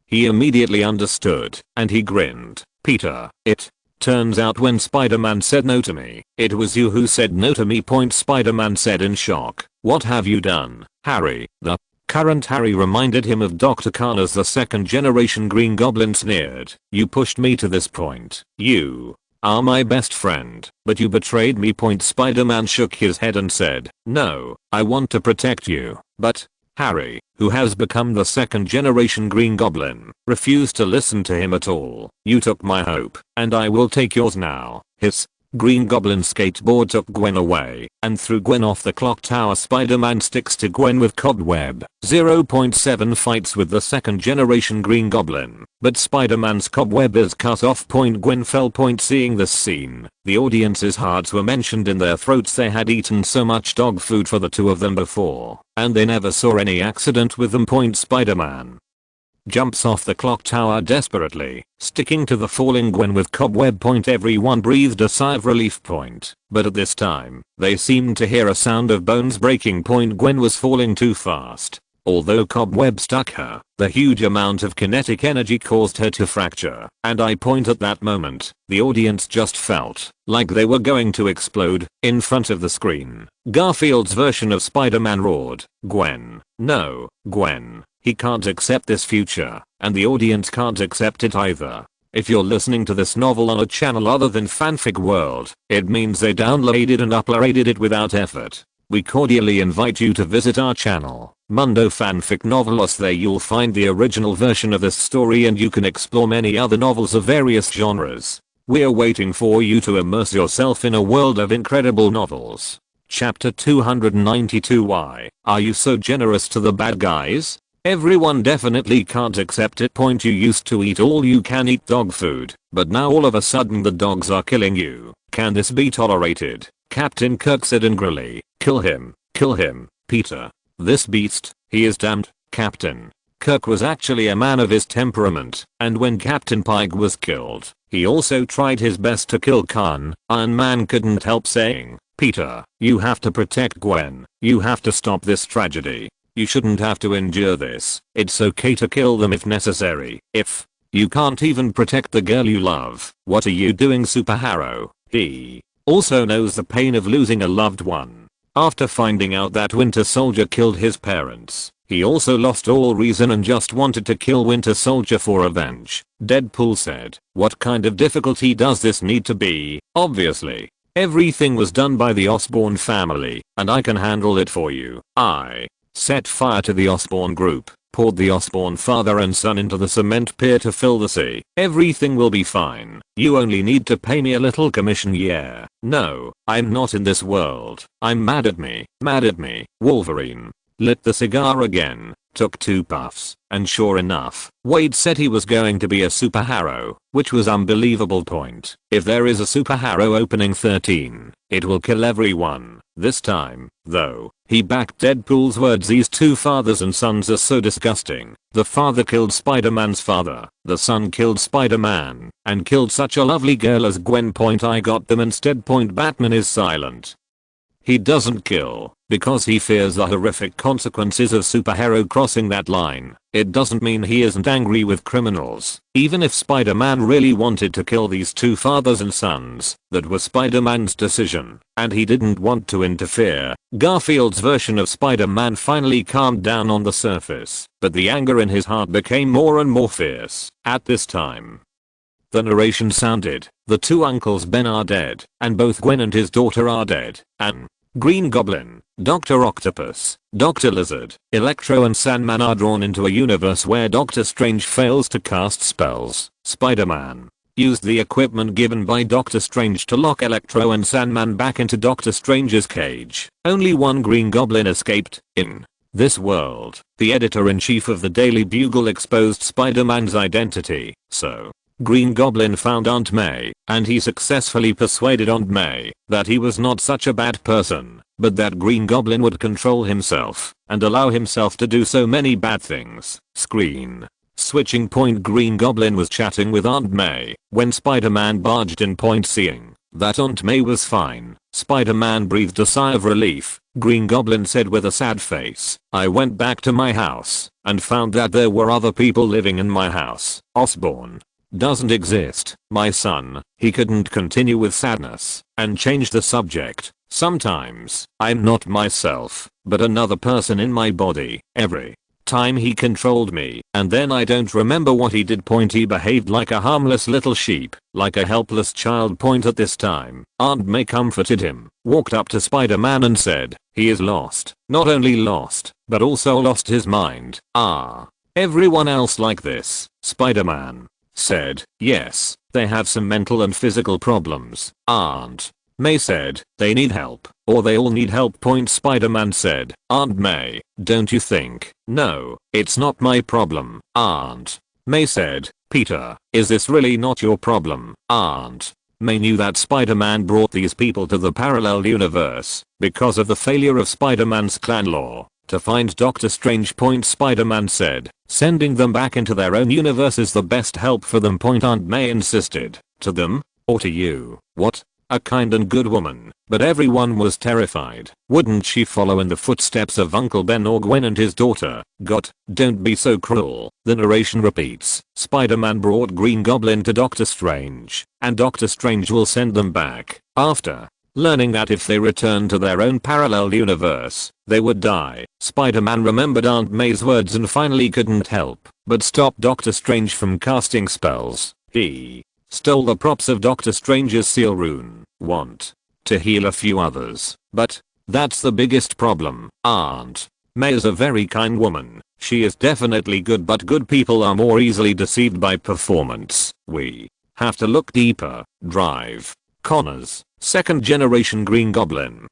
he immediately understood, and he grinned. Peter, it turns out when Spider-Man said no to me, it was you who said no to me. Spider-Man said in shock. What have you done, Harry? The current Harry reminded him of Dr. Connors. The second generation Green Goblin sneered. You pushed me to this point. You are my best friend, but you betrayed me. Spider-Man shook his head and said, no, I want to protect you. But Harry, who has become the second generation Green Goblin, refused to listen to him at all. You took my hope, and I will take yours now. His Green Goblin skateboard took Gwen away and threw Gwen off the clock tower. Spider-Man sticks to Gwen with cobweb. 0.7 fights with the second generation Green Goblin, but Spider-Man's cobweb is cut off. Gwen fell. Seeing this scene, the audience's hearts were mentioned in their throats. They had eaten so much dog food for the two of them before, and they never saw any accident with them. Spider-Man jumps off the clock tower desperately, sticking to the falling Gwen with cobweb. Everyone breathed a sigh of relief. But at this time, they seemed to hear a sound of bones breaking. Gwen was falling too fast. Although cobweb stuck her, the huge amount of kinetic energy caused her to fracture, and at that moment, the audience just felt like they were going to explode. In front of the screen, Garfield's version of Spider-Man roared, Gwen, no, Gwen. He can't accept this future, and the audience can't accept it either. If you're listening to this novel on a channel other than Fanfic World, it means they downloaded and uploaded it without effort. We cordially invite you to visit our channel, Mundo Fanfic Novelos. There you'll find the original version of this story, and you can explore many other novels of various genres. We're waiting for you to immerse yourself in a world of incredible novels. Chapter 292. Why are you so generous to the bad guys? Everyone definitely can't accept it. You used to eat all you can eat dog food, but now all of a sudden the dogs are killing you. Can this be tolerated? Captain Kirk said angrily. Kill him, Peter. This beast, he is damned. Captain Kirk was actually a man of his temperament, and when Captain Pike was killed, he also tried his best to kill Khan. Iron Man couldn't help saying, Peter, you have to protect Gwen. You have to stop this tragedy. You shouldn't have to endure this. It's okay to kill them if necessary. If you can't even protect the girl you love, what are you doing, superhero? He also knows the pain of losing a loved one. After finding out that Winter Soldier killed his parents, he also lost all reason and just wanted to kill Winter Soldier for revenge. Deadpool said, "What kind of difficulty does this need to be? Obviously. Everything was done by the Osborn family, and I can handle it for you. I set fire to the Osborn group, poured the Osborn father and son into the cement pier to fill the sea. Everything will be fine. You only need to pay me a little commission, yeah. No, I'm not in this world. I'm mad at me. Mad at me." Wolverine lit the cigar again, took 2 puffs, and sure enough, Wade said he was going to be a superhero, which was unbelievable point. If there is a superhero opening 13, it will kill everyone. This time, though, he backed Deadpool's words. These 2 fathers and sons are so disgusting. The father killed Spider-Man's father, the son killed Spider-Man, and killed such a lovely girl as Gwen. I got them instead. Batman is silent. He doesn't kill because he fears the horrific consequences of superhero crossing that line. It doesn't mean he isn't angry with criminals. Even if Spider-Man really wanted to kill these 2 fathers and sons, that was Spider-Man's decision, and he didn't want to interfere. Garfield's version of Spider-Man finally calmed down on the surface, but the anger in his heart became more and more fierce. At this time, the narration sounded, the 2 uncles Ben are dead, and both Gwen and his daughter are dead, and Green Goblin, Dr. Octopus, Dr. Lizard, Electro and Sandman are drawn into a universe where Doctor Strange fails to cast spells. Spider-Man used the equipment given by Doctor Strange to lock Electro and Sandman back into Doctor Strange's cage. Only one Green Goblin escaped. In this world, the editor-in-chief of the Daily Bugle exposed Spider-Man's identity, so Green Goblin found Aunt May, and he successfully persuaded Aunt May that he was not such a bad person, but that Green Goblin would control himself and allow himself to do so many bad things. Screen switching. Green Goblin was chatting with Aunt May when Spider-Man barged in. Seeing that Aunt May was fine, Spider-Man breathed a sigh of relief. Green Goblin said with a sad face, "I went back to my house and found that there were other people living in my house. Osborn doesn't exist, my son." He couldn't continue with sadness and changed the subject. "Sometimes I'm not myself, but another person in my body. Every time he controlled me, and then I don't remember what he did. He behaved like a harmless little sheep, like a helpless child." At this time, Aunt May comforted him, walked up to Spider-Man and said, "He is lost. Not only lost, but also lost his mind." Everyone else like this? Spider-Man said, "Yes, they have some mental and physical problems." Aunt May said, "They need help, or they all need help." Spider-Man said, "Aunt May, don't you think?" "No, it's not my problem." Aunt May said, "Peter, is this really not your problem?" Aunt May knew that Spider-Man brought these people to the parallel universe because of the failure of Spider-Man's clan law to find Doctor Strange. Spider-Man said, "Sending them back into their own universe is the best help for them." Aunt May insisted, "To them? Or to you?" "What? A kind and good woman." But everyone was terrified. Wouldn't she follow in the footsteps of Uncle Ben or Gwen and his daughter? "God, don't be so cruel." The narration repeats, Spider-Man brought Green Goblin to Doctor Strange, and Doctor Strange will send them back after learning that if they return to their own parallel universe, they would die. Spider-Man remembered Aunt May's words and finally couldn't help but stop Doctor Strange from casting spells. He stole the props of Doctor Strange's seal rune, want to heal a few others, but that's the biggest problem. Aunt May is a very kind woman. She is definitely good, but good people are more easily deceived by performance. We have to look deeper. Drive Connors, second generation Green Goblin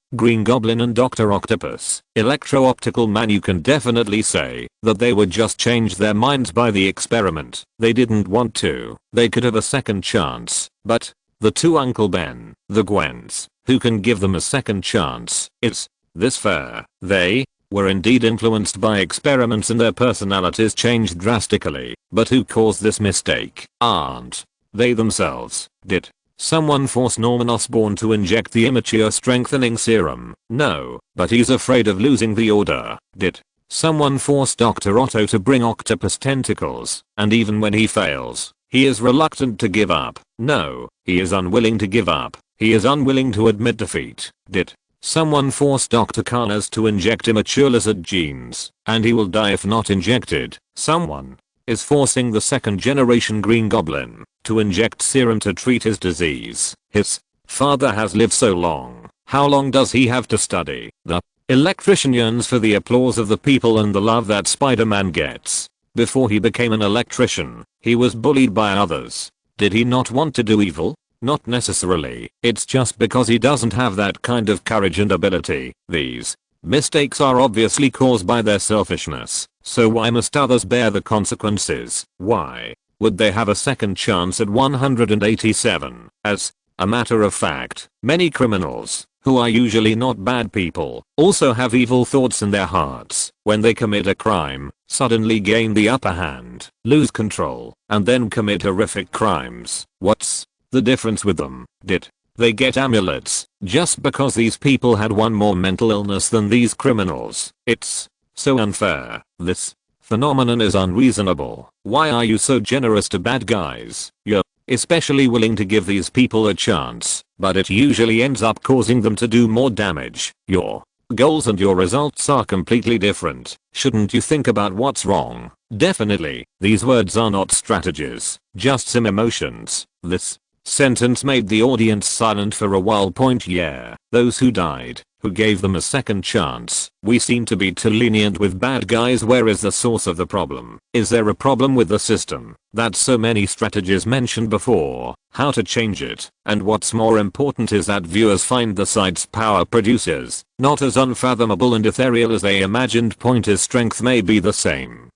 and Dr. Octopus, Electro-Optical Man. You can definitely say that they would just change their minds by the experiment. They didn't want to. They could have a second chance, but the 2 Uncle Ben, the Gwens, who can give them a second chance. Is this fair? They were indeed influenced by experiments and their personalities changed drastically, but who caused this mistake? Aren't they themselves? Did someone force Norman Osborn to inject the immature strengthening serum? No, but he's afraid of losing the order. Did Someone forced Dr. Otto to bring octopus tentacles, and even when he fails, he is reluctant to give up. No, he is unwilling to give up. He is unwilling to admit defeat. Did someone force Dr. Connors to inject immature lizard genes, and he will die if not injected? Someone is forcing the second generation Green Goblin to inject serum to treat his disease. His father has lived so long. How long does he have to study? The electrician yearns for the applause of the people and the love that Spider-Man gets. Before he became an electrician, he was bullied by others. Did he not want to do evil? Not necessarily. It's just because he doesn't have that kind of courage and ability. These mistakes are obviously caused by their selfishness. So why must others bear the consequences? Why would they have a second chance at 187? As a matter of fact, many criminals, who are usually not bad people, also have evil thoughts in their hearts. When they commit a crime, suddenly gain the upper hand, lose control, and then commit horrific crimes. What's the difference with them? Did they get amulets just because these people had one more mental illness than these criminals? It's so unfair. This phenomenon is unreasonable. Why are you so generous to bad guys? You're especially willing to give these people a chance, but it usually ends up causing them to do more damage. Your goals and your results are completely different. Shouldn't you think about what's wrong? Definitely, these words are not strategies, just some emotions. This sentence made the audience silent for a while. Yeah, those who died, who gave them a second chance. We seem to be too lenient with bad guys. Where is the source of the problem? Is there a problem with the system that so many strategies mentioned before? How to change it? And what's more important is that viewers find the site's power produces not as unfathomable and ethereal as they imagined. His strength may be the same,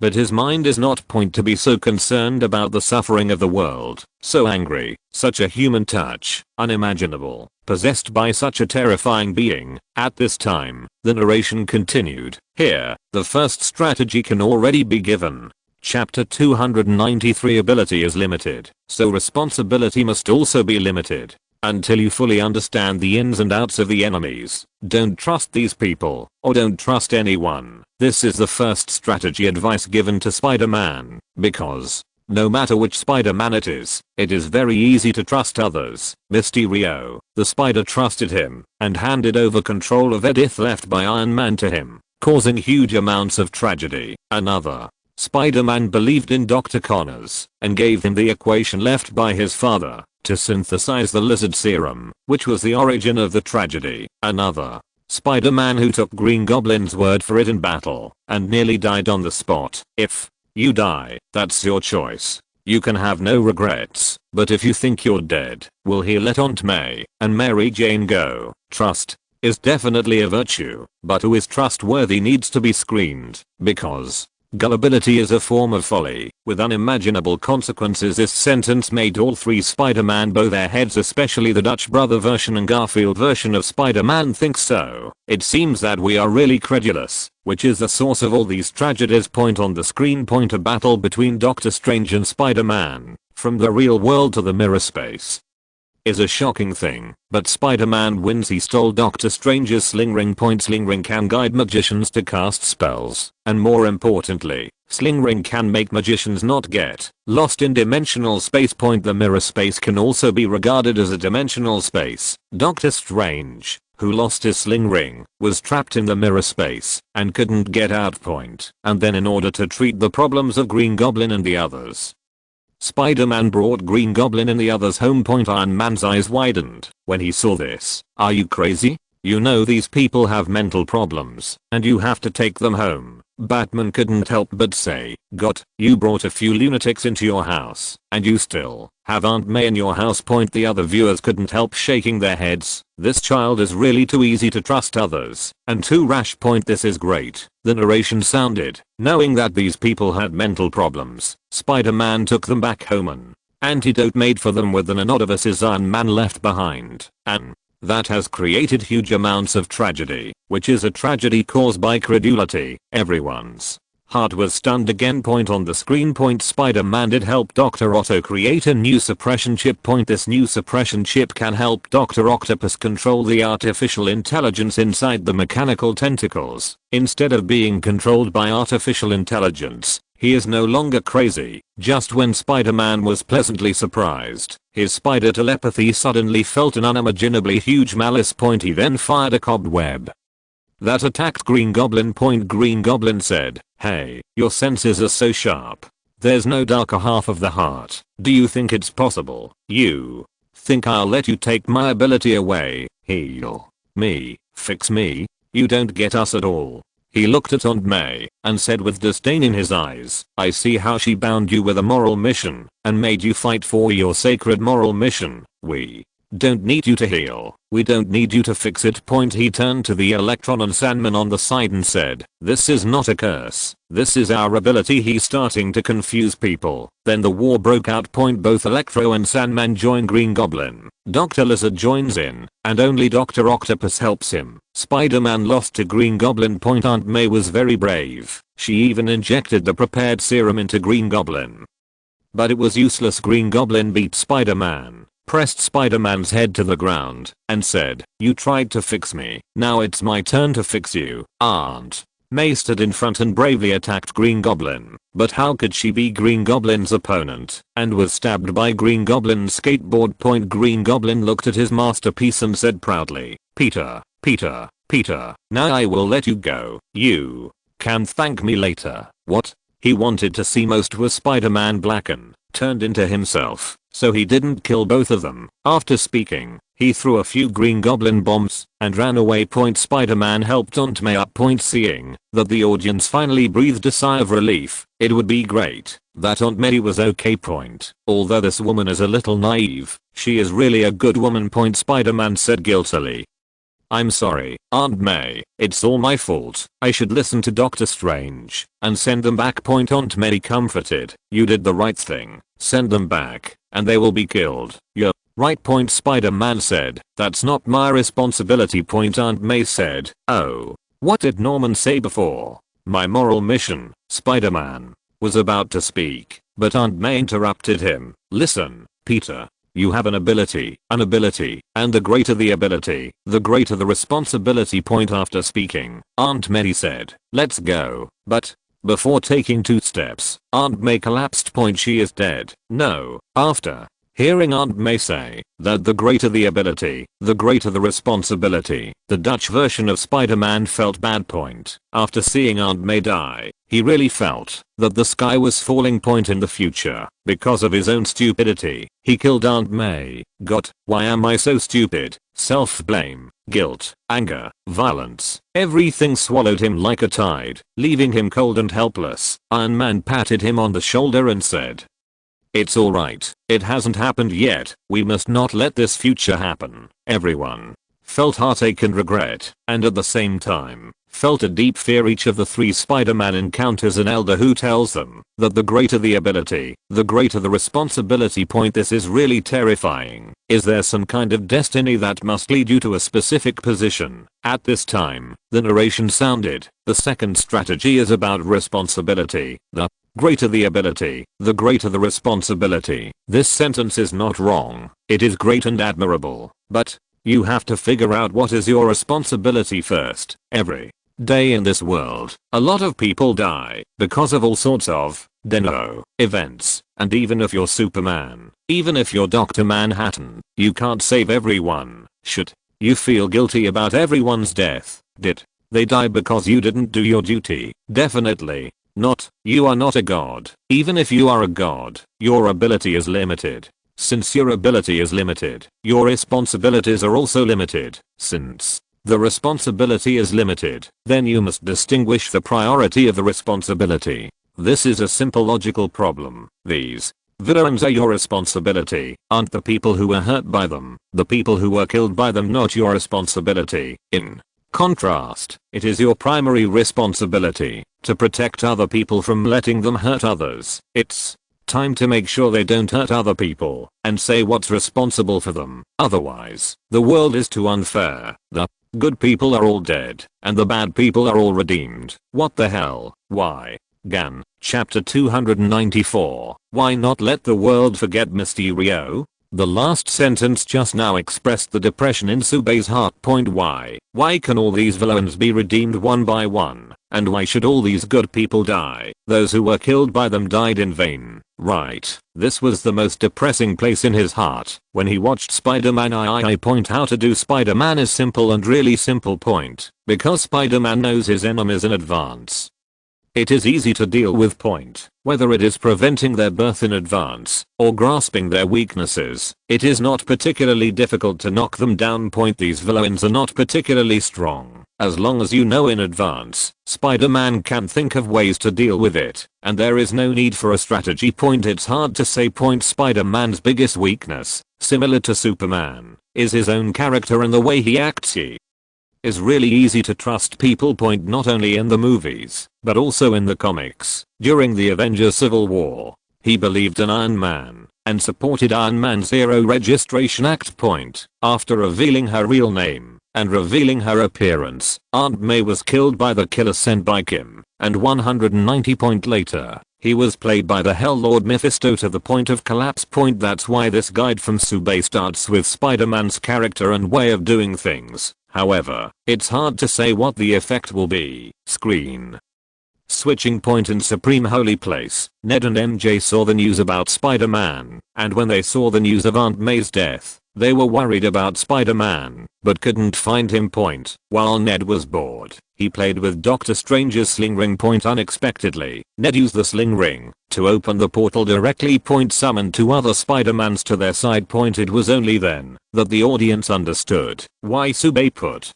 but his mind is not to be so concerned about the suffering of the world, so angry, such a human touch, unimaginable, possessed by such a terrifying being. At this time, the narration continued. Here, the first strategy can already be given. Chapter 293. Ability is limited, so responsibility must also be limited. Until you fully understand the ins and outs of the enemies, don't trust these people, or don't trust anyone. This is the first strategy advice given to Spider-Man, because no matter which Spider-Man it is very easy to trust others. Mysterio, the Spider, trusted him, and handed over control of Edith left by Iron Man to him, causing huge amounts of tragedy. Another Spider-Man believed in Dr. Connors, and gave him the equation left by his father to synthesize the lizard serum, which was the origin of the tragedy. Another Spider-Man who took Green Goblin's word for it in battle, and nearly died on the spot. If you die, that's your choice. You can have no regrets, but if you think you're dead, will he let Aunt May and Mary Jane go? Trust is definitely a virtue, but who is trustworthy needs to be screened, because gullibility is a form of folly, with unimaginable consequences. This sentence made all three Spider-Man bow their heads, especially the Dutch brother version and Garfield version of Spider-Man thinks so. It seems that we are really credulous, which is the source of all these tragedies. On the screen, a battle between Doctor Strange and Spider-Man, from the real world to the mirror space, is a shocking thing, but Spider-Man wins. He stole Doctor Strange's sling ring. Sling ring can guide magicians to cast spells, and more importantly, sling ring can make magicians not get lost in dimensional space. The mirror space can also be regarded as a dimensional space. Doctor Strange, who lost his sling ring, was trapped in the mirror space and couldn't get out. And then, in order to treat the problems of Green Goblin and the others, Spider-Man brought Green Goblin in the others home. Iron Man's eyes widened when he saw this. Are you crazy? You know these people have mental problems, and you have to take them home. Batman couldn't help but say, "God, you brought a few lunatics into your house, and you still have Aunt May in your house." The other viewers couldn't help shaking their heads. This child is really too easy to trust others, and too rash. This is great. The narration sounded, knowing that these people had mental problems, Spider-Man took them back home. An antidote made for them with the nanodevices Iron Man left behind, and that has created huge amounts of tragedy, which is a tragedy caused by credulity. Everyone's Hart was stunned again. On the screen. Spider-Man did help Dr. Otto create a new suppression chip. This new suppression chip can help Dr. Octopus control the artificial intelligence inside the mechanical tentacles. Instead of being controlled by artificial intelligence, he is no longer crazy. Just when Spider-Man was pleasantly surprised, his spider telepathy suddenly felt an unimaginably huge malice. He then fired a cobweb that attacked Green Goblin. Green Goblin said, "Hey, your senses are so sharp. There's no darker half of the heart. Do you think it's possible? You think I'll let you take my ability away? Heal me, fix me? You don't get us at all." He looked at Aunt May and said with disdain in his eyes, "I see how she bound you with a moral mission and made you fight for your sacred moral mission. We don't need you to heal. We don't need you to fix it." He turned to the Electron and Sandman on the side and said, "This is not a curse. This is our ability." He's starting to confuse people. Then the war broke out. Both Electro and Sandman join Green Goblin. Dr. Lizard joins in, and only Dr. Octopus helps him. Spider-Man lost to Green Goblin. Aunt May was very brave. She even injected the prepared serum into Green Goblin. But it was useless. Green Goblin beat Spider-Man, pressed Spider-Man's head to the ground, and said, "You tried to fix me. Now it's my turn to fix you." Aunt May stood in front and bravely attacked Green Goblin. But how could she be Green Goblin's opponent, and was stabbed by Green Goblin's skateboard. Green Goblin looked at his masterpiece and said proudly, "Peter, Peter, Peter, now I will let you go. You can thank me later." What he wanted to see most was Spider-Man blacken, turned into himself, so he didn't kill both of them. After speaking, he threw a few Green Goblin bombs and ran away. Spider-Man helped Aunt May up. Seeing that the audience finally breathed a sigh of relief, it would be great that Aunt May was okay. Although this woman is a little naive, she is really a good woman. Spider-Man said guiltily, "I'm sorry, Aunt May. It's all my fault. I should listen to Doctor Strange and send them back." Aunt May comforted, "You did the right thing. Send them back, and they will be killed." "You're right." Spider-Man said, "That's not my responsibility." Aunt May said, "Oh, what did Norman say before? My moral mission?" Spider-Man was about to speak, but Aunt May interrupted him. "Listen, Peter. You have an ability, and the greater the ability, the greater the responsibility." After speaking, Aunt May said, "Let's go." But before taking 2 steps, Aunt May collapsed. She is dead. No. After hearing Aunt May say that the greater the ability, the greater the responsibility, the Dutch version of Spider-Man felt bad. After seeing Aunt May die, he really felt that the sky was falling. In the future, because of his own stupidity, he killed Aunt May. God, why am I so stupid? Self-blame, guilt, anger, violence, everything swallowed him like a tide, leaving him cold and helpless. Iron Man patted him on the shoulder and said, "It's alright. It hasn't happened yet. We must not let this future happen." Everyone felt heartache and regret, and at the same time, felt a deep fear. Each of the 3 Spider-Man encounters an elder who tells them that the greater the ability, the greater the responsibility. This is really terrifying. Is there some kind of destiny that must lead you to a specific position? At this time, the narration sounded, the second strategy is about responsibility. The greater the ability, the greater the responsibility. This sentence is not wrong. It is great and admirable. But you have to figure out what is your responsibility first. Every day in this world, a lot of people die because of all sorts of events. And even if you're Superman, even if you're Dr. Manhattan, you can't save everyone. Should you feel guilty about everyone's death? Did they die because you didn't do your duty? Definitely not. You are not a god. Even if you are a god, your ability is limited. Since your ability is limited, your responsibilities are also limited. Since the responsibility is limited, then you must distinguish the priority of the responsibility. This is a simple logical problem. These villains are your responsibility, aren't the people who were hurt by them, the people who were killed by them not your responsibility. In contrast, it is your primary responsibility to protect other people from letting them hurt others. It's time to make sure they don't hurt other people and say what's responsible for them. Otherwise, the world is too unfair. The good people are all dead and the bad people are all redeemed. What the hell? Why Gan, Chapter 294. Why not let the world forget Mysterio? The last sentence just now expressed the depression in Sube's heart. Why? Why can all these villains be redeemed one by one? And why should all these good people die? Those who were killed by them died in vain, right? This was the most depressing place in his heart. When he watched Spider-Man I point how to do Spider-Man is simple and really simple. Because Spider-Man knows his enemies in advance. It is easy to deal with. Whether it is preventing their birth in advance or grasping their weaknesses, it is not particularly difficult to knock them down. These villains are not particularly strong. As long as you know in advance, Spider-Man can think of ways to deal with it, and there is no need for a strategy. It's hard to say. Spider-Man's biggest weakness, similar to Superman, is his own character and the way he acts. He is really easy to trust people. Not only in the movies, but also in the comics. During the Avengers Civil War, he believed in Iron Man and supported Iron Man's Zero Registration Act. After revealing her real name and revealing her appearance, Aunt May was killed by the killer sent by Kim, and 190 later, he was played by the Hell Lord Mephisto to the point of collapse. That's why this guide from Sube starts with Spider-Man's character and way of doing things. However, it's hard to say what the effect will be. Screen switching. In Supreme Holy Place, Ned and MJ saw the news about Spider-Man, and when they saw the news of Aunt May's death, they were worried about Spider-Man, but couldn't find him. While Ned was bored, he played with Doctor Strange's sling ring. Unexpectedly, Ned used the sling ring to open the portal directly. Summoned two other Spider-Mans to their side. It was only then that the audience understood why Sube put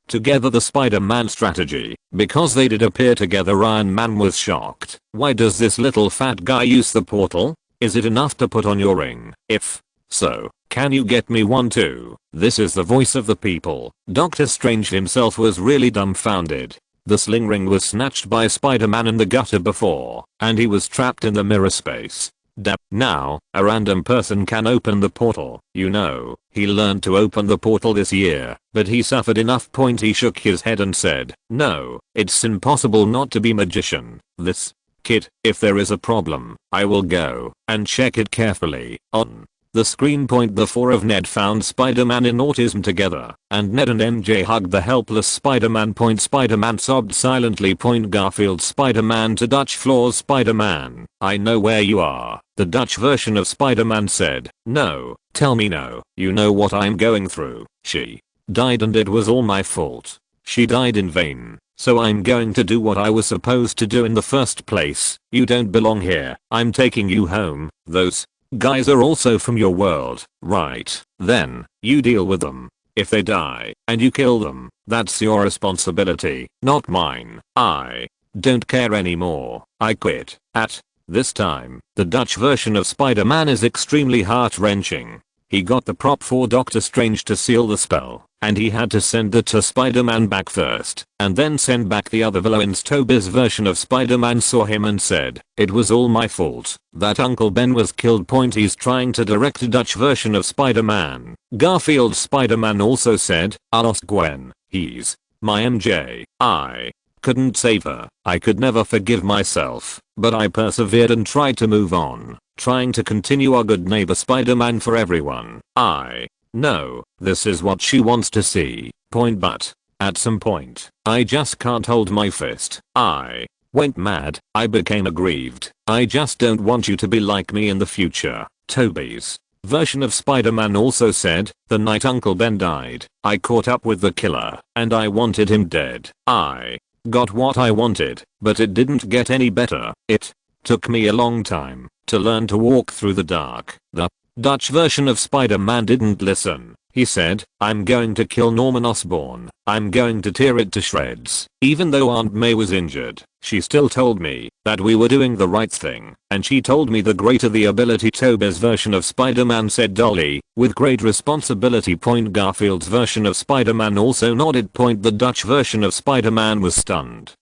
together the Spider-Man strategy. Because they did appear together, Iron Man was shocked. Why does this little fat guy use the portal? Is it enough to put on your ring? If so, can you get me one too? This is the voice of the people. Doctor Strange himself was really dumbfounded. The sling ring was snatched by Spider-Man in the gutter before, and he was trapped in the mirror space. Now, a random person can open the portal. He learned to open the portal this year, but he suffered enough. He shook his head and said, no, it's impossible not to be magician. This kid, if there is a problem, I will go and check it carefully. On the screen. The four of Ned found Spider-Man in autism together, and Ned and MJ hugged the helpless Spider-Man. Spider-Man sobbed silently. Garfield Spider-Man to Dutch Floor's Spider-Man, I know where you are. The Dutch version of Spider-Man said, no, tell me no. You know what I'm going through. She died and it was all my fault. She died in vain. So I'm going to do what I was supposed to do in the first place. You don't belong here. I'm taking you home. Those guys are also from your world, right? Then, you deal with them. If they die, and you kill them, that's your responsibility, not mine. I don't care anymore. I quit. At this time, the Dutch version of Spider-Man is extremely heart-wrenching. He got the prop for Doctor Strange to seal the spell, and he had to send it to Spider-Man back first, and then send back the other villains. Tobey's version of Spider-Man saw him and said, it was all my fault that Uncle Ben was killed. He's trying to direct a Dutch version of Spider-Man. Garfield Spider-Man also said, I lost Gwen. He's my MJ. I couldn't save her. I could never forgive myself, but I persevered and tried to move on, trying to continue our good neighbor Spider-Man for everyone. I know this is what she wants to see. But at some point, I just can't hold my fist. I went mad. I became aggrieved. I just don't want you to be like me in the future. Tobey's version of Spider-Man also said, the night Uncle Ben died, I caught up with the killer, and I wanted him dead. I got what I wanted, but it didn't get any better. It took me a long time to learn to walk through the dark. The Dutch version of Spider-Man didn't listen. He said, I'm going to kill Norman Osborn. I'm going to tear it to shreds. Even though Aunt May was injured, she still told me that we were doing the right thing, and she told me the greater the ability. Tobey's version of Spider-Man said Dolly, with great responsibility. Garfield's version of Spider-Man also nodded. The Dutch version of Spider-Man was stunned.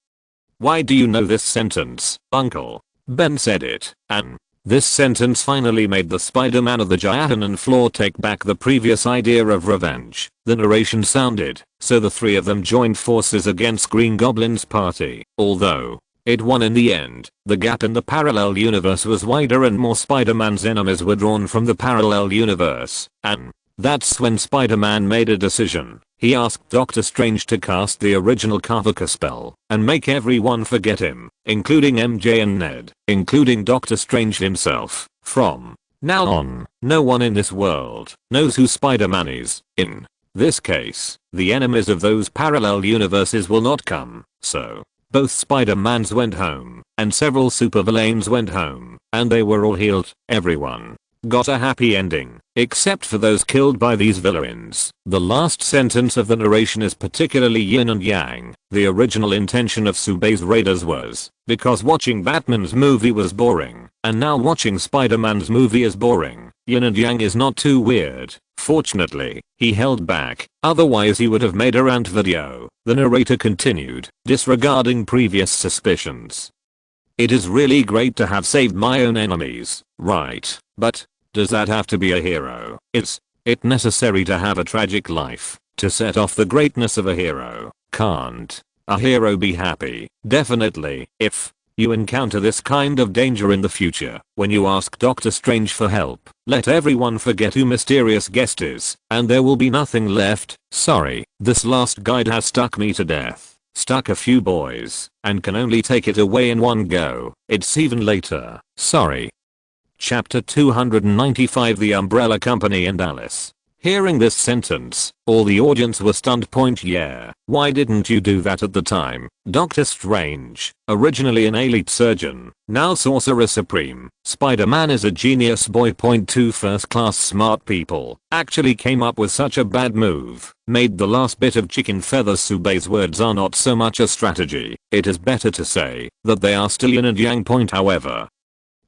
Why do you know this sentence, Uncle Ben said it, and this sentence finally made the Spider-Man of the Giant floor take back the previous idea of revenge. The narration sounded, so the three of them joined forces against Green Goblin's party. Although it won in the end. The gap in the parallel universe was wider and more Spider-Man's enemies were drawn from the parallel universe, and that's when Spider-Man made a decision. He asked Doctor Strange to cast the original Kavaka spell and make everyone forget him, including MJ and Ned, including Doctor Strange himself. From now on, no one in this world knows who Spider-Man is. In this case, the enemies of those parallel universes will not come, so both Spider-Mans went home, and several supervillains went home, and they were all healed. Everyone got a happy ending, except for those killed by these villains. The last sentence of the narration is particularly yin and yang. The original intention of Subei's Raiders was, because watching Batman's movie was boring, and now watching Spider-Man's movie is boring. Yin and yang is not too weird. Fortunately, he held back, otherwise he would have made a rant video. The narrator continued, disregarding previous suspicions. It is really great to have saved my own enemies, right? But does that have to be a hero? Is it necessary to have a tragic life to set off the greatness of a hero? Can't a hero be happy? Definitely. If you encounter this kind of danger in the future, when you ask Doctor Strange for help, let everyone forget who mysterious guest is, and there will be nothing left. Sorry, this last guide has stuck me to death. Stuck a few boys, and can only take it away in one go. It's even later. Sorry. Chapter 295 The Umbrella Company and Alice. Hearing this sentence, all the audience were stunned. Yeah, why didn't you do that at the time? Doctor Strange, originally an elite surgeon, now Sorcerer Supreme. Spider-Man is a genius boy. 2 First-class smart people actually came up with such a bad move. Made the last bit of chicken feathers. Subei's words are not so much a strategy. It is better to say that they are still yin and yang. However,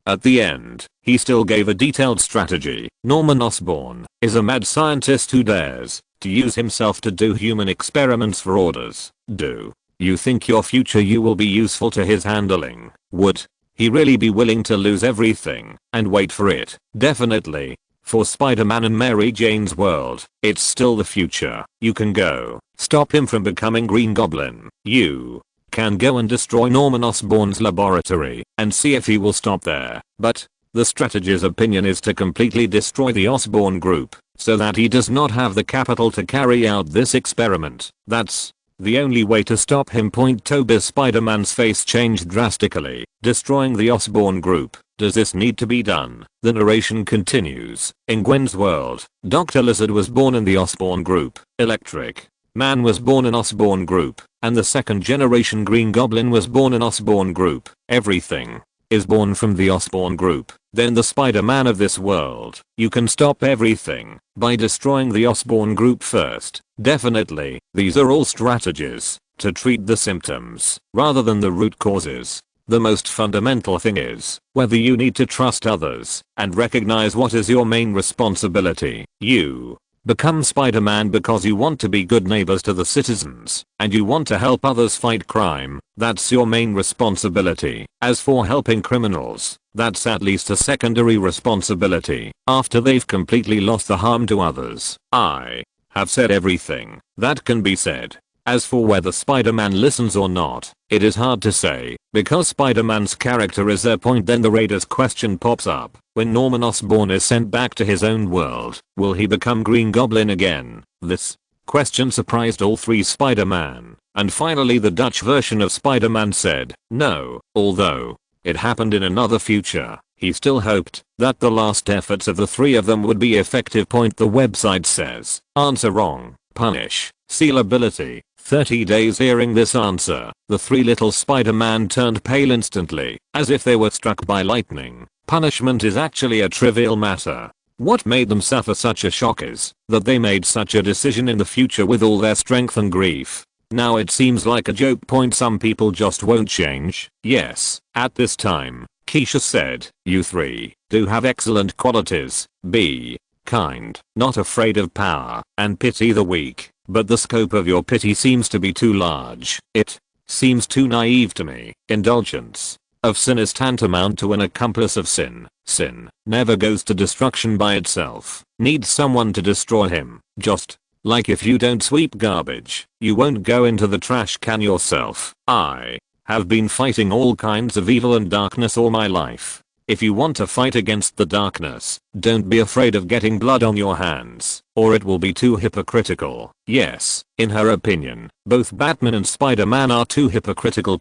at the end, he still gave a detailed strategy. Norman Osborn is a mad scientist who dares to use himself to do human experiments for orders. Do you think your future you will be useful to his handling? Would he really be willing to lose everything and wait for it? Definitely. For Spider-Man and Mary Jane's world, it's still the future. You can go stop him from becoming Green Goblin. You can go and destroy Norman Osborn's laboratory and see if he will stop there. But the strategy's opinion is to completely destroy the Osborn group so that he does not have the capital to carry out this experiment. That's the only way to stop him. Toby Spider-Man's face changed drastically. Destroying the Osborn group. Does this need to be done? The narration continues. In Gwen's world, Dr. Lizard was born in the Osborn group. Electric Man was born in Osborn group, and the second generation Green Goblin was born in Osborn group. Everything is born from the Osborn group. Then the Spider-Man of this world. You can stop everything by destroying the Osborn group first. Definitely, these are all strategies to treat the symptoms rather than the root causes. The most fundamental thing is whether you need to trust others and recognize what is your main responsibility. You become Spider-Man because you want to be good neighbors to the citizens and you want to help others fight crime. That's your main responsibility. As for helping criminals, that's at least a secondary responsibility after they've completely lost the harm to others. I have said everything that can be said. As for whether Spider-Man listens or not, it is hard to say, because Spider-Man's character is their point. Then the Raiders question pops up. When Norman Osborn is sent back to his own world, will he become Green Goblin again? This question surprised all three Spider-Man. And finally the Dutch version of Spider-Man said, no, although it happened in another future, he still hoped that the last efforts of the three of them would be effective. The website says, answer wrong, punish, seal ability. 30 days. Hearing this answer, the three little Spider-Man turned pale instantly, as if they were struck by lightning. Punishment is actually a trivial matter. What made them suffer such a shock is that they made such a decision in the future with all their strength and grief. Now it seems like a joke. Some people just won't change. Yes, at this time, Keisha said, you three do have excellent qualities. Be kind, not afraid of power, and pity the weak. But the scope of your pity seems to be too large. It seems too naive to me. Indulgence of sin is tantamount to an accomplice of sin. Sin never goes to destruction by itself. Needs someone to destroy him. Just like if you don't sweep garbage, you won't go into the trash can yourself. I have been fighting all kinds of evil and darkness all my life. If you want to fight against the darkness, don't be afraid of getting blood on your hands, or it will be too hypocritical. Yes, in her opinion, both Batman and Spider-Man are too hypocritical.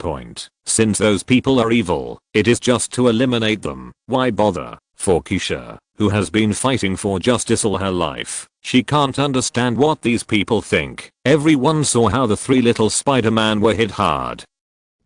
Since those people are evil, it is just to eliminate them. Why bother? For Keisha, who has been fighting for justice all her life, she can't understand what these people think. Everyone saw how the 3 little Spider-Man were hit hard,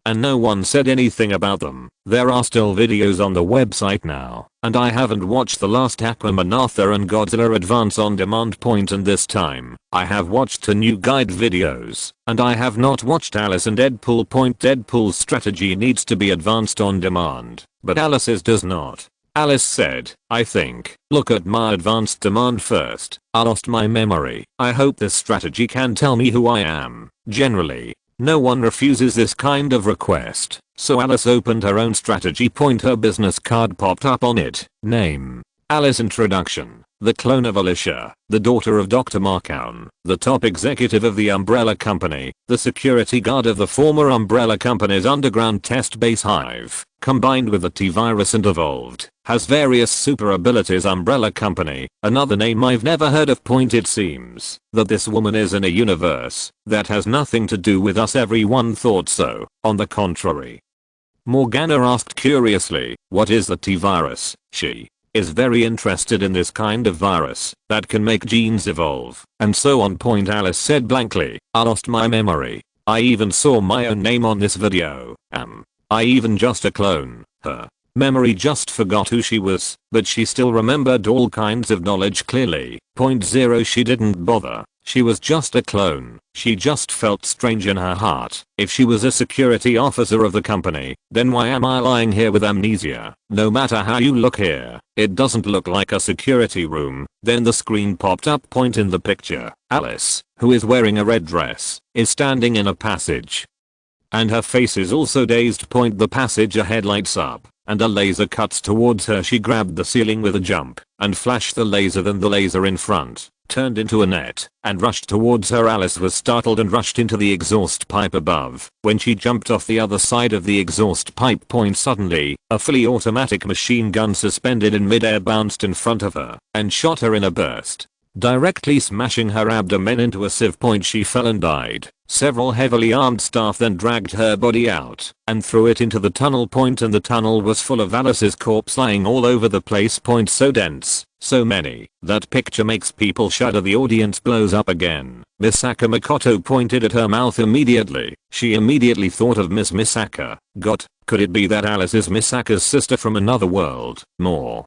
and no one said anything about them. There are still videos on the website now, and I haven't watched the last Aquaman Arthur and Godzilla Advance on Demand and this time, I have watched 2 new guide videos, and I have not watched Alice and Deadpool. Deadpool's strategy needs to be advanced on demand, but Alice's does not. Alice said, I think, look at my advanced demand first. I lost my memory. I hope this strategy can tell me who I am. Generally, no one refuses this kind of request, so Alice opened her own strategy. Her business card popped up on it. Name: Alice. Introduction: the clone of Alicia, the daughter of Dr. Markown, the top executive of the Umbrella Company, the security guard of the former Umbrella Company's underground test base Hive, combined with the T-virus and evolved, has various super abilities. Umbrella Company, another name I've never heard of. It seems that this woman is in a universe that has nothing to do with us. Everyone thought so. On the contrary. Morgana asked curiously, what is the T-virus? She is very interested in this kind of virus that can make genes evolve, and so on. Alice said blankly, I lost my memory. I even saw my own name on this video. I even just a clone. Her memory just forgot who she was, but she still remembered all kinds of knowledge clearly. Point 0 She didn't bother. She was just a clone. She just felt strange in her heart. If she was a security officer of the company, then why am I lying here with amnesia? No matter how you look here, it doesn't look like a security room. Then the screen popped up. In the picture, Alice, who is wearing a red dress, is standing in a passage, and her face is also dazed. The passage ahead lights up, and a laser cuts towards her. She grabbed the ceiling with a jump, and flashed the laser. Then the laser in front turned into a net, and rushed towards her. Alice was startled and rushed into the exhaust pipe above. When she jumped off the other side of the exhaust pipe, suddenly, a fully automatic machine gun suspended in midair bounced in front of her, and shot her in a burst, directly smashing her abdomen into a sieve. She fell and died. Several heavily armed staff then dragged her body out and threw it into the tunnel. And the tunnel was full of Alice's corpse lying all over the place. So dense, so many, that picture makes people shudder. The audience blows up again. Misaka Makoto pointed at her mouth immediately. She immediately thought of Miss Misaka. Could it be that Alice is Misaka's sister from another world? More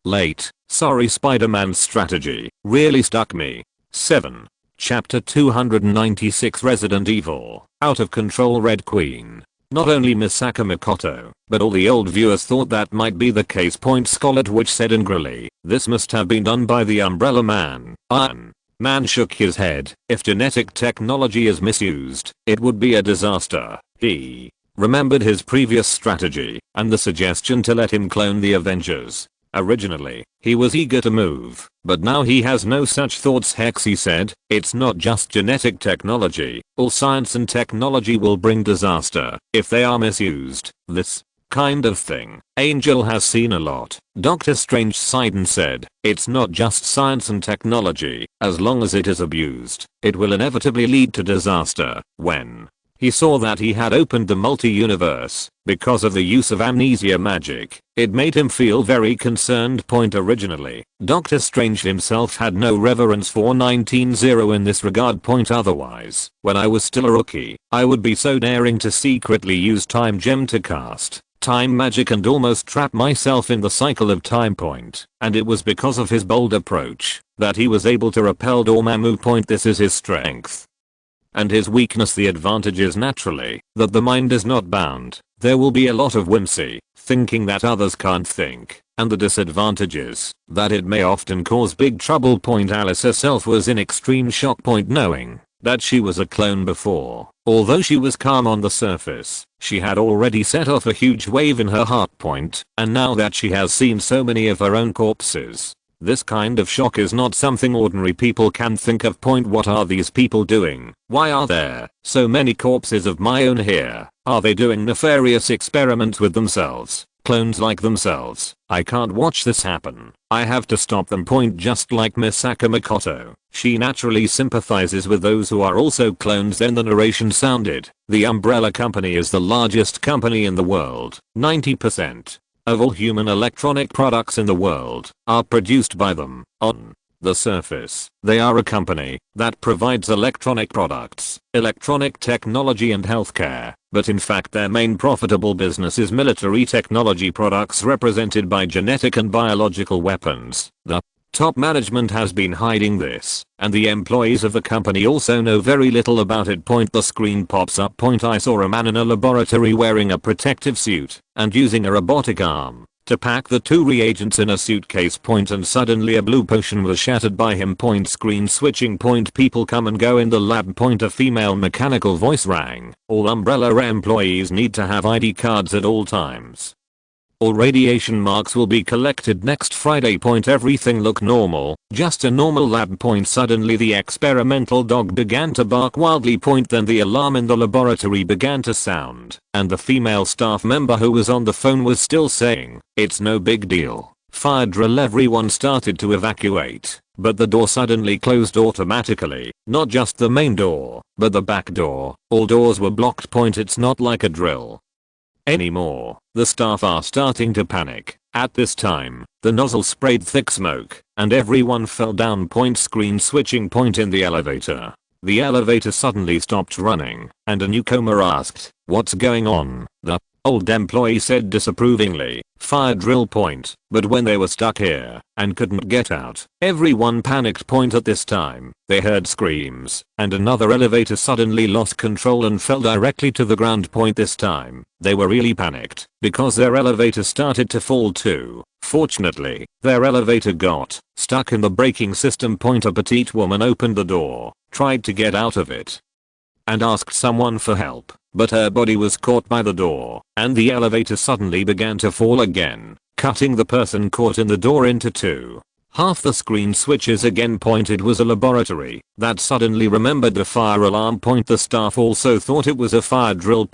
late. Sorry, Spider-Man's strategy really stuck me. 7. Chapter 296 Resident Evil, Out of Control Red Queen. Not only Misaka Makoto, but all the old viewers thought that might be the case. Scarlet Witch said angrily, this must have been done by the Umbrella Man. Iron Man shook his head. If genetic technology is misused, it would be a disaster. He remembered his previous strategy, and the suggestion to let him clone the Avengers. Originally, he was eager to move, but now he has no such thoughts. Hex, he said, it's not just genetic technology, all science and technology will bring disaster if they are misused. This kind of thing Angel has seen a lot. Doctor Strange sighed and said, it's not just science and technology, as long as it is abused, it will inevitably lead to disaster. When he saw that he had opened the multi-universe because of the use of amnesia magic, it made him feel very concerned. Originally, Doctor Strange himself had no reverence for 19-0 in this regard. Otherwise, when I was still a rookie, I would be so daring to secretly use Time Gem to cast time magic and almost trap myself in the cycle of time. And it was because of his bold approach that he was able to repel Dormammu. This is his strength. And his weakness. The advantage is naturally that the mind is not bound. There will be a lot of whimsy, thinking that others can't think, and the disadvantage is that it may often cause big trouble. Alice herself was in extreme shock. Knowing that she was a clone before, although she was calm on the surface, she had already set off a huge wave in her heart. And now that she has seen so many of her own corpses, this kind of shock is not something ordinary people can think of. What are these people doing? Why are there so many corpses of my own here? Are they doing nefarious experiments with themselves? Clones like themselves? I can't watch this happen. I have to stop them. Point. Just like Misaka Makoto, she naturally sympathizes with those who are also clones. Then the narration sounded. The Umbrella Company is the largest company in the world. 90% of all human electronic products in the world are produced by them. On the surface, they are a company that provides electronic products, electronic technology and healthcare, but in fact their main profitable business is military technology products represented by genetic and biological weapons. The top management has been hiding this, and the employees of the company also know very little about it. The screen pops up. I saw a man in a laboratory wearing a protective suit and using a robotic arm to pack the 2 reagents in a suitcase. And suddenly a blue potion was shattered by him. Screen switching. People come and go in the lab. A female mechanical voice rang. All Umbrella employees need to have ID cards at all times. All radiation marks will be collected next Friday. Everything looked normal, just a normal lab. Suddenly the experimental dog began to bark wildly. Then the alarm in the laboratory began to sound, and the female staff member who was on the phone was still saying, "It's no big deal. Fire drill." Everyone started to evacuate, but the door suddenly closed automatically. Not just the main door, but the back door. All doors were blocked. It's not like a drill anymore. The staff are starting to panic. At this time, the nozzle sprayed thick smoke, and everyone fell down. Screen switching. In the elevator. The elevator suddenly stopped running, and a newcomer asked, "What's going on?" The old employee said disapprovingly, "Fire drill." But when they were stuck here and couldn't get out, everyone panicked. At this time, they heard screams, and another elevator suddenly lost control and fell directly to the ground. This time, they were really panicked because their elevator started to fall too. Fortunately, their elevator got stuck in the braking system. A petite woman opened the door, tried to get out of it, and asked someone for help, but her body was caught by the door, and the elevator suddenly began to fall again, cutting the person caught in the door into 2. Half the screen switches again. It was a laboratory that suddenly remembered the fire alarm. The staff also thought it was a fire drill.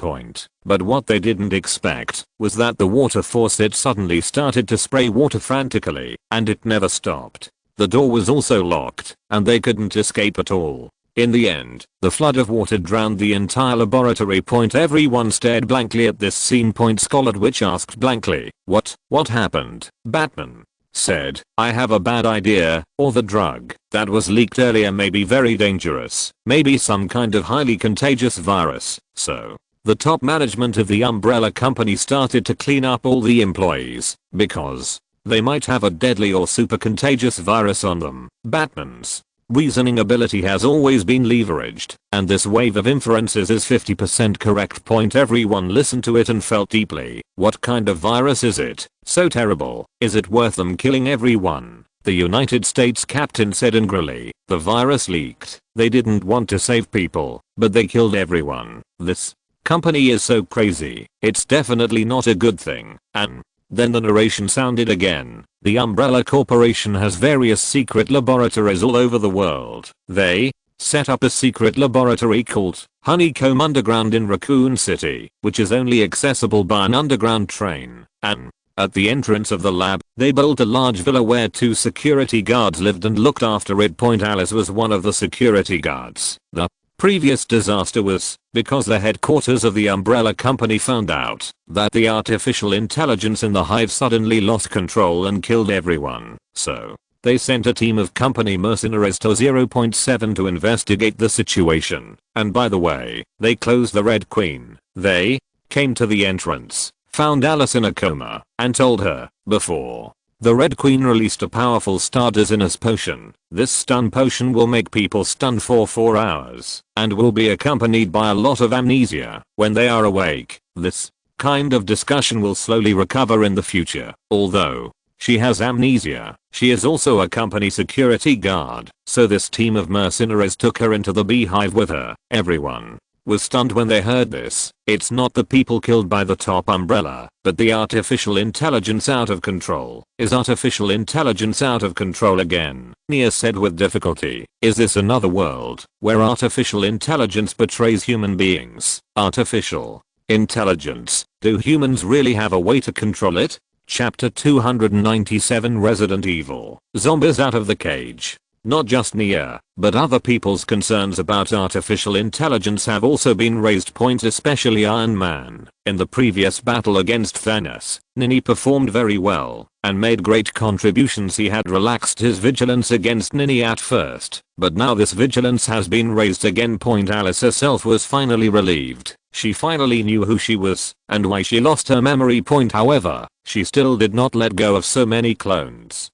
But what they didn't expect was that the water faucet suddenly started to spray water frantically, and it never stopped. The door was also locked, and they couldn't escape at all. In the end, the flood of water drowned the entire laboratory. Everyone stared blankly at this scene. Scarlet Witch asked blankly, What happened?" Batman said, "I have a bad idea. Or the drug that was leaked earlier may be very dangerous. Maybe some kind of highly contagious virus." So, the top management of the Umbrella Company started to clean up all the employees, because they might have a deadly or super contagious virus on them. Batman's reasoning ability has always been leveraged, and this wave of inferences is 50% correct. Everyone listened to it and felt deeply. What kind of virus is it? So terrible. Is it worth them killing everyone? The United States captain said angrily. The virus leaked. They didn't want to save people, but they killed everyone. This company is so crazy. It's definitely not a good thing. And then the narration sounded again. The Umbrella Corporation has various secret laboratories all over the world. They set up a secret laboratory called Honeycomb Underground in Raccoon City, which is only accessible by an underground train. And at the entrance of the lab, they built a large villa where 2 security guards lived and looked after it. Alice was one of the security guards. The previous disaster was because the headquarters of the Umbrella Company found out that the artificial intelligence in the hive suddenly lost control and killed everyone. So, they sent a team of company mercenaries to 0.7 to investigate the situation. And by the way, they closed the Red Queen. They came to the entrance, found Alice in a coma, and told her, before the Red Queen released a powerful Stardizziness potion. This stun potion will make people stunned for 4 hours, and will be accompanied by a lot of amnesia when they are awake. This kind of discussion will slowly recover in the future. Although she has amnesia, she is also a company security guard, so this team of mercenaries took her into the beehive with her. Everyone was stunned when they heard this. It's not the people killed by the top umbrella, but the artificial intelligence out of control. Is artificial intelligence out of control again? Nia said with difficulty. Is this another world where artificial intelligence betrays human beings? Artificial Intelligence. Do humans really have a way to control it? Chapter 297 Resident Evil. Zombies out of the cage. Not just Nia, but other people's concerns about artificial intelligence have also been raised. Especially Iron Man. In the previous battle against Thanos, Nini performed very well and made great contributions. He had relaxed his vigilance against Nini at first, but now this vigilance has been raised again. Alice herself was finally relieved. She finally knew who she was and why she lost her memory. However, she still did not let go of so many clones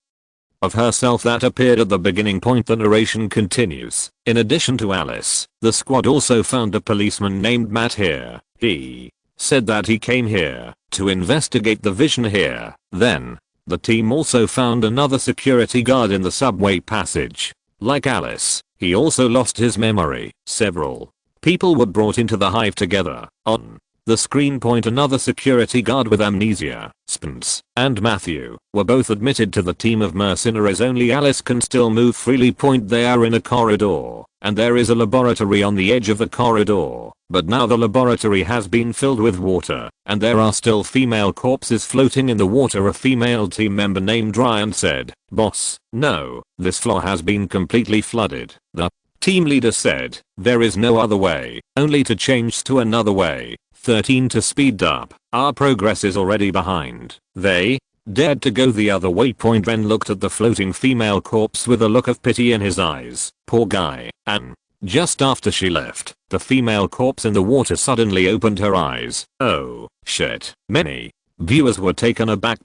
of herself that appeared at the beginning. The narration continues. In addition to Alice, the squad also found a policeman named Matt here. He said that he came here to investigate the vision here. Then, the team also found another security guard in the subway passage. Like Alice, he also lost his memory. Several people were brought into the hive together. On the screen, another security guard with amnesia, Spence, and Matthew were both admitted to the team of mercenaries. Only Alice can still move freely. They are in a corridor, and there is a laboratory on the edge of the corridor, but now the laboratory has been filled with water, and there are still female corpses floating in the water. A female team member named Ryan said, "Boss, no, this floor has been completely flooded." The team leader said, "There is no other way, only to change to another way. 13 to speed up, our progress is already behind." They dared to go the other way. Ren looked at the floating female corpse with a look of pity in his eyes. Poor guy. And just after she left, the female corpse in the water suddenly opened her eyes. Oh, shit. Many viewers were taken aback.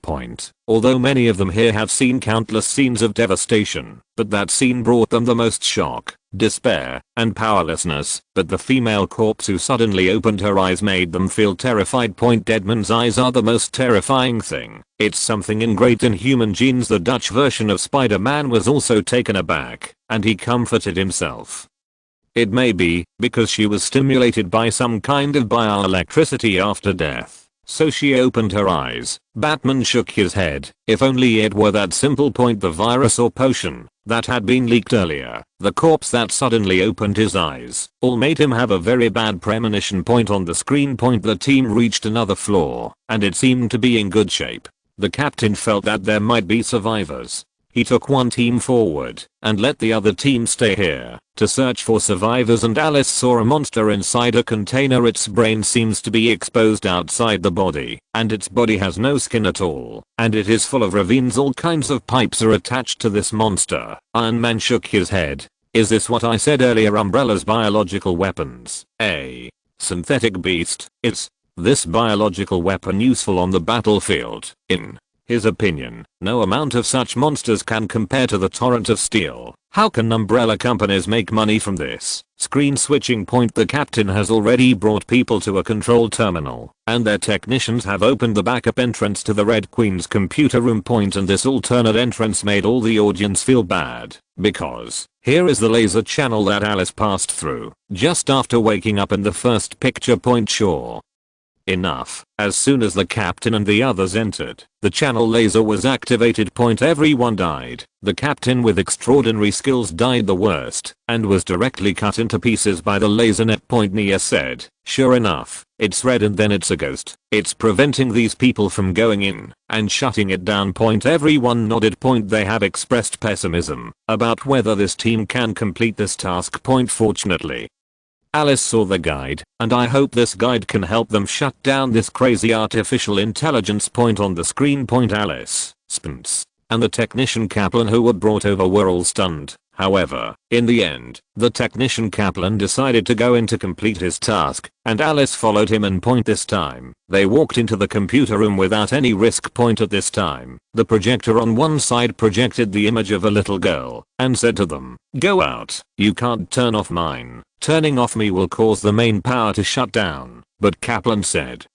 Although many of them here have seen countless scenes of devastation, but that scene brought them the most shock, despair, and powerlessness. But the female corpse who suddenly opened her eyes made them feel terrified. Deadman's eyes are the most terrifying thing. It's something ingrained in human genes. The Dutch version of Spider-Man was also taken aback, and he comforted himself. It may be because she was stimulated by some kind of bioelectricity after death, so she opened her eyes. Batman shook his head. If only it were that simple. The virus or potion that had been leaked earlier, the corpse that suddenly opened his eyes, all made him have a very bad premonition. On the screen, the team reached another floor, and it seemed to be in good shape. The captain felt that there might be survivors. He took one team forward and let the other team stay here to search for survivors. And Alice saw a monster inside a container. Its brain seems to be exposed outside the body, and its body has no skin at all, and it is full of ravines. All kinds of pipes are attached to this monster. Iron Man shook his head. Is this what I said earlier? Umbrella's biological weapons. A synthetic beast. Is this biological weapon useful on the battlefield? In his opinion, no amount of such monsters can compare to the torrent of steel. How can umbrella companies make money from this? Screen switching. The captain has already brought people to a control terminal, and their technicians have opened the backup entrance to the Red Queen's computer room. And this alternate entrance made all the audience feel bad, because here is the laser channel that Alice passed through just after waking up in the first picture. Sure enough, as soon as the captain and the others entered, the channel laser was activated. Everyone died. The captain with extraordinary skills died the worst, and was directly cut into pieces by the laser net. Nia said, "Sure enough, it's red and then it's a ghost. It's preventing these people from going in and shutting it down." Everyone nodded. They have expressed pessimism about whether this team can complete this task. Fortunately, Alice saw the guide, and I hope this guide can help them shut down this crazy artificial intelligence. On the screen, Alice, Spence, and the technician Kaplan who were brought over were all stunned. However, in the end, the technician Kaplan decided to go in to complete his task, and Alice followed him. And this time, they walked into the computer room without any risk. At this time, the projector on one side projected the image of a little girl, and said to them, "Go out, you can't turn off mine. Turning off me will cause the main power to shut down." But Kaplan said,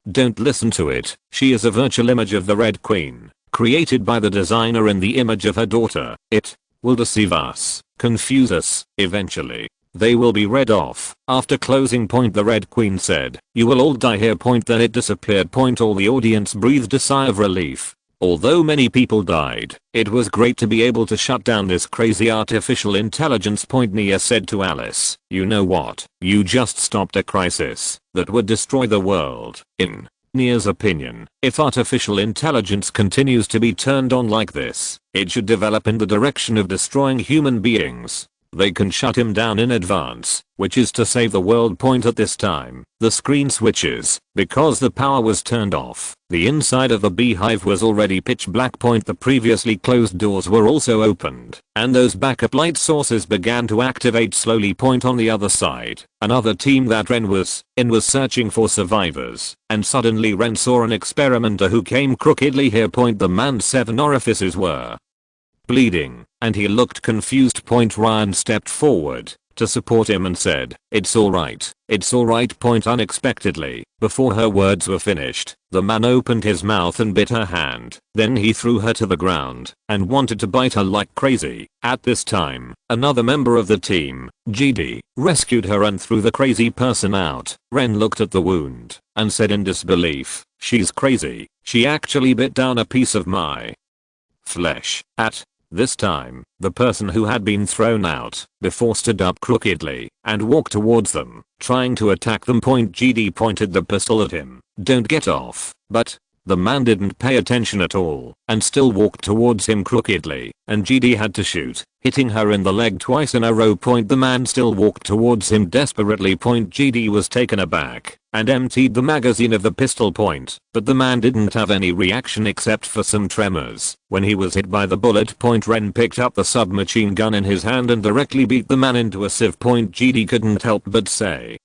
"Don't listen to it. She is a virtual image of the Red Queen, created by the designer in the image of her daughter. It will deceive us, confuse us. Eventually, they will be read off." After closing, the Red Queen said, "You will all die here." Then it disappeared. All the audience breathed a sigh of relief. Although many people died, it was great to be able to shut down this crazy artificial intelligence. Nia said to Alice, you know what? You just stopped a crisis that would destroy the world. In Nia's opinion, if artificial intelligence continues to be turned on like this, it should develop in the direction of destroying human beings. They can shut him down in advance, which is to save the world. At this time, the screen switches, because the power was turned off. The inside of the beehive was already pitch black. The previously closed doors were also opened, and those backup light sources began to activate slowly. On the other side, another team that Ren was in was searching for survivors, and suddenly Ren saw an experimenter who came crookedly here. The man's 7 orifices were bleeding, and he looked confused. Ryan stepped forward to support him and said, it's alright, it's alright. Unexpectedly, before her words were finished, the man opened his mouth and bit her hand. Then he threw her to the ground and wanted to bite her like crazy. At this time, another member of the team, GD, rescued her and threw the crazy person out. Ren looked at the wound and said in disbelief, she's crazy, she actually bit down a piece of my flesh. At this time, the person who had been thrown out before stood up crookedly and walked towards them, trying to attack them. GD pointed the pistol at him. Don't get off. But the man didn't pay attention at all and still walked towards him crookedly, and GD had to shoot, hitting her in the leg twice in a row. The man still walked towards him desperately. GD was taken aback and emptied the magazine of the pistol. But the man didn't have any reaction except for some tremors when he was hit by the bullet. Ren picked up the submachine gun in his hand and directly beat the man into a sieve. GD couldn't help but say,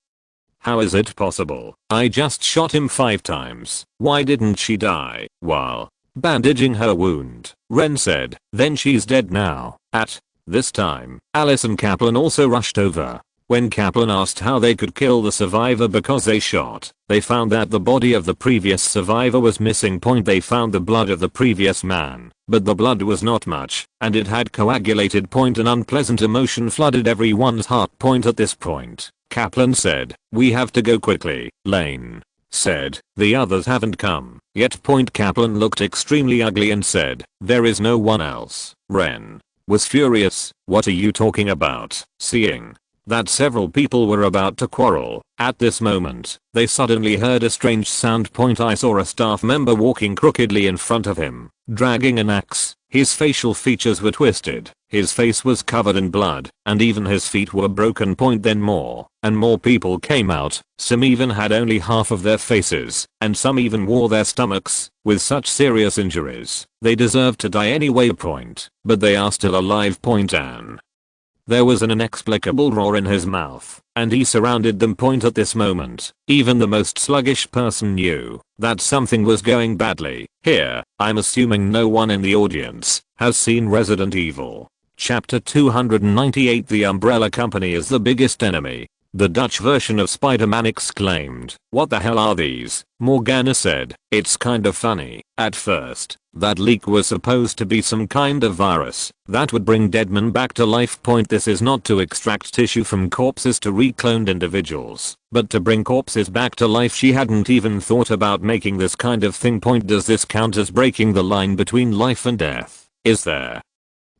how is it possible? I just shot him 5 times. Why didn't she die? While bandaging her wound, Ren said, then she's dead now. At this time, Alice and Kaplan also rushed over. When Kaplan asked how they could kill the survivor because they shot, they found that the body of the previous survivor was missing. They found the blood of the previous man, but the blood was not much, and it had coagulated. An unpleasant emotion flooded everyone's heart. At this point, Kaplan said, we have to go quickly. Lane said, the others haven't come yet. Kaplan looked extremely ugly and said, there is no one else. Ren was furious. What are you talking about? Seeing that several people were about to quarrel, at this moment, they suddenly heard a strange sound. I saw a staff member walking crookedly in front of him, dragging an axe. His facial features were twisted, his face was covered in blood, and even his feet were broken. Then more and more people came out. Some even had only half of their faces, and some even wore their stomachs. With such serious injuries, they deserve to die anyway. But they are still alive. And there was an inexplicable roar in his mouth, and he surrounded them. At this moment, even the most sluggish person knew that something was going badly. Here, I'm assuming no one in the audience has seen Resident Evil. Chapter 298. The Umbrella Company is the biggest enemy. The Dutch version of Spider-Man exclaimed, what the hell are these? Morgana said, it's kind of funny. At first, that leak was supposed to be some kind of virus that would bring dead men back to life. This is not to extract tissue from corpses to recloned individuals, but to bring corpses back to life. She hadn't even thought about making this kind of thing. Does this count as breaking the line between life and death? Is there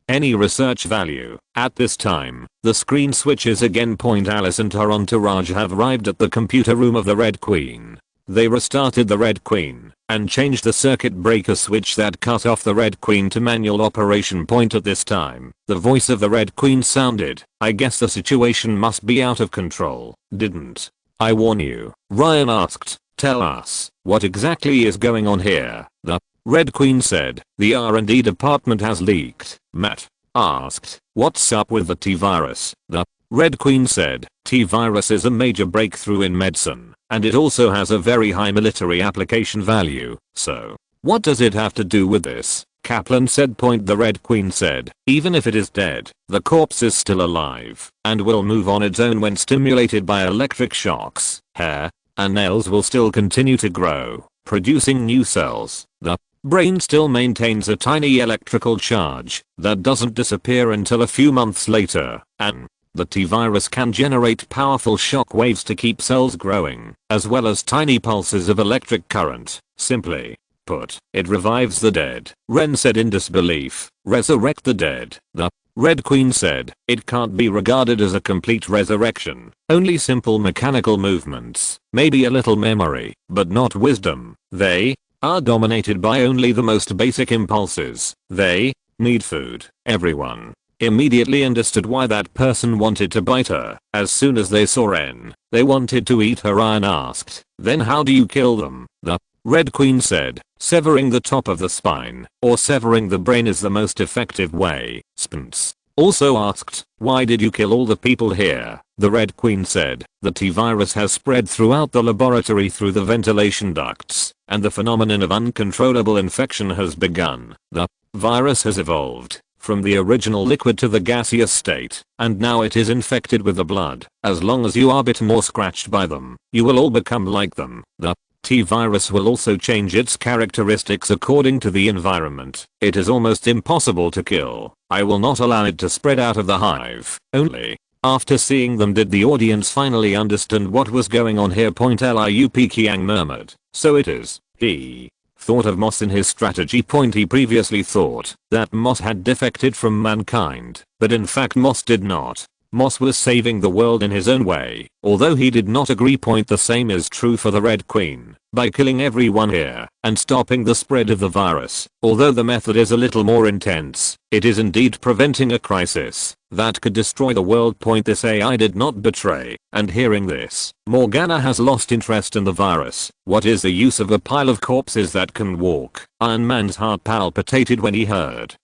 any research value? At this time, the screen switches again. Alice and her entourage have arrived at the computer room of the Red Queen. They restarted the Red Queen and changed the circuit breaker switch that cut off the Red Queen to manual operation. At this time, the voice of the Red Queen sounded, I guess the situation must be out of control. Didn't I warn you? Ryan asked, tell us, what exactly is going on here? The Red Queen said, the R&D department has leaked. Matt asked, what's up with the T-virus? The Red Queen said, T-virus is a major breakthrough in medicine, and it also has a very high military application value. So, what does it have to do with this? Kaplan said. The Red Queen said, even if it is dead, the corpse is still alive, and will move on its own when stimulated by electric shocks. Hair and nails will still continue to grow, producing new cells. The brain still maintains a tiny electrical charge that doesn't disappear until a few months later, and the T-virus can generate powerful shock waves to keep cells growing, as well as tiny pulses of electric current. Simply output. It revives the dead. Ren said in disbelief. Resurrect the dead. The Red Queen said, it can't be regarded as a complete resurrection. Only simple mechanical movements. Maybe a little memory, but not wisdom. They are dominated by only the most basic impulses. They need food. Everyone immediately understood why that person wanted to bite her. As soon as they saw Ren, they wanted to eat her and asked, then how do you kill them? The Red Queen said, severing the top of the spine or severing the brain is the most effective way. Spence also asked, why did you kill all the people here? The Red Queen said, the T-virus has spread throughout the laboratory through the ventilation ducts, and the phenomenon of uncontrollable infection has begun. The virus has evolved from the original liquid to the gaseous state, and now it is infected with the blood. As long as you are bitten or scratched by them, you will all become like them. The T-virus will also change its characteristics according to the environment. It is almost impossible to kill. I will not allow it to spread out of the hive. Only after seeing them did the audience finally understand what was going on here. Liu Peqiang murmured. So it is. He thought of Moss in his strategy. He previously thought that Moss had defected from mankind, but in fact Moss did not. Moss was saving the world in his own way, although he did not agree. The same is true for the Red Queen. By killing everyone here and stopping the spread of the virus, although the method is a little more intense, it is indeed preventing a crisis that could destroy the world. This AI did not betray, and hearing this, Morgana has lost interest in the virus. What is the use of a pile of corpses that can walk? Iron Man's heart palpitated when he heard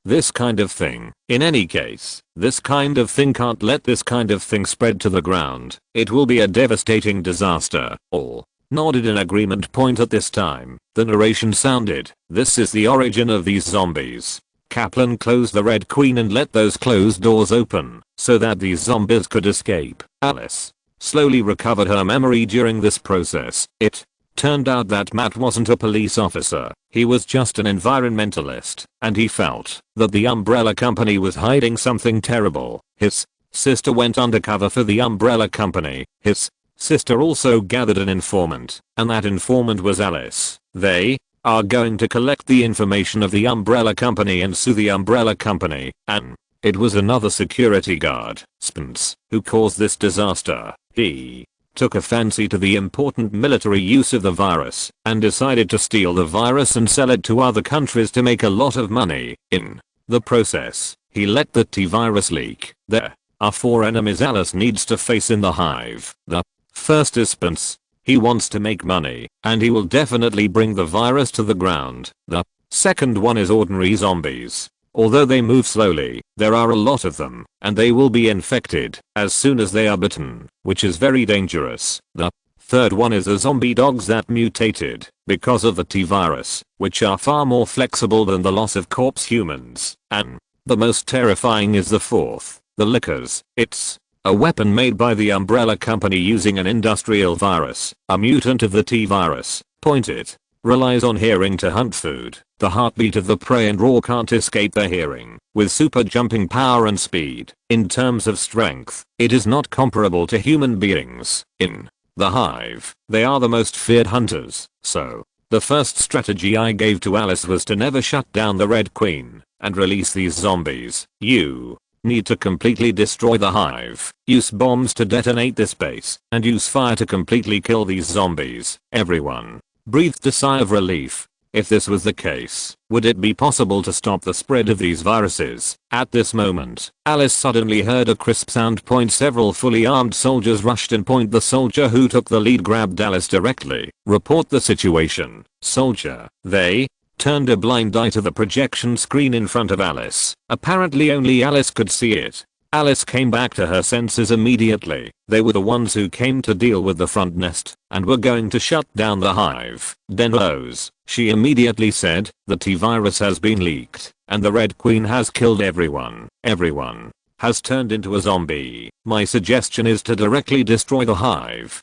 this kind of thing. In any case, this kind of thing can't let this kind of thing spread to the ground. It will be a devastating disaster. All nodded in agreement. At this time, the narration sounded, this is the origin of these zombies. Kaplan closed the Red Queen and let those closed doors open so that these zombies could escape. Alice slowly recovered her memory during this process. It turned out that Matt wasn't a police officer, he was just an environmentalist, and he felt that the Umbrella Company was hiding something terrible. His sister went undercover for the Umbrella Company. His sister also gathered an informant, and that informant was Alice. They are going to collect the information of the Umbrella Company and sue the Umbrella Company, and it was another security guard, Spence, who caused this disaster. He took a fancy to the important military use of the virus and decided to steal the virus and sell it to other countries to make a lot of money. In the process, he let the T-virus leak. There are 4 enemies Alice needs to face in the hive. The first is Spence. He wants to make money, and he will definitely bring the virus to the ground. The second one is ordinary zombies. Although they move slowly, there are a lot of them, and they will be infected as soon as they are bitten, which is very dangerous. The third one is the zombie dogs that mutated because of the T-virus, which are far more flexible than the loss of corpse humans. And the most terrifying is the fourth, the lickers. It's a weapon made by the Umbrella Company using an industrial virus, a mutant of the T-virus. It relies on hearing to hunt food. The heartbeat of the prey and raw can't escape their hearing. With super jumping power and speed, in terms of strength, it is not comparable to human beings. In the hive, they are the most feared hunters. So, the first strategy I gave to Alice was to never shut down the Red Queen and release these zombies. You need to completely destroy the hive. Use bombs to detonate this base, and use fire to completely kill these zombies. Everyone breathed a sigh of relief. If this was the case, would it be possible to stop the spread of these viruses? At this moment, Alice suddenly heard a crisp sound. Several fully armed soldiers rushed in. The soldier who took the lead grabbed Alice directly. Report the situation, soldier. They turned a blind eye to the projection screen in front of Alice. Apparently only Alice could see it. Alice came back to her senses immediately. They were the ones who came to deal with the front nest and were going to shut down the hive. Denos, she immediately said, the T-virus has been leaked and the Red Queen has killed everyone. Everyone has turned into a zombie. My suggestion is to directly destroy the hive.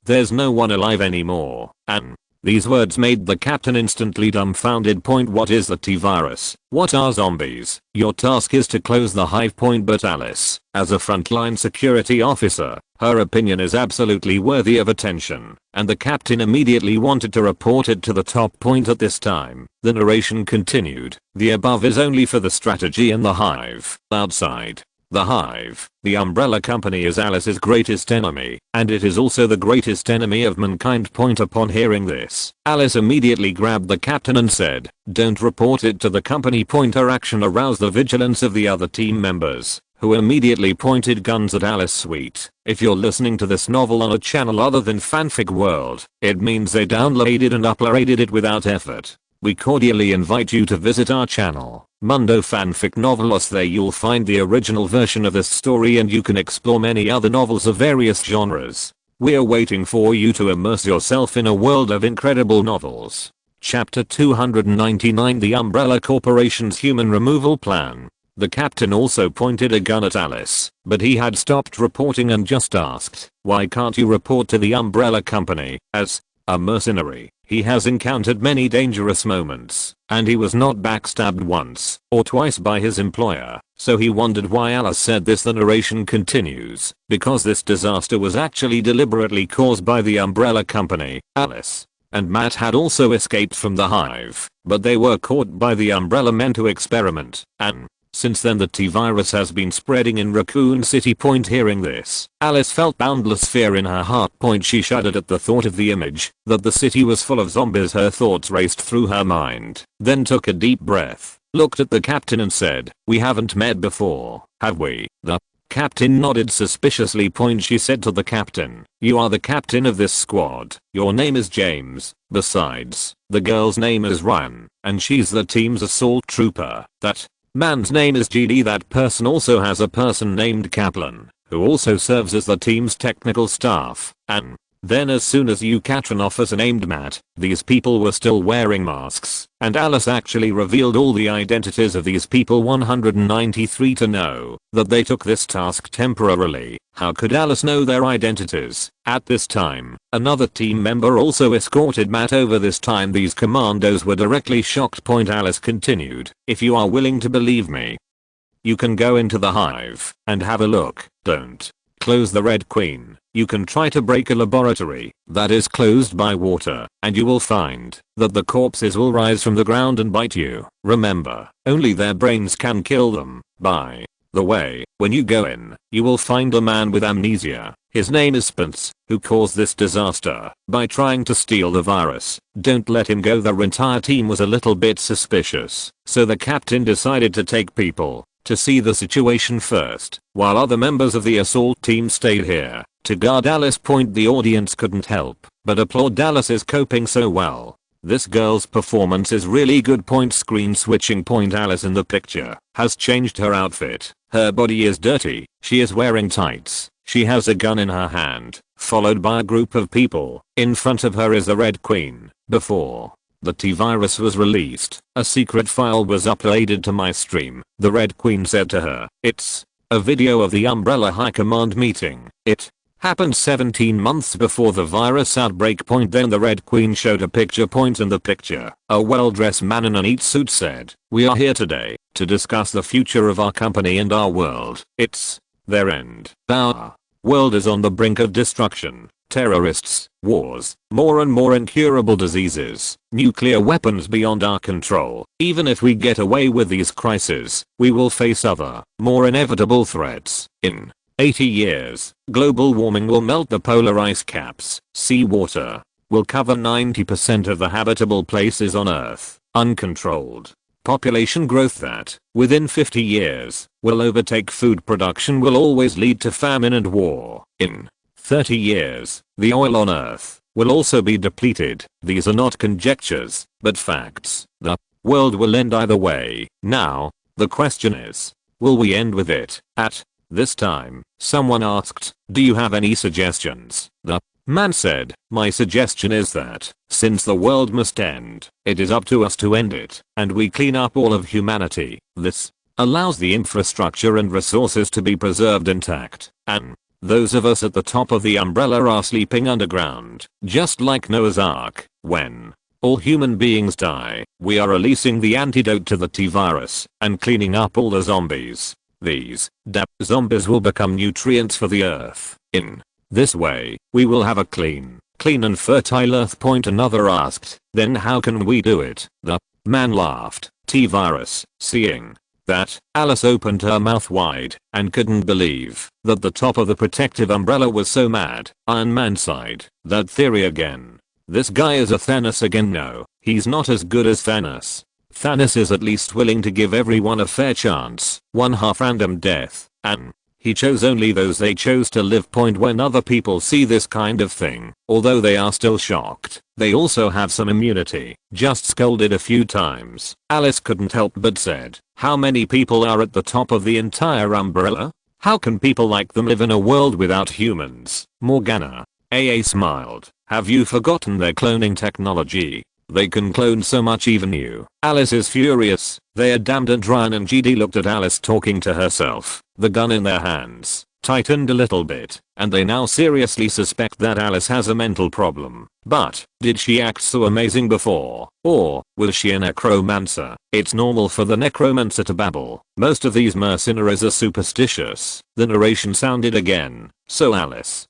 There's no one alive anymore, and These words made the captain instantly dumbfounded. What is the T-virus? What are zombies? Your task is to close the hive. But Alice, as a frontline security officer, her opinion is absolutely worthy of attention, and the captain immediately wanted to report it to the top. At this time, the narration continued. The above is only for the strategy in the hive. Outside the hive, the umbrella company is Alice's greatest enemy, and it is also the greatest enemy of mankind. Upon hearing this, Alice immediately grabbed the captain and said, "Don't report it to the company." Her action aroused the vigilance of the other team members, who immediately pointed guns at Alice. Sweet. If you're listening to this novel on a channel other than Fanfic World, it means they downloaded and uploaded it without effort. We cordially invite you to visit our channel, Mundo Fanfic Novelos. There you'll find the original version of this story, and you can explore many other novels of various genres. We're waiting for you to immerse yourself in a world of incredible novels. Chapter 299, The Umbrella Corporation's Human Removal Plan. The captain also pointed a gun at Alice, but he had stopped reporting and just asked, "Why can't you report to the umbrella company?" As a mercenary, he has encountered many dangerous moments, and he was not backstabbed once or twice by his employer, so he wondered why Alice said this. The narration continues, because this disaster was actually deliberately caused by the umbrella company. Alice and Matt had also escaped from the hive, but they were caught by the umbrella men to experiment, and since then the T-virus has been spreading in Raccoon City. Hearing this, Alice felt boundless fear in her heart. She shuddered at the thought of the image that the city was full of zombies. Her thoughts raced through her mind, then took a deep breath, looked at the captain and said, "We haven't met before, have we?" The captain nodded suspiciously. She said to the captain, "You are the captain of this squad. Your name is James. Besides, the girl's name is Ryan, and she's the team's assault trooper. That man's name is GD. That person also has a person named Kaplan, who also serves as the team's technical staff." And then as soon as you catch an officer named Matt, these people were still wearing masks, and Alice actually revealed all the identities of these people. 193 to know that they took this task temporarily. How could Alice know their identities? At this time, another team member also escorted Matt. Over this time these commandos were directly shocked. Alice continued, "If you are willing to believe me, you can go into the hive and have a look. Don't close the Red Queen. You can try to break a laboratory that is closed by water, and you will find that the corpses will rise from the ground and bite you. Remember, only their brains can kill them. By the way, when you go in, you will find a man with amnesia. His name is Spence, who caused this disaster by trying to steal the virus. Don't let him go." The entire team was a little bit suspicious, so the captain decided to take people to see the situation first, while other members of the assault team stayed here to guard Alice. The audience couldn't help but applaud Alice is coping so well. This girl's performance is really good. Screen switching. Alice in the picture has changed her outfit. Her body is dirty. She is wearing tights. She has a gun in her hand, followed by a group of people. In front of her is the Red Queen. Before the T-virus was released, a secret file was uploaded to my stream. The Red Queen said to her, "It's a video of the Umbrella High Command meeting. It happened 17 months before the virus outbreak." Then the Red Queen showed a picture. In the picture, a well-dressed man in a neat suit said, "We are here today to discuss the future of our company and our world. It's their end. Our world is on the brink of destruction. Terrorists, wars, more and more incurable diseases, nuclear weapons beyond our control. Even if we get away with these crises, we will face other, more inevitable threats. In 80 years, global warming will melt the polar ice caps. Seawater will cover 90% of the habitable places on Earth. Uncontrolled population growth that, within 50 years, will overtake food production will always lead to famine and war. In 30 years, the oil on Earth will also be depleted. These are not conjectures, but facts. The world will end either way. Now, the question is, will we end with it? At this time, someone asked, "Do you have any suggestions?" The man said, "My suggestion is that, since the world must end, it is up to us to end it, and we clean up all of humanity. This allows the infrastructure and resources to be preserved intact, and Those of us at the top of the umbrella are sleeping underground, just like Noah's Ark. When all human beings die, we are releasing the antidote to the T-virus and cleaning up all the zombies. These zombies will become nutrients for the earth. In this way, we will have a clean and fertile earth. Another asked, then how can we do it? The man laughed. T-virus. Seeing that, Alice opened her mouth wide and couldn't believe that the top of the protective umbrella was so mad. Iron Man sighed. That theory again. This guy is a Thanos again. No, he's not as good as Thanos. Thanos is at least willing to give everyone a fair chance, one half random death, and he chose only those they chose to live. When other people see this kind of thing, although they are still shocked, they also have some immunity. Just scolded a few times. Alice couldn't help but said, how many people are at the top of the entire umbrella? How can people like them live in a world without humans? Morgana. AA smiled. Have you forgotten their cloning technology? They can clone so much, even you. Alice is furious. They are damned. And Ryan and GD looked at Alice talking to herself. The gun in their hands tightened a little bit, and they now seriously suspect that Alice has a mental problem. But did she act so amazing before? Or was she a necromancer? It's normal for the necromancer to babble. Most of these mercenaries are superstitious. The narration sounded again. So Alice,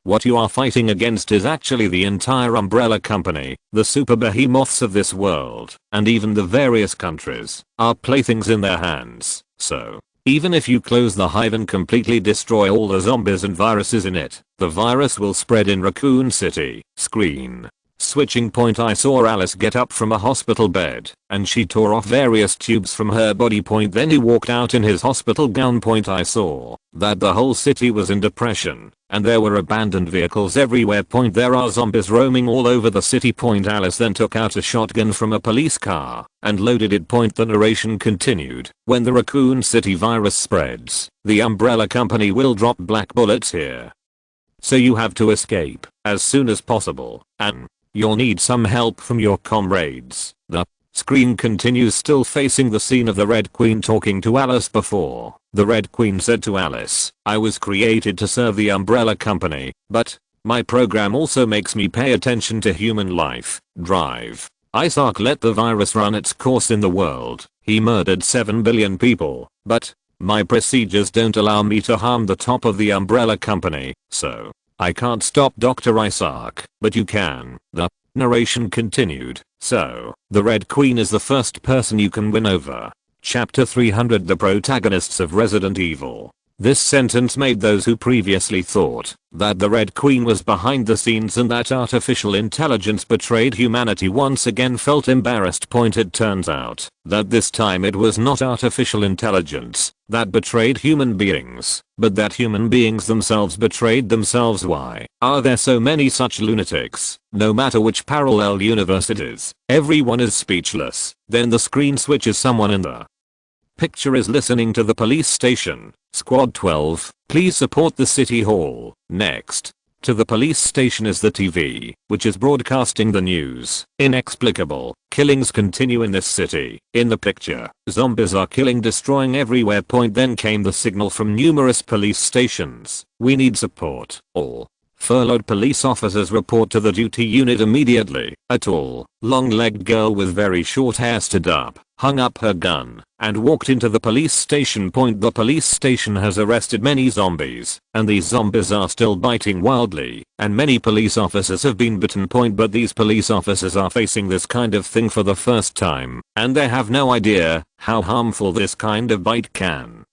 what you are fighting against is actually the entire umbrella company, the super behemoths of this world, and even the various countries are playthings in their hands. So even if you close the hive and completely destroy all the zombies and viruses in it, the virus will spread in Raccoon City. Screen switching. I saw Alice get up from a hospital bed, and she tore off various tubes from her body. Then he walked out in his hospital gown. I saw that the whole city was in depression, and there were abandoned vehicles everywhere. There are zombies roaming all over the city. Alice then took out a shotgun from a police car and loaded it. The narration continued. When the Raccoon City virus spreads, the umbrella company will drop black bullets here. So you have to escape as soon as possible, and you'll need some help from your comrades. The screen continues, still facing the scene of the Red Queen talking to Alice before. The Red Queen said to Alice, I was created to serve the umbrella company, but my program also makes me pay attention to human life. Drive. Isaac let the virus run its course in the world. He murdered 7 billion people, but my procedures don't allow me to harm the top of the umbrella company, so I can't stop Dr. Isaac, but you can. The narration continued. So, the Red Queen is the first person you can win over. Chapter 300. The protagonists of Resident Evil. This sentence made those who previously thought that the Red Queen was behind the scenes and that artificial intelligence betrayed humanity once again felt embarrassed. It turns out that this time it was not artificial intelligence that betrayed human beings, but that human beings themselves betrayed themselves. Why are there so many such lunatics? No matter which parallel universe it is, everyone is speechless. Then the screen switches. Someone in the picture is listening to the police station. Squad 12, please support the city hall. Next to the police station is the TV, which is broadcasting the news. Inexplicable killings continue in this city. In the picture, zombies are killing, destroying everywhere. Then came the signal from numerous police stations. We need support. All furloughed police officers report to the duty unit immediately. A tall, long-legged girl with very short hair stood up, hung up her gun, and walked into the police station. The police station has arrested many zombies, and these zombies are still biting wildly, and many police officers have been bitten. But these police officers are facing this kind of thing for the first time, and they have no idea how harmful this kind of bite can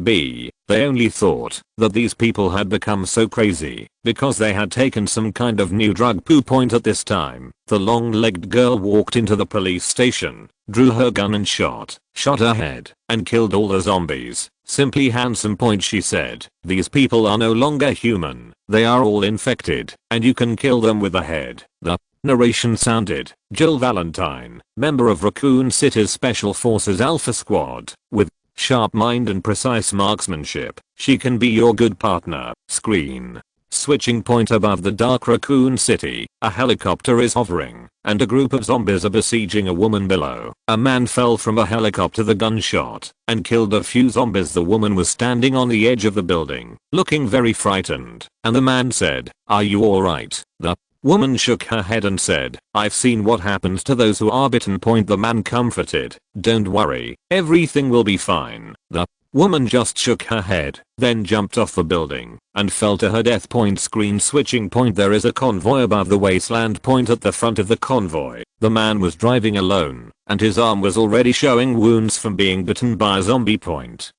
be. They only thought that these people had become so crazy because they had taken some kind of new drug. At this time, the long-legged girl walked into the police station, drew her gun and shot her head, and killed all the zombies. Simply handsome. She said, these people are no longer human. They are all infected, and you can kill them with a head. The narration sounded. Jill Valentine, member of Raccoon City's Special Forces Alpha Squad, with sharp mind and precise marksmanship. She can be your good partner. Screen Switching point above the Dark Raccoon City, a helicopter is hovering, and a group of zombies are besieging a woman below. A man fell from a helicopter the gunshot, and killed a few zombies. The woman was standing on the edge of the building, looking very frightened, and the man said, "Are you alright?" The woman shook her head and said, "I've seen what happens to those who are bitten." The man comforted, "Don't worry, everything will be fine." The woman just shook her head, then jumped off the building, and fell to her death. Screen switching point. There is a convoy above the wasteland. At the front of the convoy, the man was driving alone, and his arm was already showing wounds from being bitten by a zombie.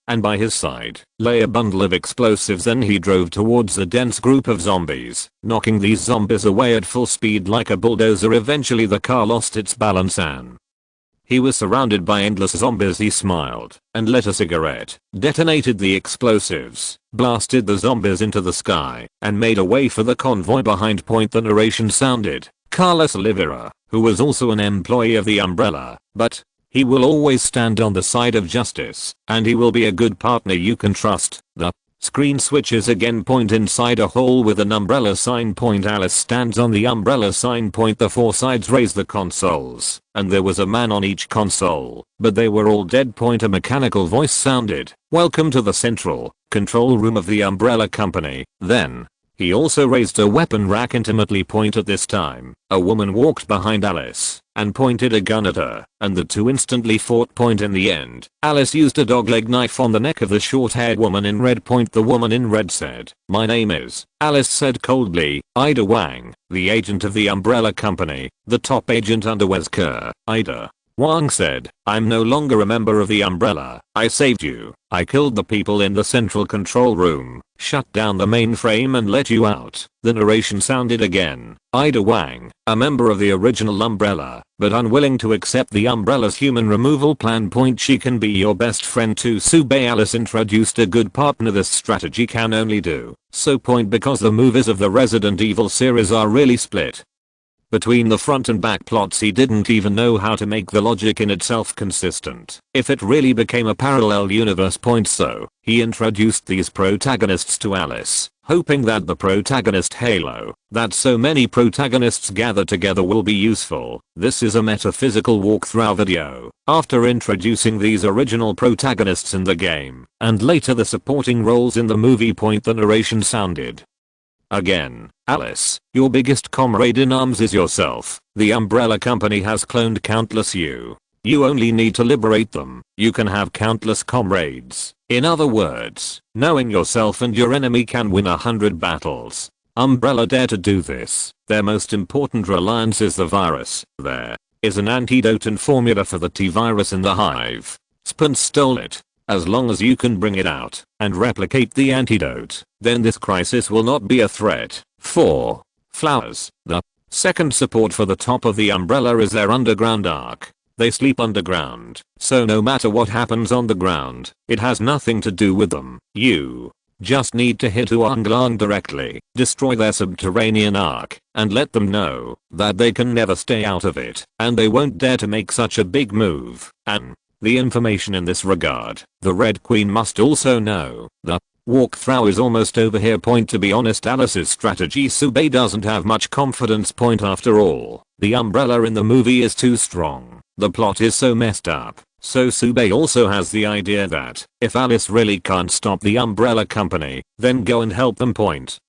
And by his side lay a bundle of explosives. Then he drove towards a dense group of zombies, knocking these zombies away at full speed like a bulldozer. Eventually the car lost its balance and he was surrounded by endless zombies. He smiled and lit a cigarette, detonated the explosives, blasted the zombies into the sky, and made a way for the convoy behind. The narration sounded Carlos Oliveira, who was also an employee of the Umbrella, but he will always stand on the side of justice, and he will be a good partner you can trust. The screen switches again. Inside a hall with an umbrella sign. Alice stands on the umbrella sign. The four sides raise the consoles, and there was a man on each console, but they were all dead. A mechanical voice sounded, "Welcome to the central control room of the Umbrella Company." Then he also raised a weapon rack intimately. At this time, a woman walked behind Alice and pointed a gun at her, and the two instantly fought. In the end, Alice used a dogleg knife on the neck of the short-haired woman in red. The woman in red said, "My name is," Alice said coldly, "Ida Wang, the agent of the Umbrella Company, the top agent under Wesker." Ida Wang said, "I'm no longer a member of the Umbrella. I saved you. I killed the people in the central control room, shut down the mainframe and let you out." The narration sounded again, "Ida Wang, a member of the original Umbrella, but unwilling to accept the Umbrella's human removal plan. She can be your best friend too." Alice introduced a good partner. This strategy can only do so. Because the movies of the Resident Evil series are really split between the front and back plots. He didn't even know how to make the logic in itself consistent if it really became a parallel universe. So he introduced these protagonists to Alice, hoping that the protagonist halo that so many protagonists gather together will be useful. This is a metaphysical walkthrough video after introducing these original protagonists in the game and later the supporting roles in the movie. The narration sounded again, "Alice, your biggest comrade in arms is yourself. The Umbrella Company has cloned countless you. You only need to liberate them. You can have countless comrades. In other words, knowing yourself and your enemy can win 100 battles. Umbrella dare to do this. Their most important reliance is the virus. There is an antidote and formula for the T-virus in the hive. Spence stole it. As long as you can bring it out and replicate the antidote, then this crisis will not be a threat." 4. Flowers. The second support for the top of the Umbrella is their underground arc. They sleep underground, so no matter what happens on the ground, it has nothing to do with them. You just need to hit Uanglang directly, destroy their subterranean arc, and let them know that they can never stay out of it, and they won't dare to make such a big move. And the information in this regard, the Red Queen must also know. The walkthrough is almost over here. To be honest, Alice's strategy Sube doesn't have much confidence. After all, the Umbrella in the movie is too strong. The plot is so messed up. So Sube also has the idea that if Alice really can't stop the Umbrella Company, then go and help them.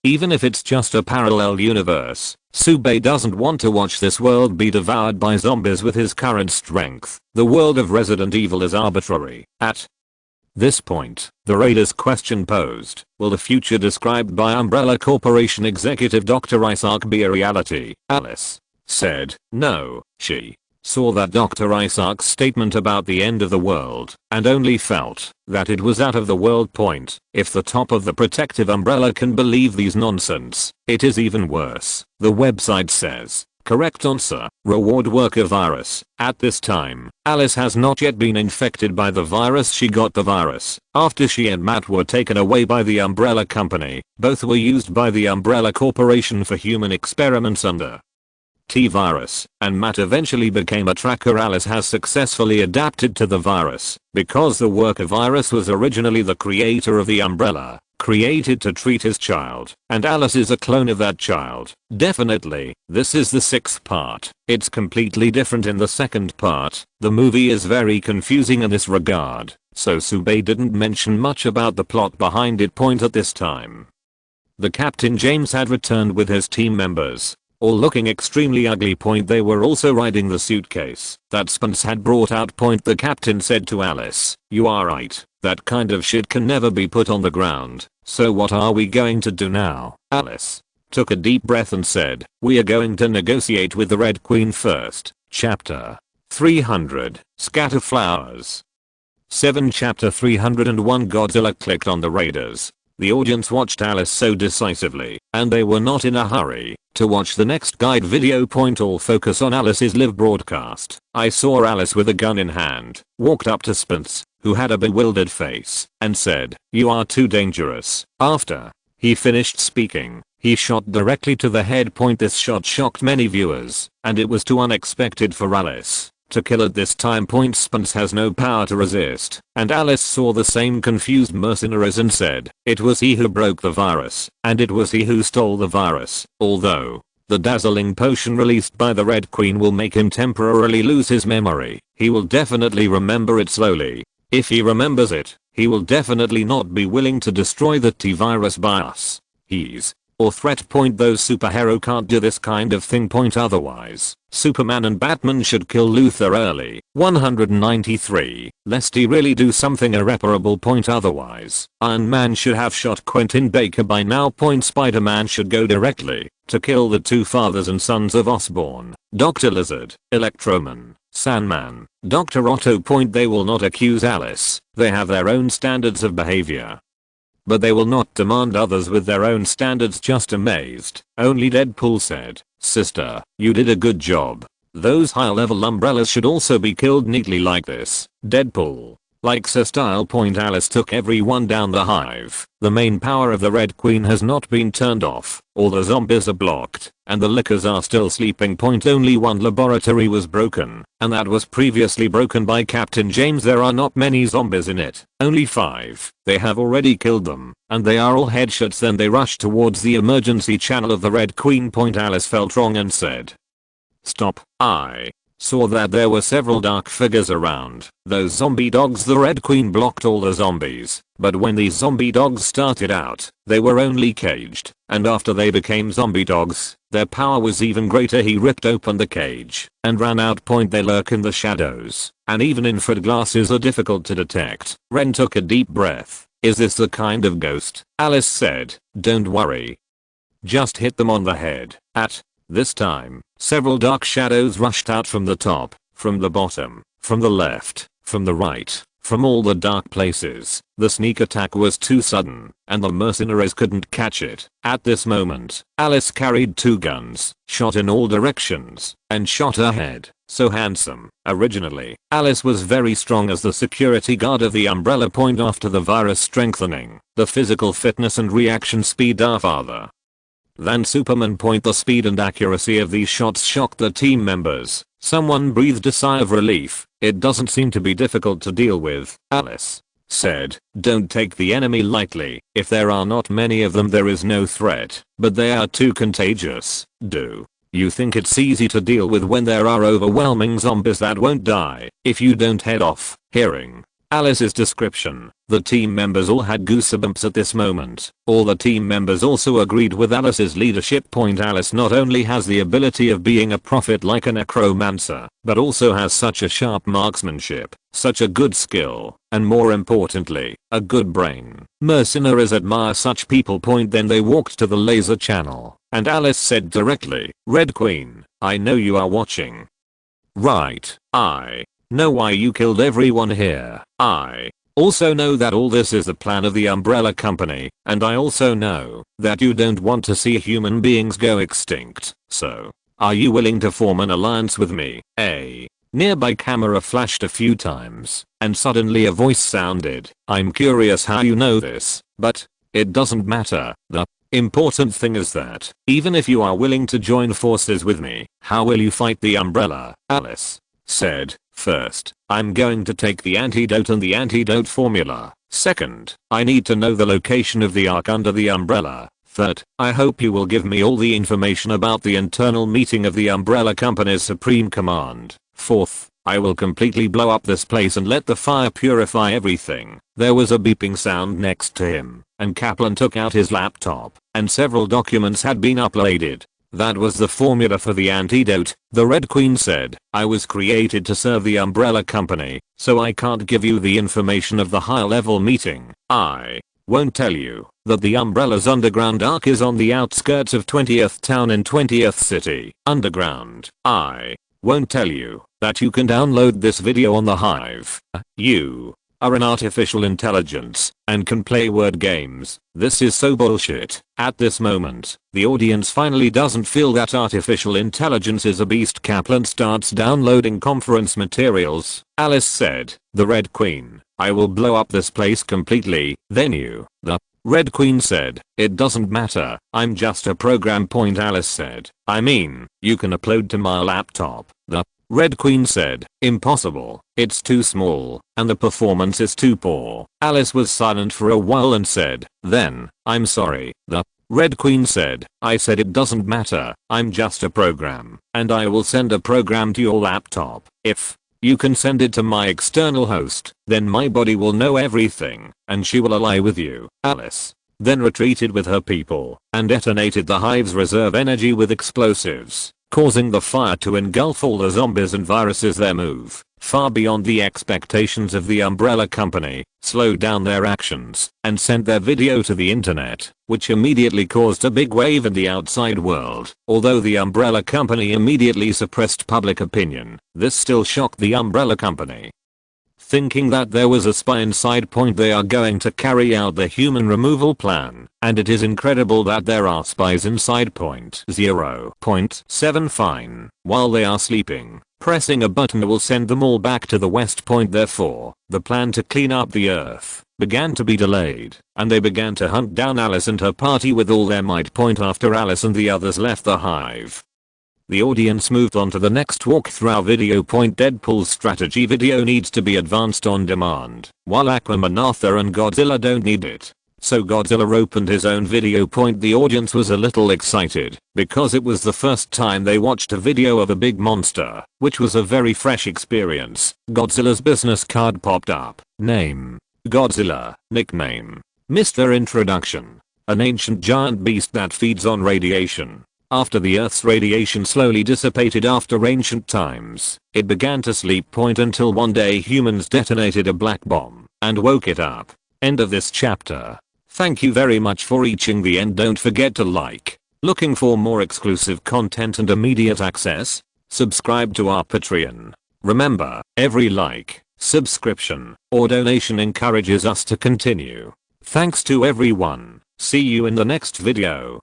Even if it's just a parallel universe, Sube doesn't want to watch this world be devoured by zombies with his current strength. The world of Resident Evil is arbitrary. At this point, the Raiders' question posed, will the future described by Umbrella Corporation executive Dr. Isaac be a reality? Alice said, no. She saw that Dr. Isaac's statement about the end of the world and only felt that it was out of the world. If the top of the protective umbrella can believe these nonsense, it is even worse. The website says, correct answer, reward worker virus. At this time, Alice has not yet been infected by the virus. She got the virus after she and Matt were taken away by the Umbrella Company. Both were used by the Umbrella Corporation for human experiments under T-virus, and Matt eventually became a tracker. Alice has successfully adapted to the virus because the worker virus was originally the creator of the Umbrella. created to treat his child, and Alice is a clone of that child. Definitely, this is the 6th part. It's completely different in the 2nd part. The movie is very confusing in this regard, so Sube didn't mention much about the plot behind it point at this time. The Captain James had returned with his team members, all looking extremely ugly point. They were also riding the suitcase that Spence had brought out point. The captain said to Alice, "You are right, that kind of shit can never be put on the ground, so what are we going to do now?" Alice took a deep breath and said, "We are going to negotiate with the Red Queen first." Chapter 300, Scatter Flowers. 7 Chapter 301 Godzilla clicked on the raiders. The audience watched Alice so decisively, and they were not in a hurry to watch the next guide video point. All focus on Alice's live broadcast. I saw Alice with a gun in hand, walked up to Spence, who had a bewildered face, and said, "You are too dangerous." After he finished speaking, he shot directly to the head point. This shot shocked many viewers, and it was too unexpected for Alice to kill at this time point. Spence has no power to resist, and Alice saw the same confused mercenaries and said, "It was he who broke the virus, and it was he who stole the virus." Although the dazzling potion released by the Red Queen will make him temporarily lose his memory, he will definitely remember it slowly. If he remembers it, he will definitely not be willing to destroy the T-virus by us. He's or threat point. Those superhero can't do this kind of thing point. Otherwise, Superman and Batman should kill Luthor early. 193. Lest he really do something irreparable point. Otherwise, Iron Man should have shot Quentin Baker by now point. Spider-Man should go directly to kill the 2 fathers and sons of Osborn, Dr. Lizard, Electroman, Sandman, Dr. Otto point. They will not accuse Alice. They have their own standards of behavior, but they will not demand others with their own standards. Just amazed. Only Deadpool said, "Sister, you did a good job. Those high-level umbrellas should also be killed neatly like this." Deadpool likes her style point. Alice took everyone down the hive. The main power of the Red Queen has not been turned off. All the zombies are blocked, and the lickers are still sleeping point. Only one laboratory was broken, and that was previously broken by Captain James. There are not many zombies in it, only 5. They have already killed them, and they are all headshots. Then they rushed towards the emergency channel of the Red Queen point. Alice felt wrong and said, "Stop." I saw that there were several dark figures around. Those zombie dogs. The Red Queen blocked all the zombies, but when these zombie dogs started out, they were only caged, and after they became zombie dogs, their power was even greater. He ripped open the cage and ran out point. They lurk in the shadows, and even infrared glasses are difficult to detect. Ren took a deep breath. "Is this the kind of ghost?" Alice said, "Don't worry. Just hit them on the head." At this time, several dark shadows rushed out from the top, from the bottom, from the left, from the right, from all the dark places. The sneak attack was too sudden, and the mercenaries couldn't catch it. At this moment, Alice carried 2 guns, shot in all directions, and shot her head. So handsome. Originally, Alice was very strong as the security guard of the umbrella point. After the virus strengthening, the physical fitness and reaction speed are farther than Superman point. The speed and accuracy of these shots shocked the team members. Someone breathed a sigh of relief. "It doesn't seem to be difficult to deal with," Alice said. "Don't take the enemy lightly. If there are not many of them, there is no threat, but they are too contagious. Do you think it's easy to deal with when there are overwhelming zombies that won't die if you don't head off?" Hearing Alice's description, the team members all had goosebumps at this moment. All the team members also agreed with Alice's leadership point. Alice not only has the ability of being a prophet like a necromancer, but also has such a sharp marksmanship, such a good skill, and more importantly, a good brain. Mercenaries admire such people point. Then they walked to the laser channel, and Alice said directly, "Red Queen, I know you are watching. Right, I know why you killed everyone here. I also know that all this is the plan of the Umbrella Company, and I also know that you don't want to see human beings go extinct. So, are you willing to form an alliance with me?" A nearby camera flashed a few times, and suddenly a voice sounded. "I'm curious how you know this, but it doesn't matter. The important thing is that, even if you are willing to join forces with me, how will you fight the Umbrella?" Alice said, "First, I'm going to take the antidote and the antidote formula. Second, I need to know the location of the Ark under the umbrella. Third, I hope you will give me all the information about the internal meeting of the Umbrella Company's Supreme Command. Fourth, I will completely blow up this place and let the fire purify everything. There was a beeping sound next to him, and Kaplan took out his laptop, and several documents had been uploaded. That was the formula for the antidote, the Red Queen said. I was created to serve the Umbrella Company, so I can't give you the information of the high level meeting. I won't tell you that the Umbrella's underground arc is on the outskirts of 20th Town in 20th City, underground. I won't tell you that you can download this video on the Hive. You are an artificial intelligence and can play word games. This is so bullshit. At this moment, the audience finally doesn't feel that artificial intelligence is a beast. Kaplan starts downloading conference materials. Alice said, "The Red Queen, I will blow up this place completely." Then you, the Red Queen said, "It doesn't matter. I'm just a program." Alice said, "I mean, you can upload to my laptop." The Red Queen said, "Impossible. It's too small, and the performance is too poor." Alice was silent for a while and said, "Then, I'm sorry." The Red Queen said, "I said it doesn't matter. I'm just a program, and I will send a program to your laptop. If you can send it to my external host, then my body will know everything, and she will ally with you." Alice then retreated with her people and detonated the Hive's reserve energy with explosives, causing the fire to engulf all the zombies and viruses. Their move, far beyond the expectations of the Umbrella Company, slowed down their actions and sent their video to the internet, which immediately caused a big wave in the outside world. Although the Umbrella Company immediately suppressed public opinion, this still shocked the Umbrella Company. Thinking that there was a spy inside Point, they are going to carry out the human removal plan, and it is incredible that there are spies inside Point 0.7. Fine. While they are sleeping, pressing a button will send them all back to the West Point. Therefore, the plan to clean up the Earth began to be delayed, and they began to hunt down Alice and her party with all their might. After Alice and the others left the Hive, the audience moved on to the next walkthrough video. Deadpool's strategy video needs to be advanced on demand, while Aquaman, Arthur and Godzilla don't need it. So Godzilla opened his own video. The audience was a little excited because it was the first time they watched a video of a big monster, which was a very fresh experience. Godzilla's business card popped up. Name: Godzilla. Nickname: Mr. Introduction. An ancient giant beast that feeds on radiation. After the Earth's radiation slowly dissipated after ancient times, it began to sleep. Until one day humans detonated a black bomb and woke it up. End of this chapter. Thank you very much for reaching the end. Don't forget to like. Looking for more exclusive content and immediate access? Subscribe to our Patreon. Remember, every like, subscription, or donation encourages us to continue. Thanks to everyone. See you in the next video.